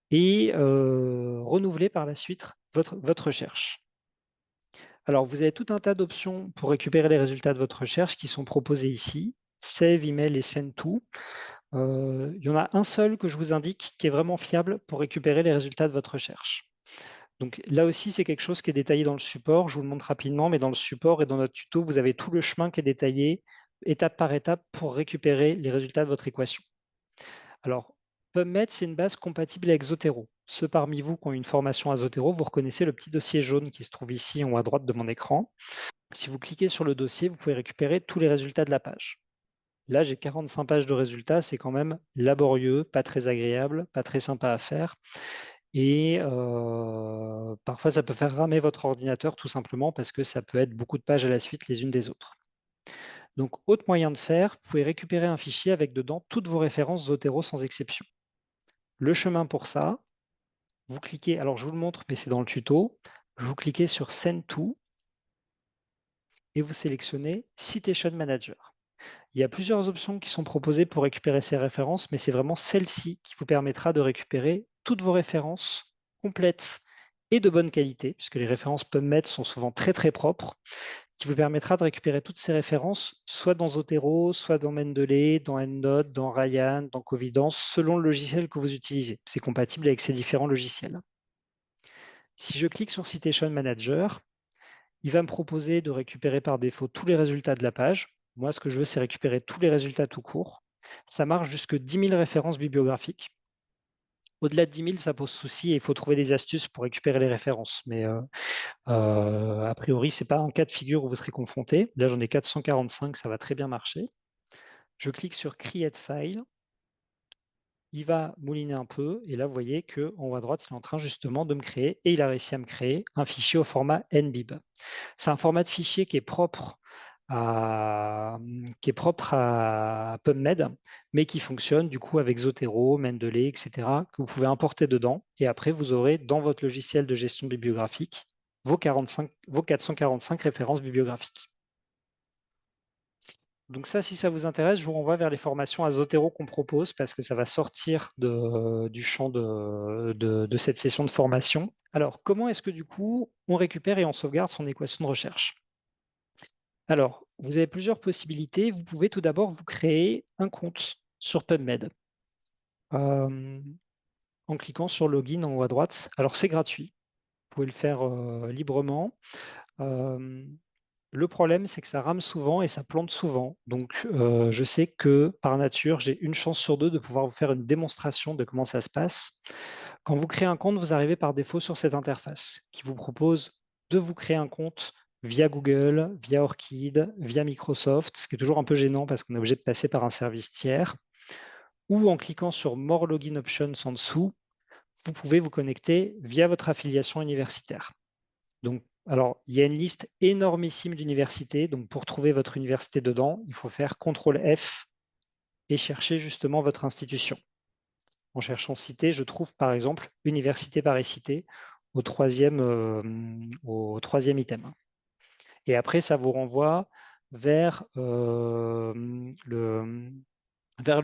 [SPEAKER 1] Et renouveler par la suite votre recherche. Alors, vous avez tout un tas d'options pour récupérer les résultats de votre recherche qui sont proposées ici. Save, Email et Send to. Il y en a un seul que je vous indique qui est vraiment fiable pour récupérer les résultats de votre recherche. Donc là aussi, c'est quelque chose qui est détaillé dans le support. Je vous le montre rapidement, mais dans le support et dans notre tuto, vous avez tout le chemin qui est détaillé étape par étape pour récupérer les résultats de votre équation. Alors, PubMed, c'est une base compatible avec Zotero. Ceux parmi vous qui ont une formation à Zotero, vous reconnaissez le petit dossier jaune qui se trouve ici en haut à droite de mon écran. Si vous cliquez sur le dossier, vous pouvez récupérer tous les résultats de la page. Là, j'ai 45 pages de résultats, c'est quand même laborieux, pas très agréable, pas très sympa à faire. Et parfois, ça peut faire ramer votre ordinateur tout simplement parce que ça peut être beaucoup de pages à la suite les unes des autres. Donc, autre moyen de faire, vous pouvez récupérer un fichier avec dedans toutes vos références Zotero sans exception. Le chemin pour ça, vous cliquez, alors je vous le montre, mais c'est dans le tuto, vous cliquez sur Send to et vous sélectionnez Citation Manager. Il y a plusieurs options qui sont proposées pour récupérer ces références, mais c'est vraiment celle-ci qui vous permettra de récupérer toutes vos références complètes et de bonne qualité, puisque les références PubMed sont souvent très très propres, qui vous permettra de récupérer toutes ces références, soit dans Zotero, soit dans Mendeley, dans EndNote, dans Ryan, dans Covidence, selon le logiciel que vous utilisez. C'est compatible avec ces différents logiciels. Si je clique sur Citation Manager, il va me proposer de récupérer par défaut tous les résultats de la page. Moi, ce que je veux, c'est récupérer tous les résultats tout court. Ça marche jusque 10 000 références bibliographiques. Au-delà de 10 000, ça pose souci et il faut trouver des astuces pour récupérer les références. Mais a priori, ce n'est pas un cas de figure où vous serez confronté. Là, j'en ai 445, ça va très bien marcher. Je clique sur Create File. il va mouliner un peu et là, vous voyez qu'en haut à droite, il est en train justement de me créer et il a réussi à me créer un fichier au format NBIB. C'est un format de fichier qui est propre à PubMed, mais qui fonctionne du coup avec Zotero, Mendeley, etc., que vous pouvez importer dedans. Et après, vous aurez dans votre logiciel de gestion bibliographique vos 445 références bibliographiques. Donc ça, si ça vous intéresse, je vous renvoie vers les formations à Zotero qu'on propose parce que ça va sortir du champ de cette session de formation. Alors, comment est-ce que du coup, on récupère et on sauvegarde son équation de recherche? Alors, vous avez plusieurs possibilités. Vous pouvez tout d'abord vous créer un compte sur PubMed en cliquant sur Login en haut à droite. Alors, c'est gratuit. Vous pouvez le faire librement. Le problème, c'est que ça rame souvent et ça plante souvent. Donc, je sais que par nature, j'ai une chance sur deux de pouvoir vous faire une démonstration de comment ça se passe. Quand vous créez un compte, vous arrivez par défaut sur cette interface qui vous propose de vous créer un compte via Google, via Orchid, via Microsoft, ce qui est toujours un peu gênant parce qu'on est obligé de passer par un service tiers. Ou en cliquant sur More Login Options en dessous, vous pouvez vous connecter via votre affiliation universitaire. Donc, alors, il y a une liste énormissime d'universités. Donc, pour trouver votre université dedans, il faut faire CTRL F et chercher justement votre institution. En cherchant cité, je trouve par exemple Université Paris-Cité au troisième item. Et après, ça vous renvoie vers le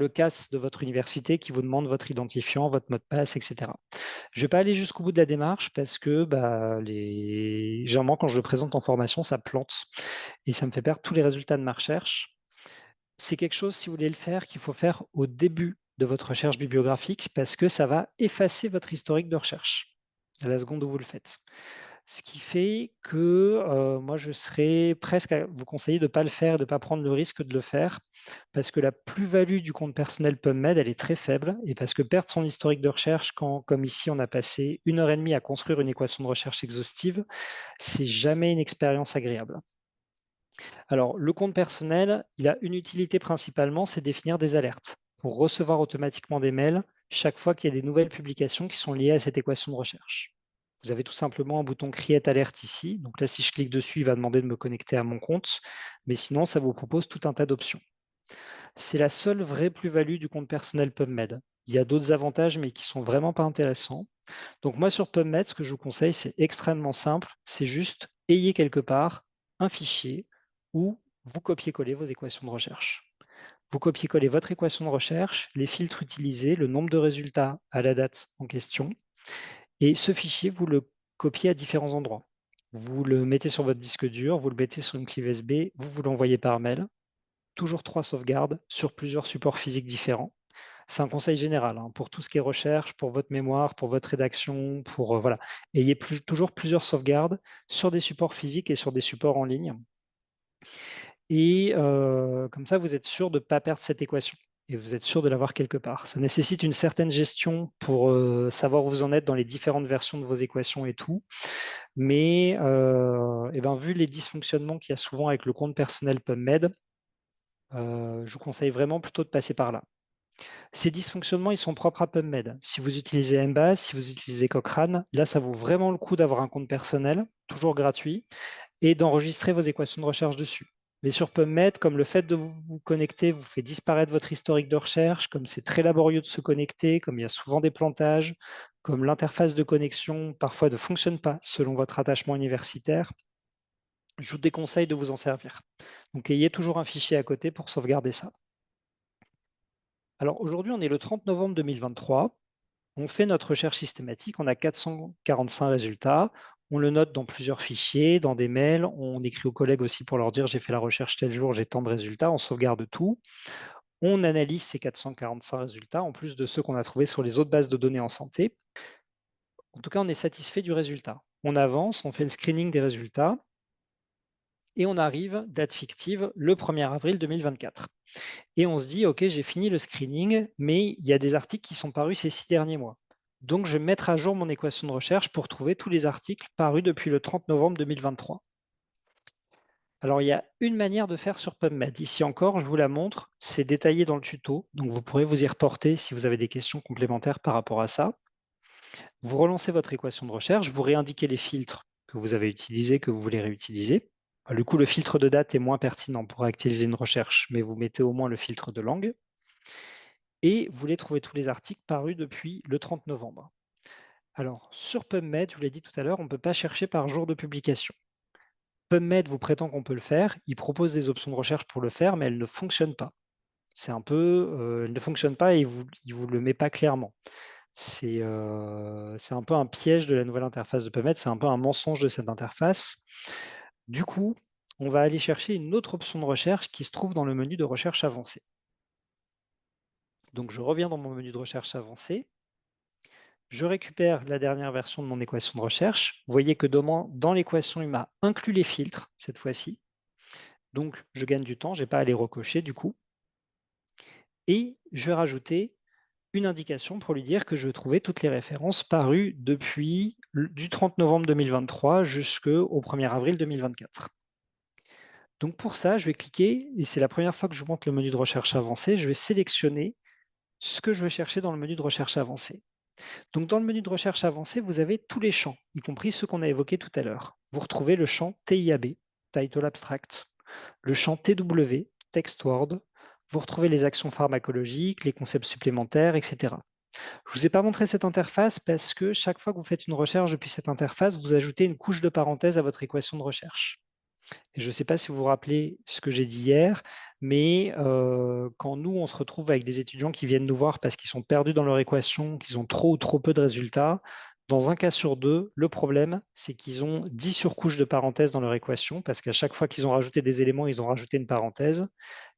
[SPEAKER 1] CAS de votre université qui vous demande votre identifiant, votre mot de passe, etc. Je ne vais pas aller jusqu'au bout de la démarche parce que généralement, quand je le présente en formation, ça plante et ça me fait perdre tous les résultats de ma recherche. C'est quelque chose, si vous voulez le faire, qu'il faut faire au début de votre recherche bibliographique parce que ça va effacer votre historique de recherche à la seconde où vous le faites. Ce qui fait que moi, je serais presque à vous conseiller de ne pas le faire, de ne pas prendre le risque de le faire, parce que la plus-value du compte personnel PubMed, elle est très faible, et parce que perdre son historique de recherche, quand, comme ici, on a passé 1 heure et demie à construire une équation de recherche exhaustive, c'est jamais une expérience agréable. Alors, le compte personnel, il a une utilité principalement, c'est définir des alertes pour recevoir automatiquement des mails chaque fois qu'il y a des nouvelles publications qui sont liées à cette équation de recherche. Vous avez tout simplement un bouton Create Alert ici. Donc là, si je clique dessus, il va demander de me connecter à mon compte. Mais sinon, ça vous propose tout un tas d'options. C'est la seule vraie plus-value du compte personnel PubMed. Il y a d'autres avantages, mais qui sont vraiment pas intéressants. Donc moi, sur PubMed, ce que je vous conseille, c'est extrêmement simple. C'est juste ayez quelque part un fichier où vous copiez-collez vos équations de recherche. Vous copiez-collez votre équation de recherche, les filtres utilisés, le nombre de résultats à la date en question. Et ce fichier, vous le copiez à différents endroits. Vous le mettez sur votre disque dur, vous le mettez sur une clé USB, vous l'envoyez par mail. Toujours 3 sauvegardes sur plusieurs supports physiques différents. C'est un conseil général pour tout ce qui est recherche, pour votre mémoire, pour votre rédaction, pour voilà. Ayez toujours plusieurs sauvegardes sur des supports physiques et sur des supports en ligne. Et comme ça, vous êtes sûr de ne pas perdre cette équation et vous êtes sûr de l'avoir quelque part. Ça nécessite une certaine gestion pour savoir où vous en êtes dans les différentes versions de vos équations et tout. Mais vu les dysfonctionnements qu'il y a souvent avec le compte personnel PubMed, je vous conseille vraiment plutôt de passer par là. Ces dysfonctionnements, ils sont propres à PubMed. Si vous utilisez Embase, si vous utilisez Cochrane, là, ça vaut vraiment le coup d'avoir un compte personnel, toujours gratuit, et d'enregistrer vos équations de recherche dessus. Mais sur PubMed, comme le fait de vous connecter vous fait disparaître votre historique de recherche, comme c'est très laborieux de se connecter, comme il y a souvent des plantages, comme l'interface de connexion parfois ne fonctionne pas selon votre attachement universitaire, je vous déconseille de vous en servir. Donc ayez toujours un fichier à côté pour sauvegarder ça. Alors aujourd'hui, on est le 30 novembre 2023. On fait notre recherche systématique, on a 445 résultats, on le note dans plusieurs fichiers, dans des mails, on écrit aux collègues aussi pour leur dire j'ai fait la recherche tel jour, j'ai tant de résultats, on sauvegarde tout. On analyse ces 445 résultats en plus de ceux qu'on a trouvés sur les autres bases de données en santé. En tout cas, on est satisfait du résultat. On avance, on fait le screening des résultats et on arrive, date fictive, le 1er avril 2024. Et on se dit, OK, j'ai fini le screening, mais il y a des articles qui sont parus ces 6 derniers mois. Donc, je vais mettre à jour mon équation de recherche pour trouver tous les articles parus depuis le 30 novembre 2023. Alors, il y a une manière de faire sur PubMed. Ici encore, je vous la montre, c'est détaillé dans le tuto, donc vous pourrez vous y reporter si vous avez des questions complémentaires par rapport à ça. Vous relancez votre équation de recherche, vous réindiquez les filtres que vous avez utilisés, que vous voulez réutiliser. Du coup, le filtre de date est moins pertinent pour réactualiser une recherche, mais vous mettez au moins le filtre de langue. Et vous voulez trouver tous les articles parus depuis le 30 novembre. Alors, sur PubMed, je vous l'ai dit tout à l'heure, on ne peut pas chercher par jour de publication. PubMed vous prétend qu'on peut le faire, il propose des options de recherche pour le faire, mais elles ne fonctionnent pas. C'est un peu, elles ne fonctionnent pas et il vous le met pas clairement. C'est un peu un piège de la nouvelle interface de PubMed, c'est un peu un mensonge de cette interface. Du coup, on va aller chercher une autre option de recherche qui se trouve dans le menu de recherche avancée. Donc je reviens dans mon menu de recherche avancée. Je récupère la dernière version de mon équation de recherche. Vous voyez que dans l'équation, il m'a inclus les filtres cette fois-ci. Donc, je gagne du temps, je n'ai pas à les recocher du coup. Et je vais rajouter une indication pour lui dire que je veux trouver toutes les références parues depuis du 30 novembre 2023 jusqu'au 1er avril 2024. Donc pour ça, je vais cliquer, et c'est la première fois que je vous montre le menu de recherche avancé, je vais sélectionner ce que je veux chercher dans le menu de recherche avancé. Donc dans le menu de recherche avancé, vous avez tous les champs, y compris ceux qu'on a évoqués tout à l'heure. Vous retrouvez le champ TIAB, Title Abstract, le champ TW, Text Word, vous retrouvez les actions pharmacologiques, les concepts supplémentaires, etc. Je ne vous ai pas montré cette interface parce que chaque fois que vous faites une recherche depuis cette interface, vous ajoutez une couche de parenthèse à votre équation de recherche. Et je ne sais pas si vous vous rappelez ce que j'ai dit hier, mais quand nous, on se retrouve avec des étudiants qui viennent nous voir parce qu'ils sont perdus dans leur équation, qu'ils ont trop ou trop peu de résultats, dans un cas sur deux, le problème, c'est qu'ils ont 10 surcouches de parenthèses dans leur équation, parce qu'à chaque fois qu'ils ont rajouté des éléments, ils ont rajouté une parenthèse.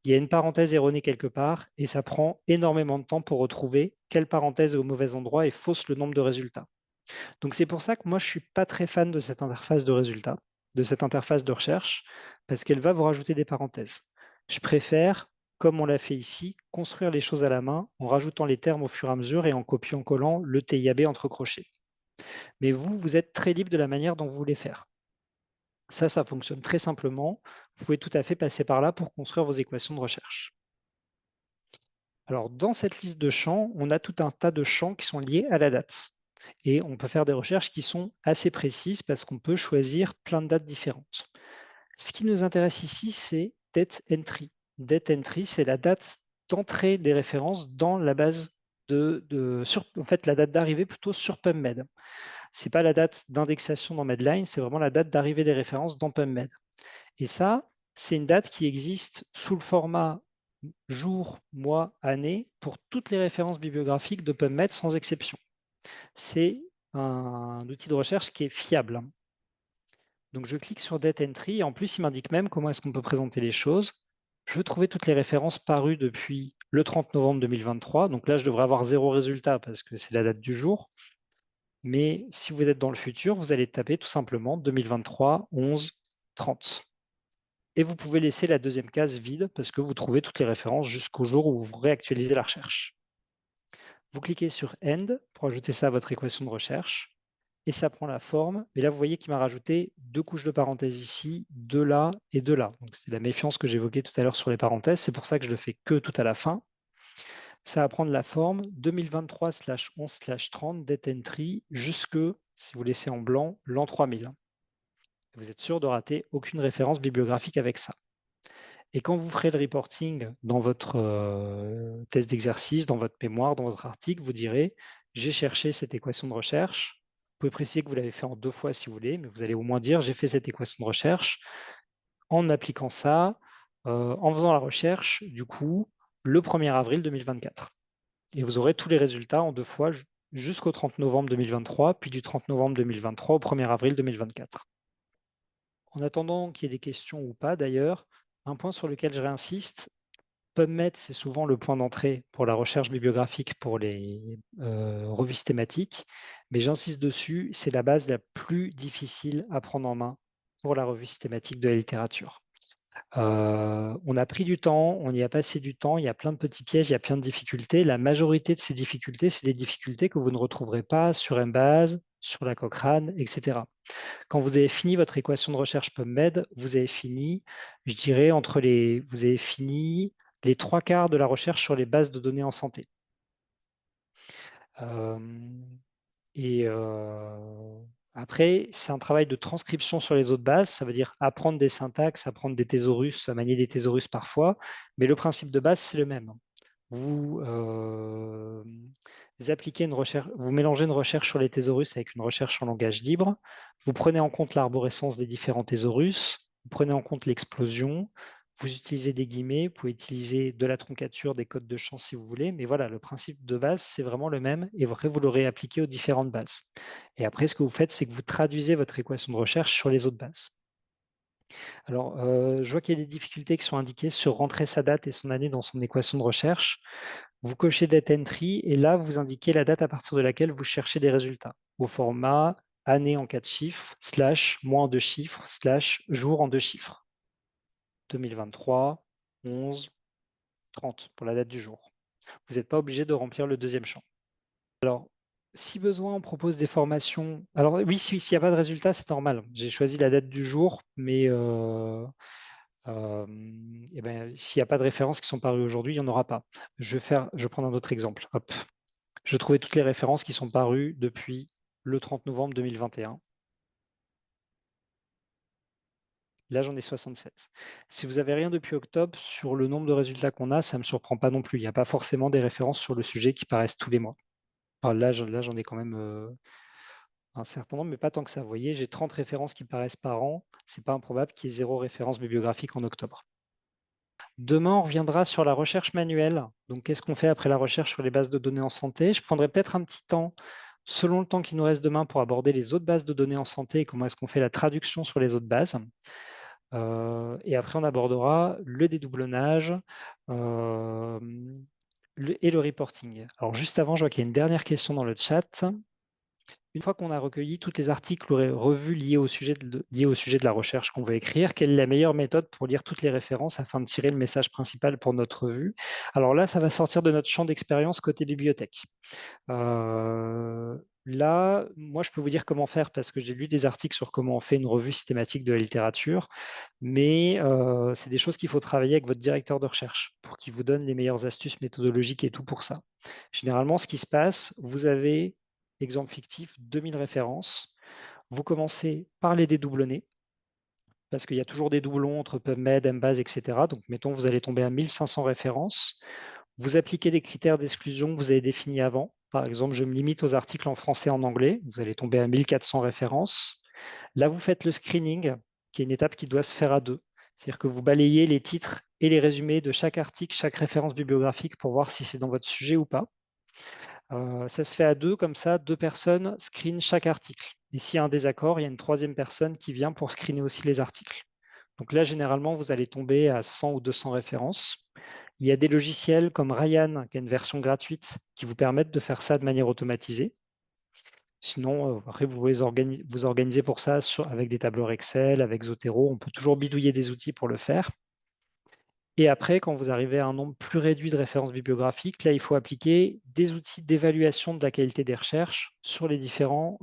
[SPEAKER 1] Il y a une parenthèse erronée quelque part, et ça prend énormément de temps pour retrouver quelle parenthèse est au mauvais endroit et fausse le nombre de résultats. Donc c'est pour ça que moi, je ne suis pas très fan de cette interface de résultats, de cette interface de recherche, parce qu'elle va vous rajouter des parenthèses. Je préfère, comme on l'a fait ici, construire les choses à la main en rajoutant les termes au fur et à mesure et en copiant-collant le TIAB entre crochets. Mais vous, vous êtes très libre de la manière dont vous voulez faire. Ça fonctionne très simplement. Vous pouvez tout à fait passer par là pour construire vos équations de recherche. Alors, dans cette liste de champs, on a tout un tas de champs qui sont liés à la date. Et on peut faire des recherches qui sont assez précises parce qu'on peut choisir plein de dates différentes. Ce qui nous intéresse ici, c'est date entry. Date entry, c'est la date d'entrée des références dans la base en fait, la date d'arrivée plutôt sur PubMed. Ce n'est pas la date d'indexation dans Medline, c'est vraiment la date d'arrivée des références dans PubMed. Et ça, c'est une date qui existe sous le format jour, mois, année pour toutes les références bibliographiques de PubMed sans exception. C'est un outil de recherche qui est fiable. Donc je clique sur Date Entry et en plus il m'indique même comment est-ce qu'on peut présenter les choses. Je veux trouver toutes les références parues depuis le 30 novembre 2023. Donc là, je devrais avoir 0 résultat parce que c'est la date du jour. Mais si vous êtes dans le futur, vous allez taper tout simplement 2023, 11, 30. Et vous pouvez laisser la deuxième case vide parce que vous trouvez toutes les références jusqu'au jour où vous réactualisez la recherche. Vous cliquez sur End pour ajouter ça à votre équation de recherche et ça prend la forme. Et là, vous voyez qu'il m'a rajouté 2 couches de parenthèses ici, 2 là et 2 là. Donc, c'est la méfiance que j'évoquais tout à l'heure sur les parenthèses. C'est pour ça que je le fais que tout à la fin. Ça va prendre la forme 2023/11/30 date entry jusque, si vous laissez en blanc, l'an 3000. Vous êtes sûr de rater aucune référence bibliographique avec ça. Et quand vous ferez le reporting dans votre test d'exercice, dans votre mémoire, dans votre article, vous direz « J'ai cherché cette équation de recherche ». Vous pouvez préciser que vous l'avez fait en 2 fois si vous voulez, mais vous allez au moins dire « J'ai fait cette équation de recherche en appliquant ça, en faisant la recherche, du coup, le 1er avril 2024 ». Et vous aurez tous les résultats en 2 fois jusqu'au 30 novembre 2023, puis du 30 novembre 2023 au 1er avril 2024. En attendant qu'il y ait des questions ou pas d'ailleurs, un point sur lequel je réinsiste, PubMed, c'est souvent le point d'entrée pour la recherche bibliographique pour les revues systématiques, mais j'insiste dessus, c'est la base la plus difficile à prendre en main pour la revue systématique de la littérature. On a pris du temps, on y a passé du temps, il y a plein de petits pièges, il y a plein de difficultés. La majorité de ces difficultés, c'est des difficultés que vous ne retrouverez pas sur Embase, sur la Cochrane, etc. Quand vous avez fini votre équation de recherche PubMed, vous avez fini, je dirais, vous avez fini les 3/4 de la recherche sur les bases de données en santé. Après, c'est un travail de transcription sur les autres bases. Ça veut dire apprendre des syntaxes, apprendre des thésaurus, manier des thésaurus parfois. Mais le principe de base, c'est le même. Vous appliquez une recherche, vous mélangez une recherche sur les thésaurus avec une recherche en langage libre. Vous prenez en compte l'arborescence des différents thésaurus. Vous prenez en compte l'explosion. Vous utilisez des guillemets, vous pouvez utiliser de la troncature, des codes de champ si vous voulez, mais voilà, le principe de base, c'est vraiment le même, et après, vous l'aurez appliqué aux différentes bases. Et après, ce que vous faites, c'est que vous traduisez votre équation de recherche sur les autres bases. Alors, je vois qu'il y a des difficultés qui sont indiquées sur rentrer sa date et son année dans son équation de recherche. Vous cochez Data Entry, et là, vous indiquez la date à partir de laquelle vous cherchez des résultats, au format année en 4 chiffres, / mois en 2 chiffres, / jour en 2 chiffres. 2023, 11, 30 pour la date du jour. Vous n'êtes pas obligé de remplir le deuxième champ. Alors, si besoin, on propose des formations. Alors oui, s'il n'y a pas de résultat, c'est normal. J'ai choisi la date du jour, mais s'il n'y a pas de références qui sont parues aujourd'hui, il n'y en aura pas. Je vais prendre un autre exemple. Hop. Je trouvais toutes les références qui sont parues depuis le 30 novembre 2021. Là, j'en ai 67. Si vous n'avez rien depuis octobre, sur le nombre de résultats qu'on a, ça ne me surprend pas non plus. Il n'y a pas forcément des références sur le sujet qui paraissent tous les mois. Enfin, là, j'en ai quand même un certain nombre, mais pas tant que ça. Vous voyez, j'ai 30 références qui paraissent par an. Ce n'est pas improbable qu'il y ait 0 référence bibliographique en octobre. Demain, on reviendra sur la recherche manuelle. Donc, qu'est-ce qu'on fait après la recherche sur les bases de données en santé? Je prendrai peut-être un petit temps, selon le temps qui nous reste demain, pour aborder les autres bases de données en santé et comment est-ce qu'on fait la traduction sur les autres bases. Et après, on abordera le dédoublonnage et le reporting. Alors, juste avant, je vois qu'il y a une dernière question dans le chat. Une fois qu'on a recueilli tous les articles ou revues liés au sujet de la recherche qu'on veut écrire, quelle est la meilleure méthode pour lire toutes les références afin de tirer le message principal pour notre revue? Alors là, ça va sortir de notre champ d'expérience côté bibliothèque. Là, moi, je peux vous dire comment faire parce que j'ai lu des articles sur comment on fait une revue systématique de la littérature, mais c'est des choses qu'il faut travailler avec votre directeur de recherche pour qu'il vous donne les meilleures astuces méthodologiques et tout pour ça. Généralement, ce qui se passe, vous avez, exemple fictif, 2000 références. Vous commencez par les dédoublonner parce qu'il y a toujours des doublons entre PubMed, Embase, etc. Donc, mettons, vous allez tomber à 1500 références. Vous appliquez les critères d'exclusion que vous avez définis avant. Par exemple, je me limite aux articles en français et en anglais. Vous allez tomber à 1400 références. Là, vous faites le screening, qui est une étape qui doit se faire à deux. C'est-à-dire que vous balayez les titres et les résumés de chaque article, chaque référence bibliographique pour voir si c'est dans votre sujet ou pas. Ça se fait à deux, comme ça, 2 personnes screenent chaque article. Et s'il y a un désaccord, il y a une troisième personne qui vient pour screener aussi les articles. Donc là, généralement, vous allez tomber à 100 ou 200 références. Il y a des logiciels comme Ryan, qui a une version gratuite, qui vous permettent de faire ça de manière automatisée. Sinon, après, vous pouvez vous organiser pour ça avec des tableurs Excel, avec Zotero. On peut toujours bidouiller des outils pour le faire. Et après, quand vous arrivez à un nombre plus réduit de références bibliographiques, là, il faut appliquer des outils d'évaluation de la qualité des recherches sur les différents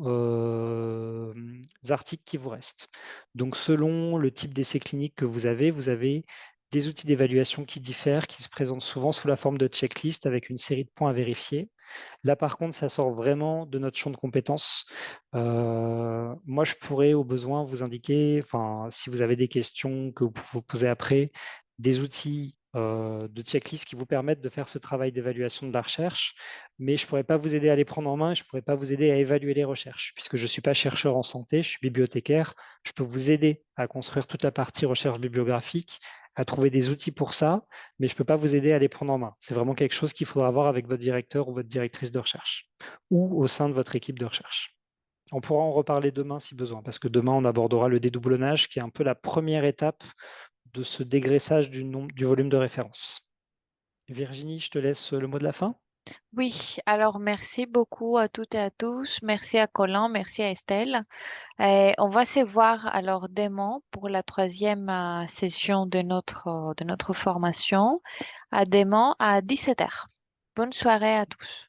[SPEAKER 1] articles qui vous restent. Donc, selon le type d'essai clinique que vous avez des outils d'évaluation qui diffèrent, qui se présentent souvent sous la forme de checklist avec une série de points à vérifier. Là, par contre, ça sort vraiment de notre champ de compétences. Moi, je pourrais, au besoin, vous indiquer, si vous avez des questions que vous pouvez vous poser après, des outils de checklist qui vous permettent de faire ce travail d'évaluation de la recherche, mais je ne pourrais pas vous aider à les prendre en main, je ne pourrais pas vous aider à évaluer les recherches, puisque je ne suis pas chercheur en santé, je suis bibliothécaire. Je peux vous aider à construire toute la partie recherche bibliographique, à trouver des outils pour ça, mais je ne peux pas vous aider à les prendre en main. C'est vraiment quelque chose qu'il faudra voir avec votre directeur ou votre directrice de recherche, ou au sein de votre équipe de recherche. On pourra en reparler demain si besoin, parce que demain, on abordera le dédoublonnage, qui est un peu la première étape de ce dégraissage du volume de référence. Virginie, je te laisse le mot de la fin.
[SPEAKER 2] Oui, alors merci beaucoup à toutes et à tous. Merci à Colin, merci à Estelle. Et on va se voir alors demain pour la troisième session de notre formation. À demain à 17h. Bonne soirée à tous.